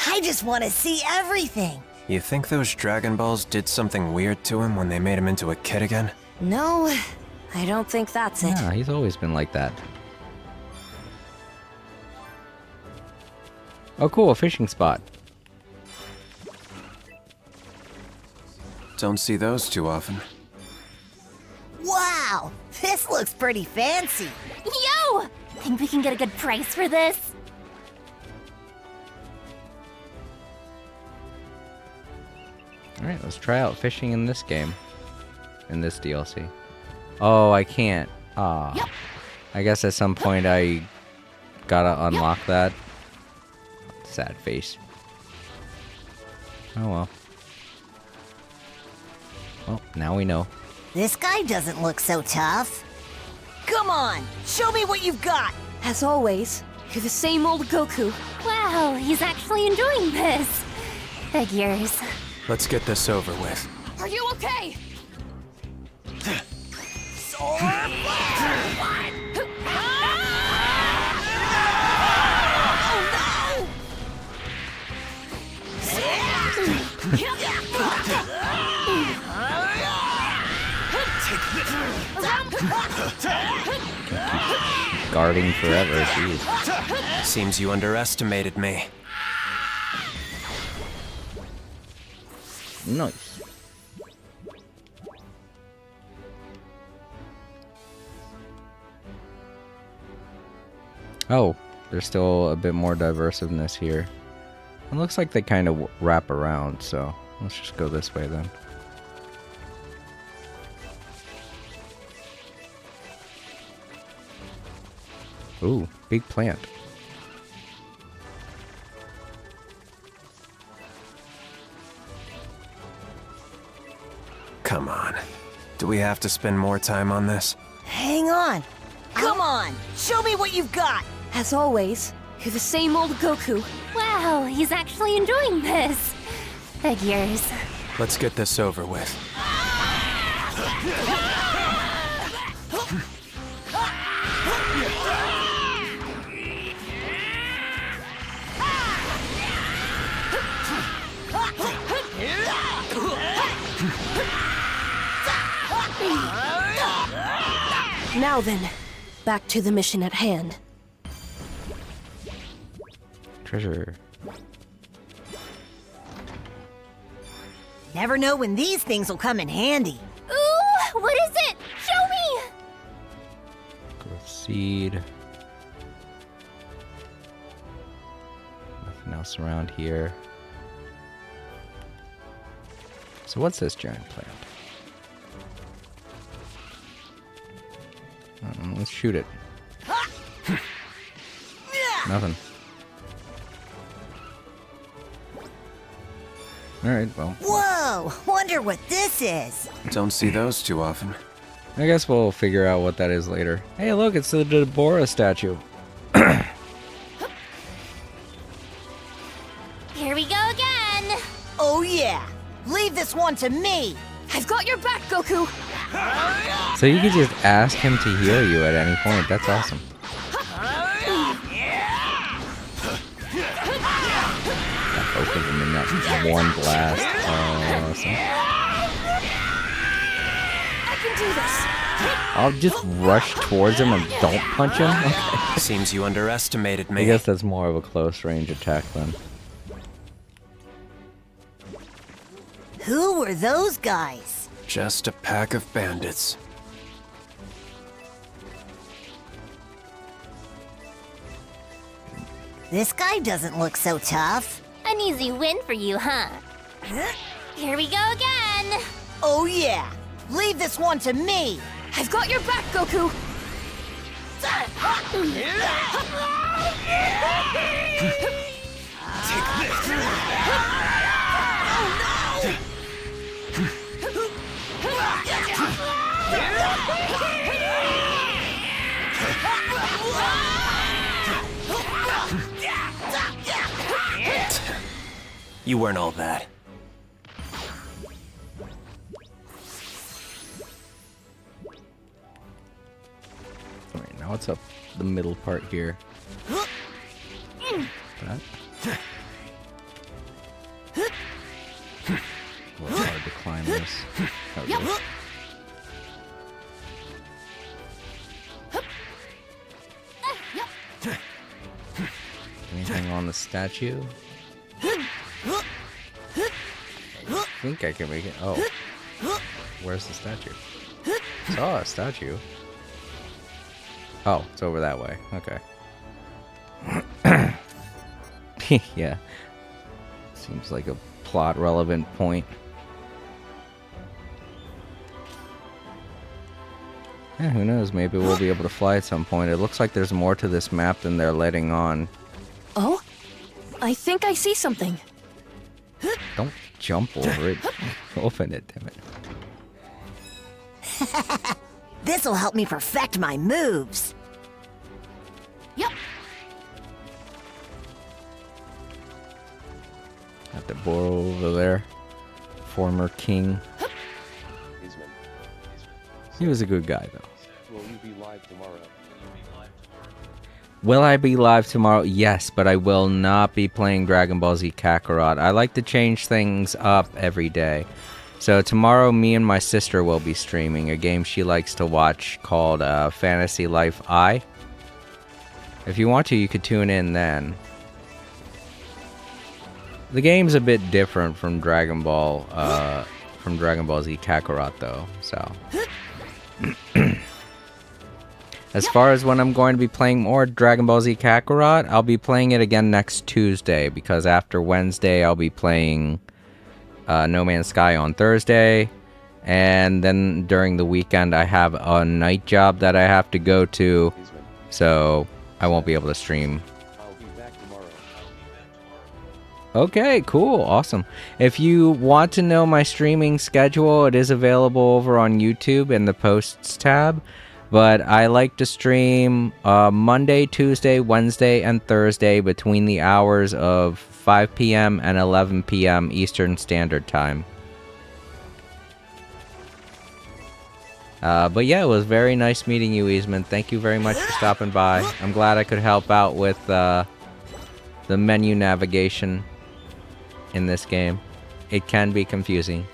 Speaker 11: I just want to see everything.
Speaker 13: You think those Dragon Balls did something weird to him when they made him into a kid again?
Speaker 14: No, I don't think that's it.
Speaker 1: Yeah, he's always been like that. Oh cool, a fishing spot.
Speaker 13: Don't see those too often.
Speaker 11: Wow! This looks pretty fancy.
Speaker 4: Yo! Think we can get a good price for this?
Speaker 1: Alright, let's try out fishing in this game. In this DLC. Oh, I can't. Ah.
Speaker 4: Yep.
Speaker 1: I guess at some point I gotta unlock that. Sad face. Oh well. Well, now we know.
Speaker 11: This guy doesn't look so tough. Come on, show me what you've got.
Speaker 14: As always, you're the same old Goku.
Speaker 4: Wow, he's actually enjoying this. Figures.
Speaker 13: Let's get this over with.
Speaker 14: Are you okay?
Speaker 1: Guarding forever, jeez.
Speaker 13: Seems you underestimated me.
Speaker 1: Nice. Oh, there's still a bit more diversiveness here. It looks like they kind of wrap around, so let's just go this way then. Ooh, big plant.
Speaker 13: Come on. Do we have to spend more time on this?
Speaker 11: Hang on. Come on, show me what you've got.
Speaker 14: As always, you're the same old Goku.
Speaker 4: Wow, he's actually enjoying this. Figures.
Speaker 13: Let's get this over with.
Speaker 14: Now then, back to the mission at hand.
Speaker 1: Treasure.
Speaker 11: Never know when these things will come in handy.
Speaker 4: Ooh, what is it? Show me!
Speaker 1: Growth seed. Nothing else around here. So what's this giant plant? Let's shoot it. Nothing. Alright, well.
Speaker 11: Whoa! Wonder what this is.
Speaker 13: Don't see those too often.
Speaker 1: I guess we'll figure out what that is later. Hey, look, it's the Deborah statue.
Speaker 4: Here we go again!
Speaker 11: Oh yeah! Leave this one to me!
Speaker 14: I've got your back, Goku!
Speaker 1: So you can just ask him to heal you at any point. That's awesome. Both of them in that one blast. Awesome.
Speaker 14: I can do this!
Speaker 1: I'll just rush towards him and don't punch him? Okay.
Speaker 13: Seems you underestimated me.
Speaker 1: I guess that's more of a close range attack then.
Speaker 11: Who were those guys?
Speaker 13: Just a pack of bandits.
Speaker 11: This guy doesn't look so tough.
Speaker 4: An easy win for you, huh? Here we go again!
Speaker 11: Oh yeah! Leave this one to me!
Speaker 14: I've got your back, Goku!
Speaker 13: You weren't all that.
Speaker 1: Alright, now what's up the middle part here? That? A little hard to climb this. Oh, really? Anything on the statue? I think I can make it. Oh. Where's the statue? Saw a statue. Oh, it's over that way. Okay. Yeah. Seems like a plot relevant point. Yeah, who knows? Maybe we'll be able to fly at some point. It looks like there's more to this map than they're letting on.
Speaker 14: Oh? I think I see something.
Speaker 1: Don't jump over it. Open it, damn it.
Speaker 11: This'll help me perfect my moves.
Speaker 4: Yep.
Speaker 1: Got the boar over there. Former king. He was a good guy, though.
Speaker 17: Will you be live tomorrow?
Speaker 1: Will I be live tomorrow? Yes, but I will not be playing Dragon Ball Z Kakarot. I like to change things up every day. So tomorrow, me and my sister will be streaming a game she likes to watch called Fantasy Life I. If you want to, you could tune in then. The game's a bit different from Dragon Ball Z Kakarot, though. So, as far as when I'm going to be playing more Dragon Ball Z Kakarot, I'll be playing it again next Tuesday, because after Wednesday I'll be playing No Man's Sky on Thursday, and then during the weekend I have a night job that I have to go to, so I won't be able to stream.
Speaker 17: I'll be back tomorrow.
Speaker 1: Okay, cool, awesome. If you want to know my streaming schedule, it is available over on YouTube in the Posts tab. But I like to stream Monday, Tuesday, Wednesday, and Thursday between the hours of 5 p.m. and 11 p.m. Eastern Standard Time. But yeah, it was very nice meeting you, Eastman. Thank you very much for stopping by. I'm glad I could help out with the menu navigation in this game. It can be confusing.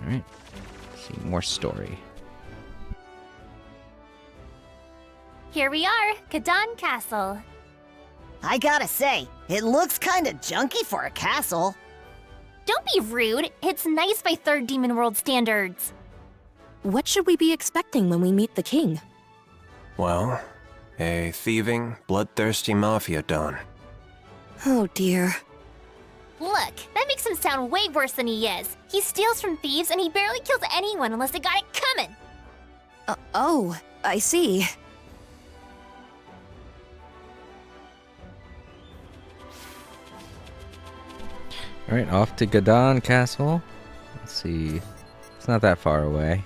Speaker 1: Alright. See, more story.
Speaker 4: Here we are, Kadan Castle.
Speaker 11: I gotta say, it looks kinda junky for a castle.
Speaker 4: Don't be rude. It's nice by Third Demon World standards.
Speaker 14: What should we be expecting when we meet the king?
Speaker 13: Well, a thieving, bloodthirsty mafia don.
Speaker 14: Oh dear.
Speaker 4: Look, that makes him sound way worse than he is. He steals from thieves and he barely kills anyone unless they got it coming.
Speaker 14: Oh, I see.
Speaker 1: Alright, off to Gadon Castle. Let's see. It's not that far away.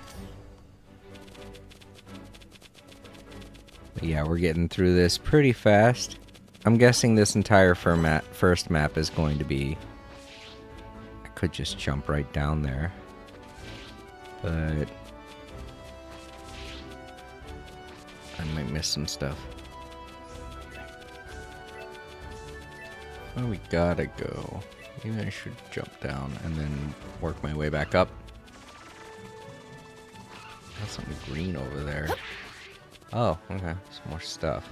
Speaker 1: But yeah, we're getting through this pretty fast. I'm guessing this entire first map is going to be... I could just jump right down there. But... I might miss some stuff. Oh, we gotta go. Maybe I should jump down and then work my way back up. Got something green over there. Oh, okay. Some more stuff.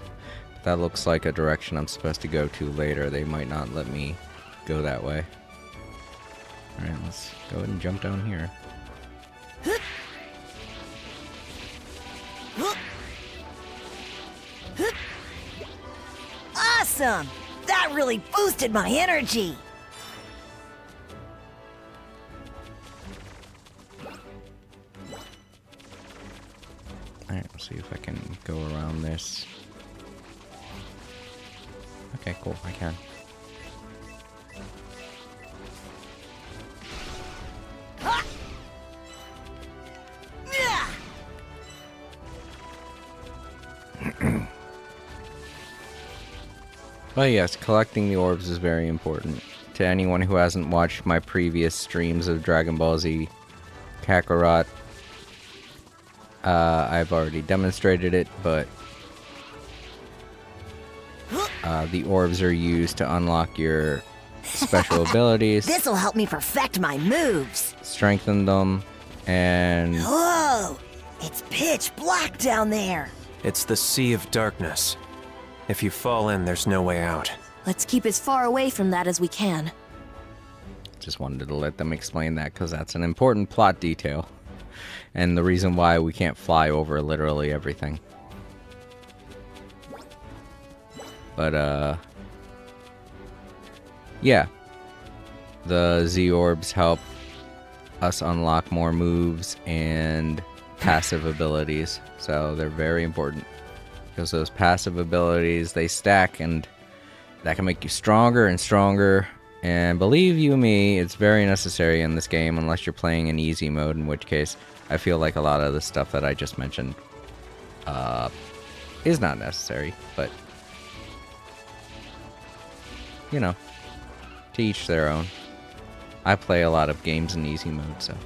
Speaker 1: But that looks like a direction I'm supposed to go to later. They might not let me go that way. Alright, let's go ahead and jump down here.
Speaker 11: Awesome! That really boosted my energy!
Speaker 1: Alright, let's see if I can go around this. Okay, cool, I can. But yes, collecting the orbs is very important. To anyone who hasn't watched my previous streams of Dragon Ball Z Kakarot, I've already demonstrated it, but the orbs are used to unlock your special abilities.
Speaker 11: This'll help me perfect my moves.
Speaker 1: Strengthen them, and...
Speaker 11: Whoa! It's pitch black down there.
Speaker 13: It's the Sea of Darkness. If you fall in, there's no way out.
Speaker 14: Let's keep as far away from that as we can.
Speaker 1: Just wanted to let them explain that, because that's an important plot detail. And the reason why we can't fly over literally everything. But, yeah. The Z-Orbs help us unlock more moves and passive abilities. So they're very important. Because those passive abilities, they stack, and that can make you stronger and stronger. And believe you me, it's very necessary in this game unless you're playing in easy mode, in which case I feel like a lot of the stuff that I just mentioned is not necessary. But, you know, to each their own. I play a lot of games in easy mode, so.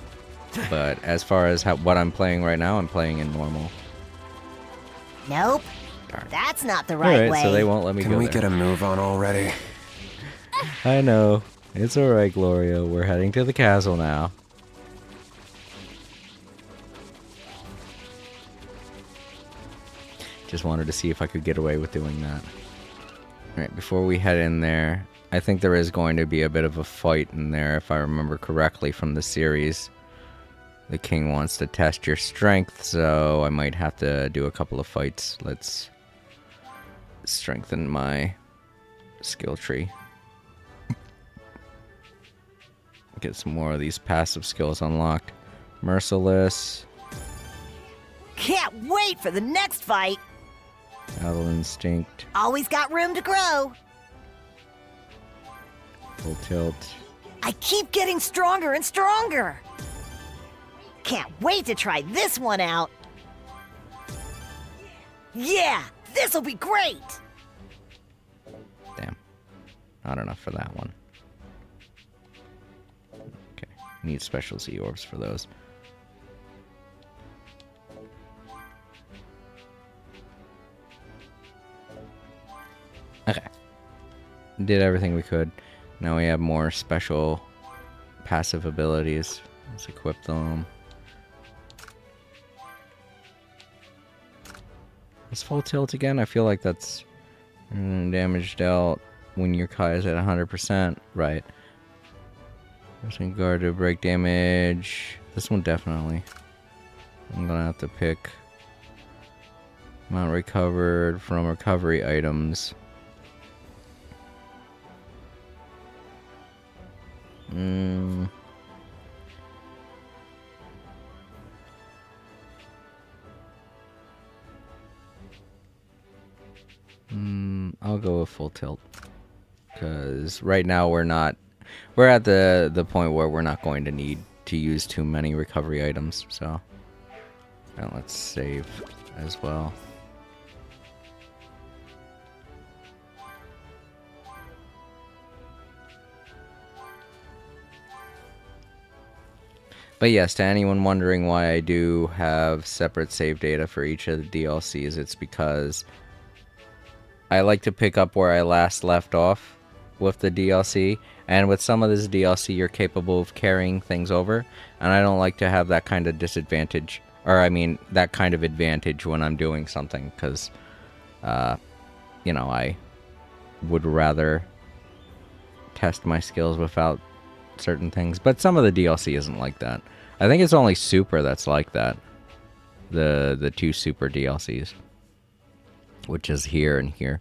Speaker 1: But as far as what I'm playing right now, I'm playing in normal.
Speaker 11: Nope.
Speaker 1: Darn.
Speaker 11: That's not the right way.
Speaker 1: So they won't let me go
Speaker 13: Can we
Speaker 1: there.
Speaker 13: get a move on already?
Speaker 1: I know. It's alright, Gloria. We're heading to the castle now. Just wanted to see if I could get away with doing that. Alright, before we head in there, I think there is going to be a bit of a fight in there, if I remember correctly from the series. The king wants to test your strength, so I might have to do a couple of fights. Let's strengthen my skill tree. Get some more of these passive skills unlocked. Merciless.
Speaker 11: Can't wait for the next fight.
Speaker 1: Battle Instinct.
Speaker 11: Always got room to grow.
Speaker 1: Full Tilt.
Speaker 11: I keep getting stronger and stronger. Can't wait to try this one out. Yeah, this'll be great.
Speaker 1: Damn. Not enough for that one. Okay. Need special Z orbs for those. Okay. Did everything we could. Now we have more special passive abilities. Let's equip them. Let's full tilt again. I feel like that's damage dealt when your Kai is at 100%. Right. Pressing guard to break damage. This one definitely. I'm gonna have to pick amount recovered from recovery items. I'll go with full tilt. Because right now we're at the point where we're not going to need to use too many recovery items, so. And let's save as well. But yes, to anyone wondering why I do have separate save data for each of the DLCs, it's because I like to pick up where I last left off with the DLC, and with some of this DLC you're capable of carrying things over, and I don't like to have that kind of disadvantage, or I mean that kind of advantage when I'm doing something, because you know, I would rather test my skills without certain things. But some of the DLC isn't like that. I think it's only Super that's like that. The two Super DLCs, which is here and here.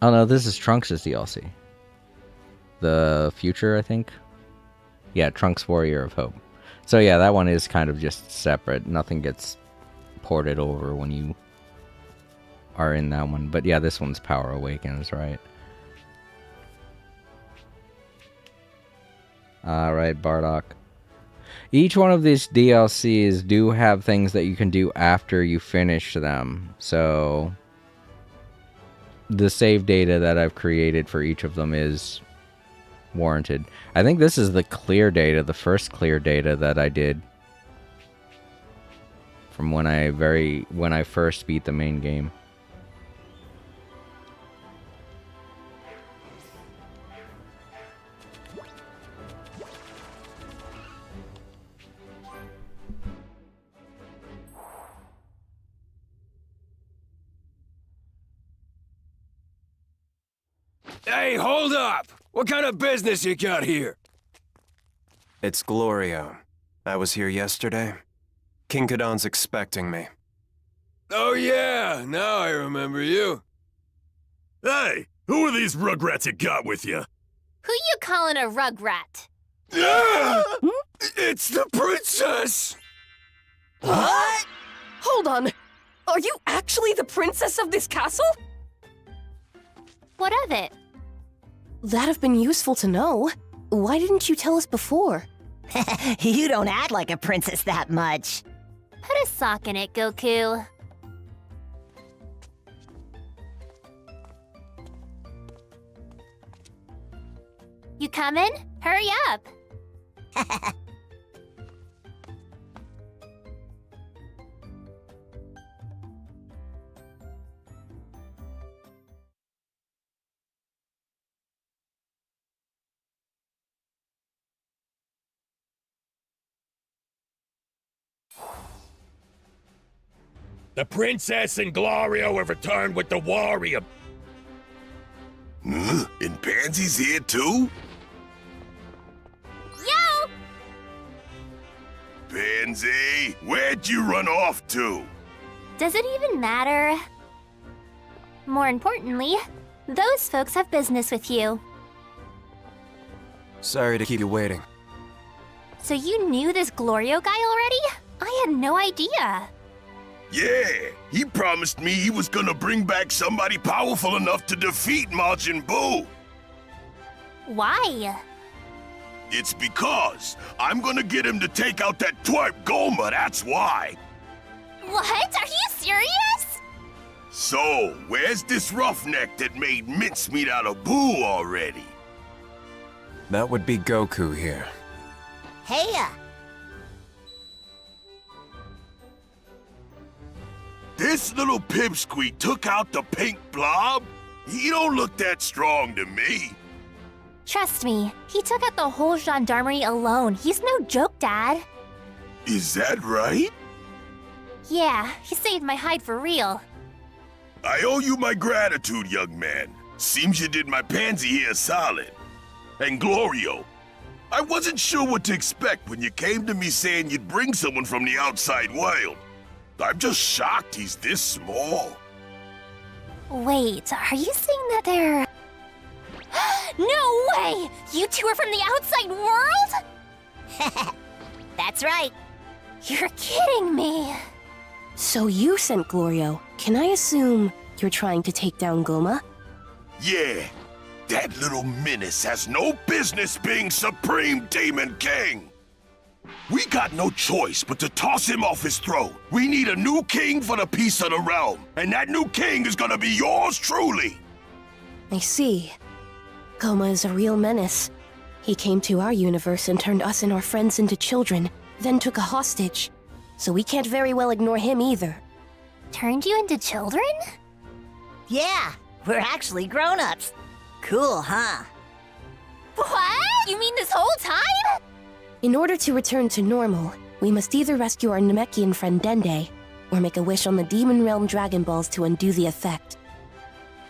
Speaker 1: Oh no, this is Trunks' DLC. The Future, I think. Yeah, Trunks Warrior of Hope. So yeah, that one is kind of just separate. Nothing gets ported over when you are in that one. But yeah, this one's Power Awakens, right? Alright, Bardock. Each one of these DLCs do have things that you can do after you finish them. So the save data that I've created for each of them is warranted. I think this is the clear data, the first clear data that I did from when I first beat the main game.
Speaker 18: Hey, hold up! What kind of business you got here?
Speaker 13: It's Glorio. I was here yesterday. King Kadon's expecting me.
Speaker 18: Oh yeah, now I remember you.
Speaker 16: Hey, who are these rugrats you got with you?
Speaker 4: Who you calling a rugrat?
Speaker 18: It's the princess!
Speaker 14: What? Hold on. Are you actually the princess of this castle?
Speaker 4: What of it?
Speaker 14: That'd have been useful to know. Why didn't you tell us before?
Speaker 11: You don't act like a princess that much.
Speaker 4: Put a sock in it, Goku. You coming? Hurry up!
Speaker 16: The princess and Glorio have returned with the warrior.
Speaker 19: And Pansy's here too?
Speaker 4: Yo!
Speaker 19: Pansy, where'd you run off to?
Speaker 4: Does it even matter? More importantly, those folks have business with you.
Speaker 13: Sorry to keep you waiting.
Speaker 4: So you knew this Glorio guy already? I had no idea.
Speaker 19: Yeah, he promised me he was gonna bring back somebody powerful enough to defeat Majin Buu.
Speaker 4: Why?
Speaker 19: It's because I'm gonna get him to take out that twerp Goma, that's why.
Speaker 4: What? Are you serious?
Speaker 19: So, where's this roughneck that made mincemeat out of Buu already?
Speaker 13: That would be Goku here.
Speaker 11: Heya!
Speaker 19: This little pipsqueak took out the pink blob? He don't look that strong to me.
Speaker 4: Trust me, he took out the whole gendarmerie alone. He's no joke, Dad.
Speaker 19: Is that right?
Speaker 4: Yeah, he saved my hide for real.
Speaker 19: I owe you my gratitude, young man. Seems you did my pansy here solid. And Glorio, I wasn't sure what to expect when you came to me saying you'd bring someone from the outside world. I'm just shocked he's this small.
Speaker 4: Wait, are you saying that they're... No way! You two are from the outside world?
Speaker 11: That's right.
Speaker 4: You're kidding me.
Speaker 14: So you sent Glorio. Can I assume you're trying to take down Goma?
Speaker 19: Yeah, that little menace has no business being Supreme Demon King. We got no choice but to toss him off his throne. We need a new king for the peace of the realm, and that new king is gonna be yours truly.
Speaker 14: I see. Goma is a real menace. He came to our universe and turned us and our friends into children, then took a hostage. So we can't very well ignore him either.
Speaker 4: Turned you into children?
Speaker 11: Yeah, we're actually grown-ups. Cool, huh?
Speaker 4: What? You mean this whole time?
Speaker 14: In order to return to normal, we must either rescue our Namekian friend Dende, or make a wish on the Demon Realm Dragon Balls to undo the effect.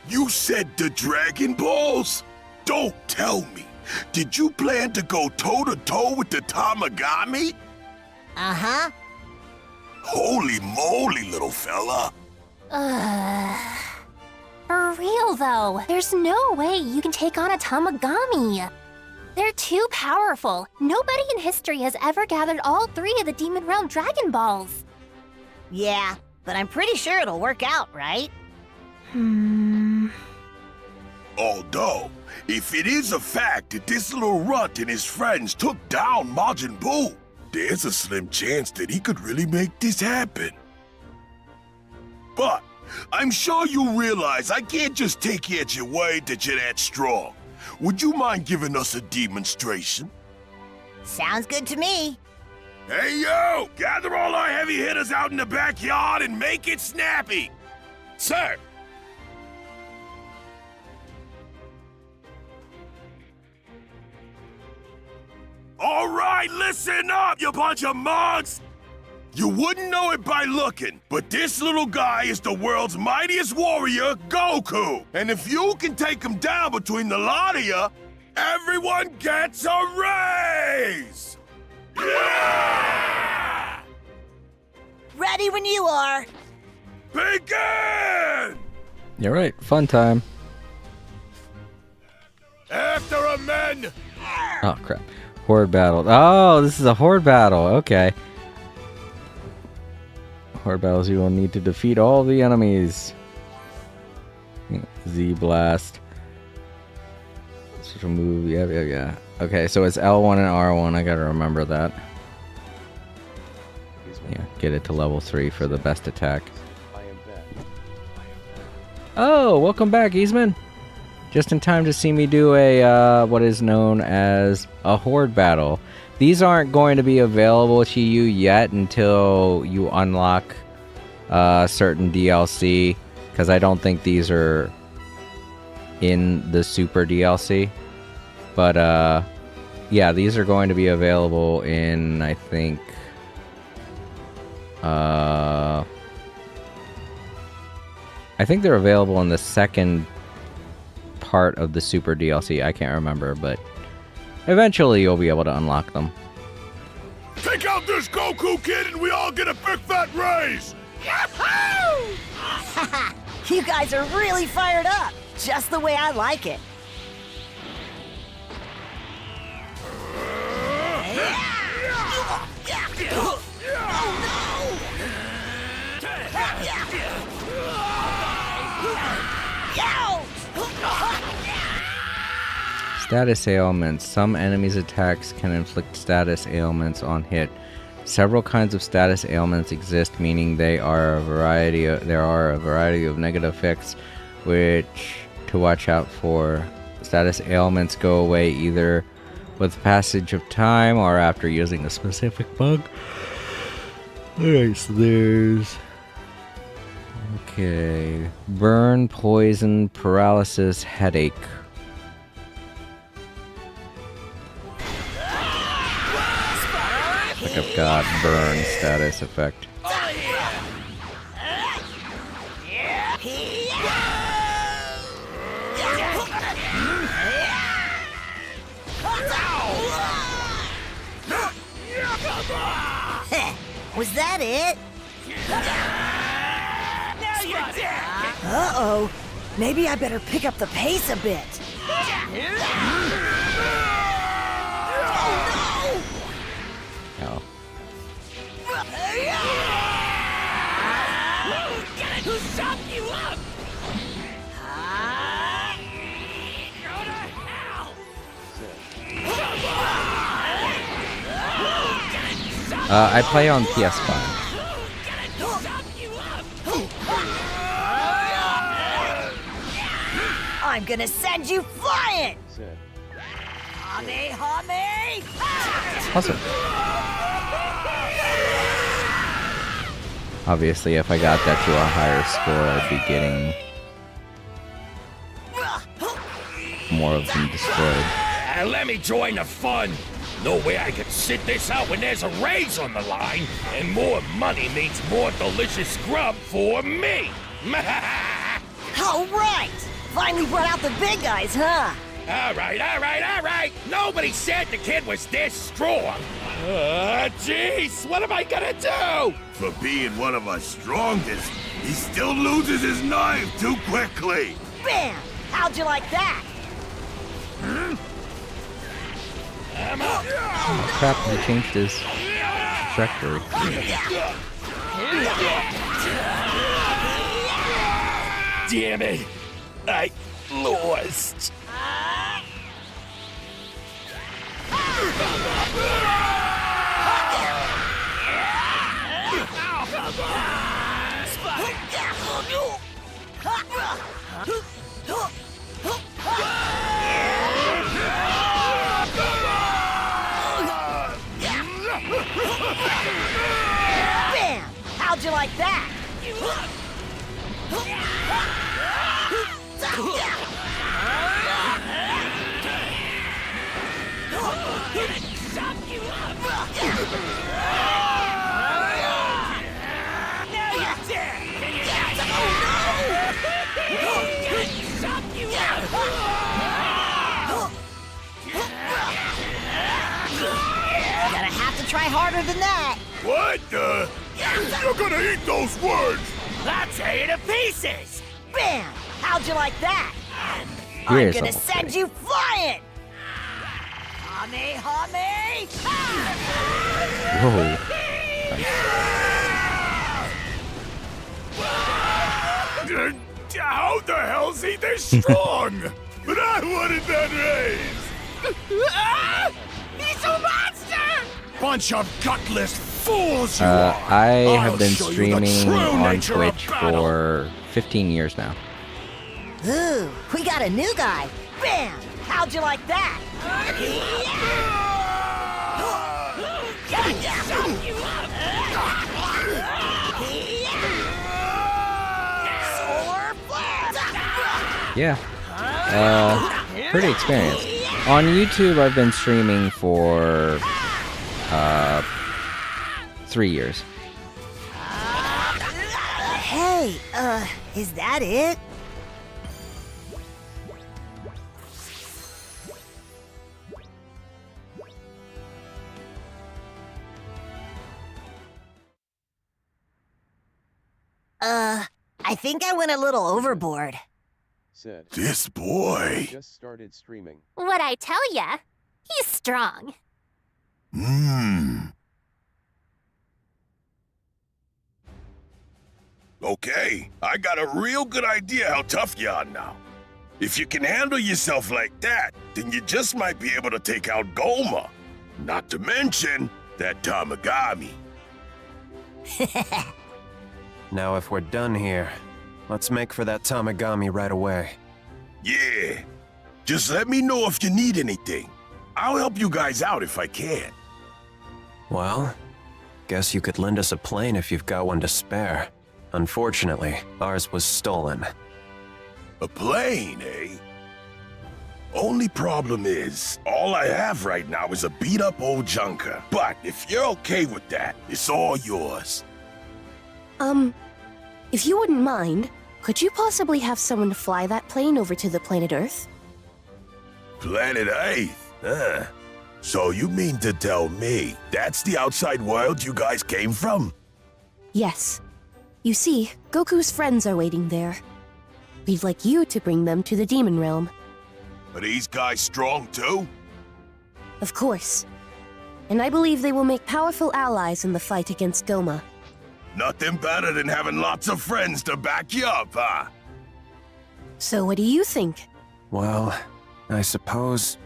Speaker 19: You said the Dragon Balls? Don't tell me. Did you plan to go toe-to-toe with the Tamagami?
Speaker 11: Uh-huh.
Speaker 19: Holy moly, little fella.
Speaker 4: For real though, there's no way you can take on a Tamagami. They're too powerful. Nobody in history has ever gathered all 3 of the Demon Realm Dragon Balls.
Speaker 11: Yeah, but I'm pretty sure it'll work out, right?
Speaker 19: Although, if it is a fact that this little runt and his friends took down Majin Buu, there's a slim chance that he could really make this happen. But I'm sure you realize I can't just take you at your word that you're that strong. Would you mind giving us a demonstration?
Speaker 11: Sounds good to me.
Speaker 19: Hey, yo! Gather all our heavy hitters out in the backyard and make it snappy! Sir! All right, listen up, you bunch of mugs! You wouldn't know it by looking, but this little guy is the world's mightiest warrior, Goku! And if you can take him down between the lot of you, everyone gets a raise! Yeah!
Speaker 11: Ready when you are.
Speaker 19: Begin!
Speaker 1: You're right, fun time.
Speaker 19: After a men!
Speaker 1: Oh, crap. Horde battle. Oh, this is a horde battle. Okay. Horde battles, you will need to defeat all the enemies. Z-Blast. Such a move. Yeah. Okay, so it's L1 and R1. I gotta remember that. Yeah, get it to level 3 for the best attack. Oh, welcome back, Eastman. Just in time to see me do a what is known as a horde battle. These aren't going to be available to you yet until you unlock certain DLC, because I don't think these are in the Super DLC. But yeah, these are going to be available in, I think, they're available in the second part of the Super DLC. I can't remember, but eventually you'll be able to unlock them.
Speaker 19: Take out this Goku kid and we all get a big fat raise!
Speaker 11: Yahoo! You guys are really fired up, just the way I like it.
Speaker 1: Status ailments. Some enemies' attacks can inflict status ailments on hit. Several kinds of status ailments exist, meaning there are a variety of negative effects which to watch out for. Status ailments go away either with passage of time or after using a specific bug. Alright, so there's... Okay. Burn, poison, paralysis, headache. Like I've got burn status effect.
Speaker 11: Was that it?
Speaker 3: Now you're dead!
Speaker 11: Uh-oh. Maybe I better pick up the pace a bit.
Speaker 1: Oh.
Speaker 3: Gonna chop you up! Go to hell!
Speaker 1: I play on PS5.
Speaker 11: I'm gonna send you flying! Hame, hame!
Speaker 1: Awesome. Obviously, if I got that to a higher score, I'd be getting more of them destroyed.
Speaker 16: Let me join the fun. No way I can sit this out when there's a raise on the line, and more money means more delicious grub for me.
Speaker 11: All right! Finally brought out the big guys, huh?
Speaker 16: All right. Nobody said the kid was this strong. Jeez, what am I gonna do?
Speaker 19: For being one of our strongest, he still loses his knife too quickly.
Speaker 11: Bam! How'd you like that?
Speaker 16: I'm up.
Speaker 1: Oh crap, he changed his trajectory.
Speaker 16: Damn it! I lost.
Speaker 11: Bam! How'd you like that? Gonna have to try harder than that.
Speaker 19: What the? You're gonna eat those words!
Speaker 16: That's eight to pieces.
Speaker 11: Bam! How'd you like that?
Speaker 1: Here
Speaker 11: I'm
Speaker 1: is
Speaker 11: gonna
Speaker 1: level
Speaker 11: send
Speaker 1: 3.
Speaker 11: you flying! Hame, hame!
Speaker 1: Whoa.
Speaker 19: How the hell's he this strong? But I wanted that raise!
Speaker 3: He's a monster!
Speaker 19: Bunch of gutless fools you are!
Speaker 1: I
Speaker 19: I'll
Speaker 1: have been
Speaker 19: show you the
Speaker 1: streaming
Speaker 19: true
Speaker 1: on
Speaker 19: nature of
Speaker 1: Twitch
Speaker 19: battle.
Speaker 1: for 15 years now.
Speaker 11: Ooh, we got a new guy. Bam! How'd you like that? Solar blast!
Speaker 1: Yeah. Pretty experienced. On YouTube, I've been streaming for 3 years.
Speaker 11: Hey, is that it? I think I went a little overboard.
Speaker 17: Said.
Speaker 19: This boy.
Speaker 17: Just started streaming.
Speaker 4: What'd I tell ya? He's strong.
Speaker 19: Okay, I got a real good idea how tough you are now. If you can handle yourself like that, then you just might be able to take out Goma. Not to mention that Tamagami.
Speaker 13: Now if we're done here, let's make for that Tamagami right away.
Speaker 19: Yeah. Just let me know if you need anything. I'll help you guys out if I can.
Speaker 13: Well, guess you could lend us a plane if you've got one to spare. Unfortunately, ours was stolen.
Speaker 19: A plane, eh? Only problem is, all I have right now is a beat-up old junker. But if you're okay with that, it's all yours.
Speaker 14: If you wouldn't mind, could you possibly have someone fly that plane over to the planet Earth?
Speaker 19: Planet Earth? Huh. So you mean to tell me that's the outside world you guys came from?
Speaker 14: Yes. You see, Goku's friends are waiting there. We'd like you to bring them to the Demon Realm.
Speaker 19: Are these guys strong too?
Speaker 14: Of course. And I believe they will make powerful allies in the fight against Goma.
Speaker 19: Nothing better than having lots of friends to back you up, huh?
Speaker 14: So what do you think?
Speaker 13: Well, I suppose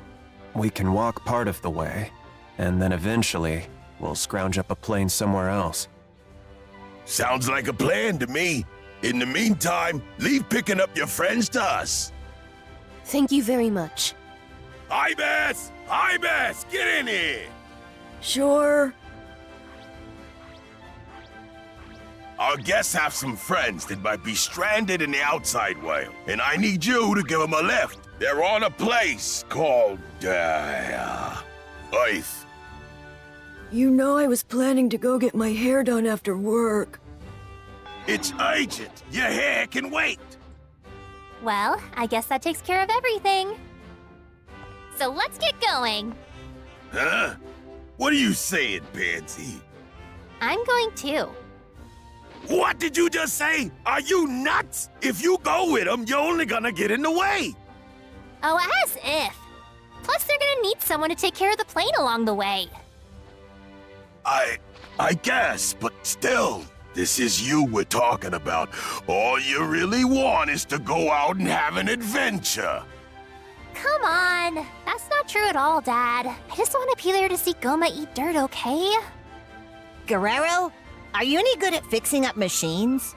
Speaker 13: we can walk part of the way, and then eventually we'll scrounge up a plane somewhere else.
Speaker 19: Sounds like a plan to me. In the meantime, leave picking up your friends to us.
Speaker 14: Thank you very much.
Speaker 19: Ibis! Ibis! Get in here!
Speaker 20: Sure.
Speaker 19: Our guests have some friends that might be stranded in the outside world, and I need you to give them a lift. They're on a place called, Earth.
Speaker 20: You know I was planning to go get my hair done after work.
Speaker 19: It's urgent. Your hair can wait.
Speaker 4: Well, I guess that takes care of everything. So let's get going.
Speaker 19: Huh? What are you saying, Pansy?
Speaker 4: I'm going too.
Speaker 19: What did you just say? Are you nuts? If you go with them, you're only gonna get in the way.
Speaker 4: Oh, as if. Plus, they're gonna need someone to take care of the plane along the way.
Speaker 19: I guess, but still, this is you we're talking about. All you really want is to go out and have an adventure.
Speaker 4: Come on. That's not true at all, Dad. I just want to be there to see Goma eat dirt, okay?
Speaker 11: Guerrero, are you any good at fixing up machines?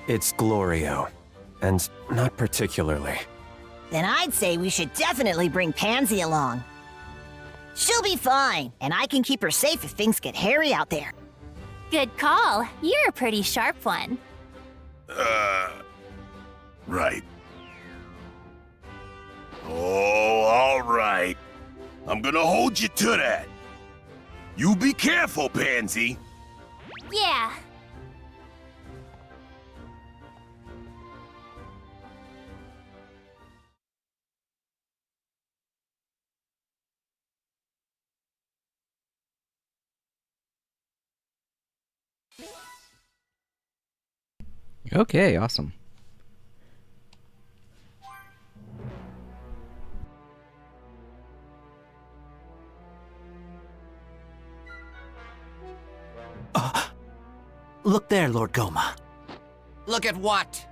Speaker 13: It's Glorio, and not particularly.
Speaker 11: Then I'd say we should definitely bring Pansy along. She'll be fine, and I can keep her safe if things get hairy out there.
Speaker 4: Good call. You're a pretty sharp one.
Speaker 19: Right. Oh, all right. I'm gonna hold you to that. You be careful, Pansy.
Speaker 4: Yeah.
Speaker 1: Okay, awesome.
Speaker 5: Look there, Lord Goma.
Speaker 3: Look at what?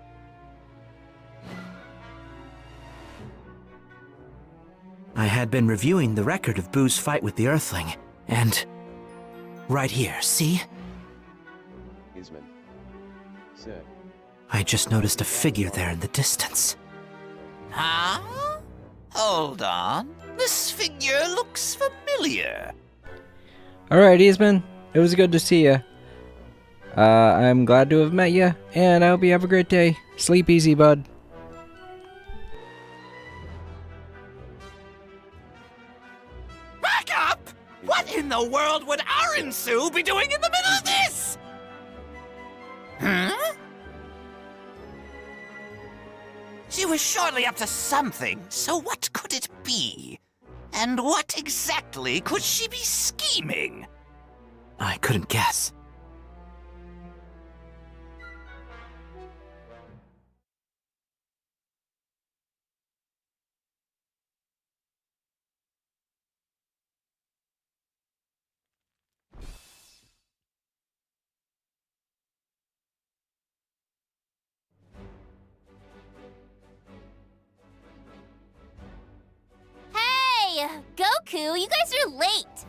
Speaker 5: I had been reviewing the record of Boo's fight with the Earthling, and... right here, see?
Speaker 17: Isman said.
Speaker 5: I just noticed a figure there in the distance.
Speaker 3: Huh? Hold on. This figure looks familiar.
Speaker 1: Alright, Eastman. It was good to see you. I'm glad to have met you, and I hope you have a great day. Sleep easy, bud.
Speaker 3: Back up! What in the world would Arinsu be doing in the middle of this? Huh? She was surely up to something, so what could it be? And what exactly could she be scheming?
Speaker 5: I couldn't guess.
Speaker 4: Hey, Goku, you guys are late.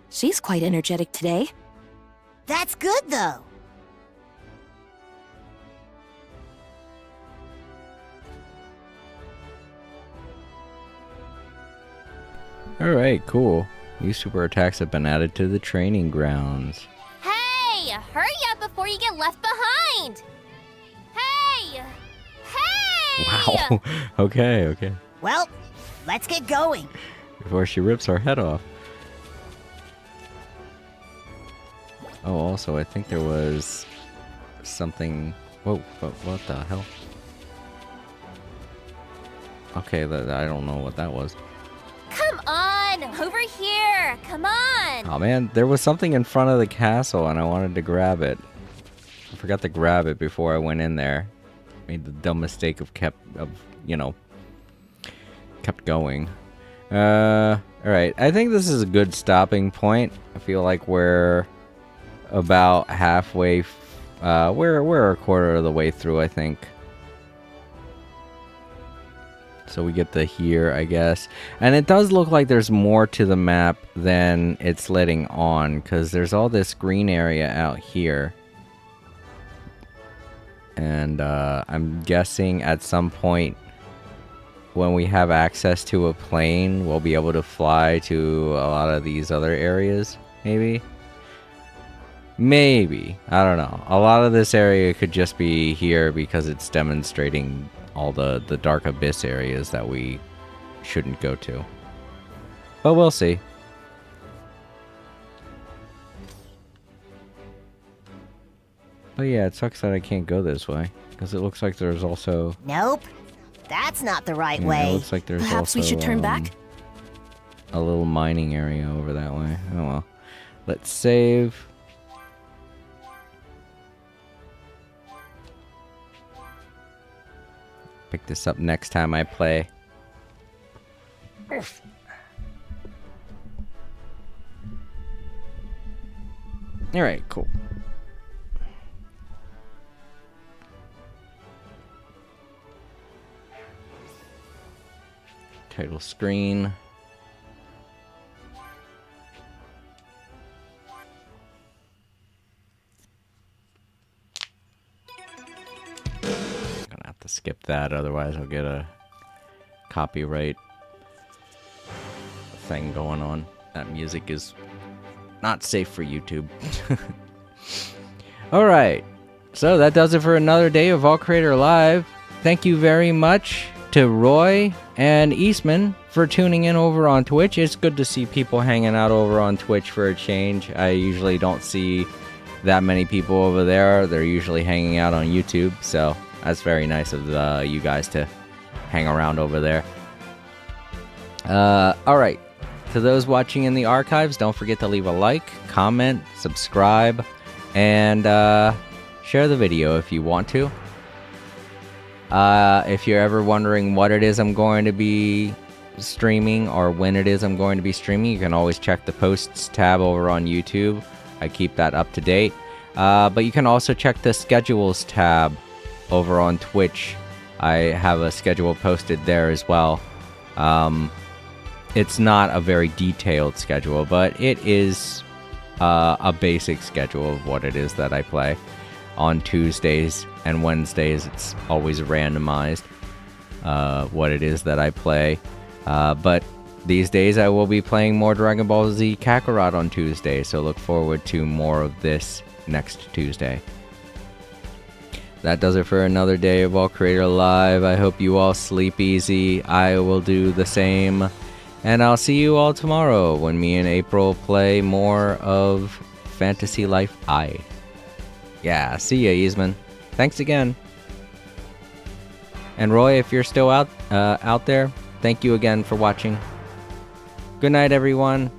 Speaker 14: She's quite energetic today.
Speaker 11: That's good, though.
Speaker 1: Alright, cool. These super attacks have been added to the training grounds.
Speaker 4: Hey, hurry up before you get left behind. Hey! Hey!
Speaker 1: Wow. Okay.
Speaker 11: Well, let's get going.
Speaker 1: Before she rips our head off. Oh, also, I think there was something... Whoa, what the hell? Okay, I don't know what that was.
Speaker 4: Come on, over here. Come on.
Speaker 1: Oh man, there was something in front of the castle and I wanted to grab it. I forgot to grab it before I went in there. Made the dumb mistake of kept going. Alright, I think this is a good stopping point. I feel like we're about halfway, we're a quarter of the way through, I think. So we get to here, I guess. And it does look like there's more to the map than it's letting on, because there's all this green area out here. And I'm guessing at some point when we have access to a plane, we'll be able to fly to a lot of these other areas, maybe? Maybe. I don't know. A lot of this area could just be here because it's demonstrating all the Dark Abyss areas that we shouldn't go to. But we'll see. But yeah, it sucks that I can't go this way, because it looks like there's also...
Speaker 11: Nope. That's not the right
Speaker 1: Yeah,
Speaker 11: way.
Speaker 1: it looks like there's
Speaker 14: Perhaps
Speaker 1: also,
Speaker 14: we should turn back?
Speaker 1: a little mining area over that way. Oh well. Let's save. Pick this up next time I play. Alright, cool. Title screen. Gonna have to skip that, otherwise I'll get a copyright thing going on. That music is not safe for YouTube. Alright, so that does it for another day of All Creator Live. Thank you very much to Roy and Eastman for tuning in over on Twitch. It's good to see people hanging out over on Twitch for a change. I usually don't see that many people over there. They're usually hanging out on YouTube, so that's very nice of you guys to hang around over there. Alright, to those watching in the archives, don't forget to leave a like, comment, subscribe, and share the video if you want to. If you're ever wondering what it is I'm going to be streaming or when it is I'm going to be streaming, you can always check the posts tab over on YouTube. I keep that up to date. But you can also check the schedules tab over on Twitch. I have a schedule posted there as well. It's not a very detailed schedule, but it is a basic schedule of what it is that I play. On Tuesdays and Wednesdays, it's always randomized what it is that I play. But these days, I will be playing more Dragon Ball Z Kakarot on Tuesday, so look forward to more of this next Tuesday. That does it for another day of All Creator Live. I hope you all sleep easy. I will do the same. And I'll see you all tomorrow when me and April play more of Fantasy Life I. Yeah, see ya, Eastman. Thanks again. And Roy, if you're still out there, thank you again for watching. Good night, everyone.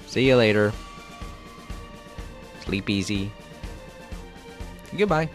Speaker 1: See you later. Sleep easy. Goodbye.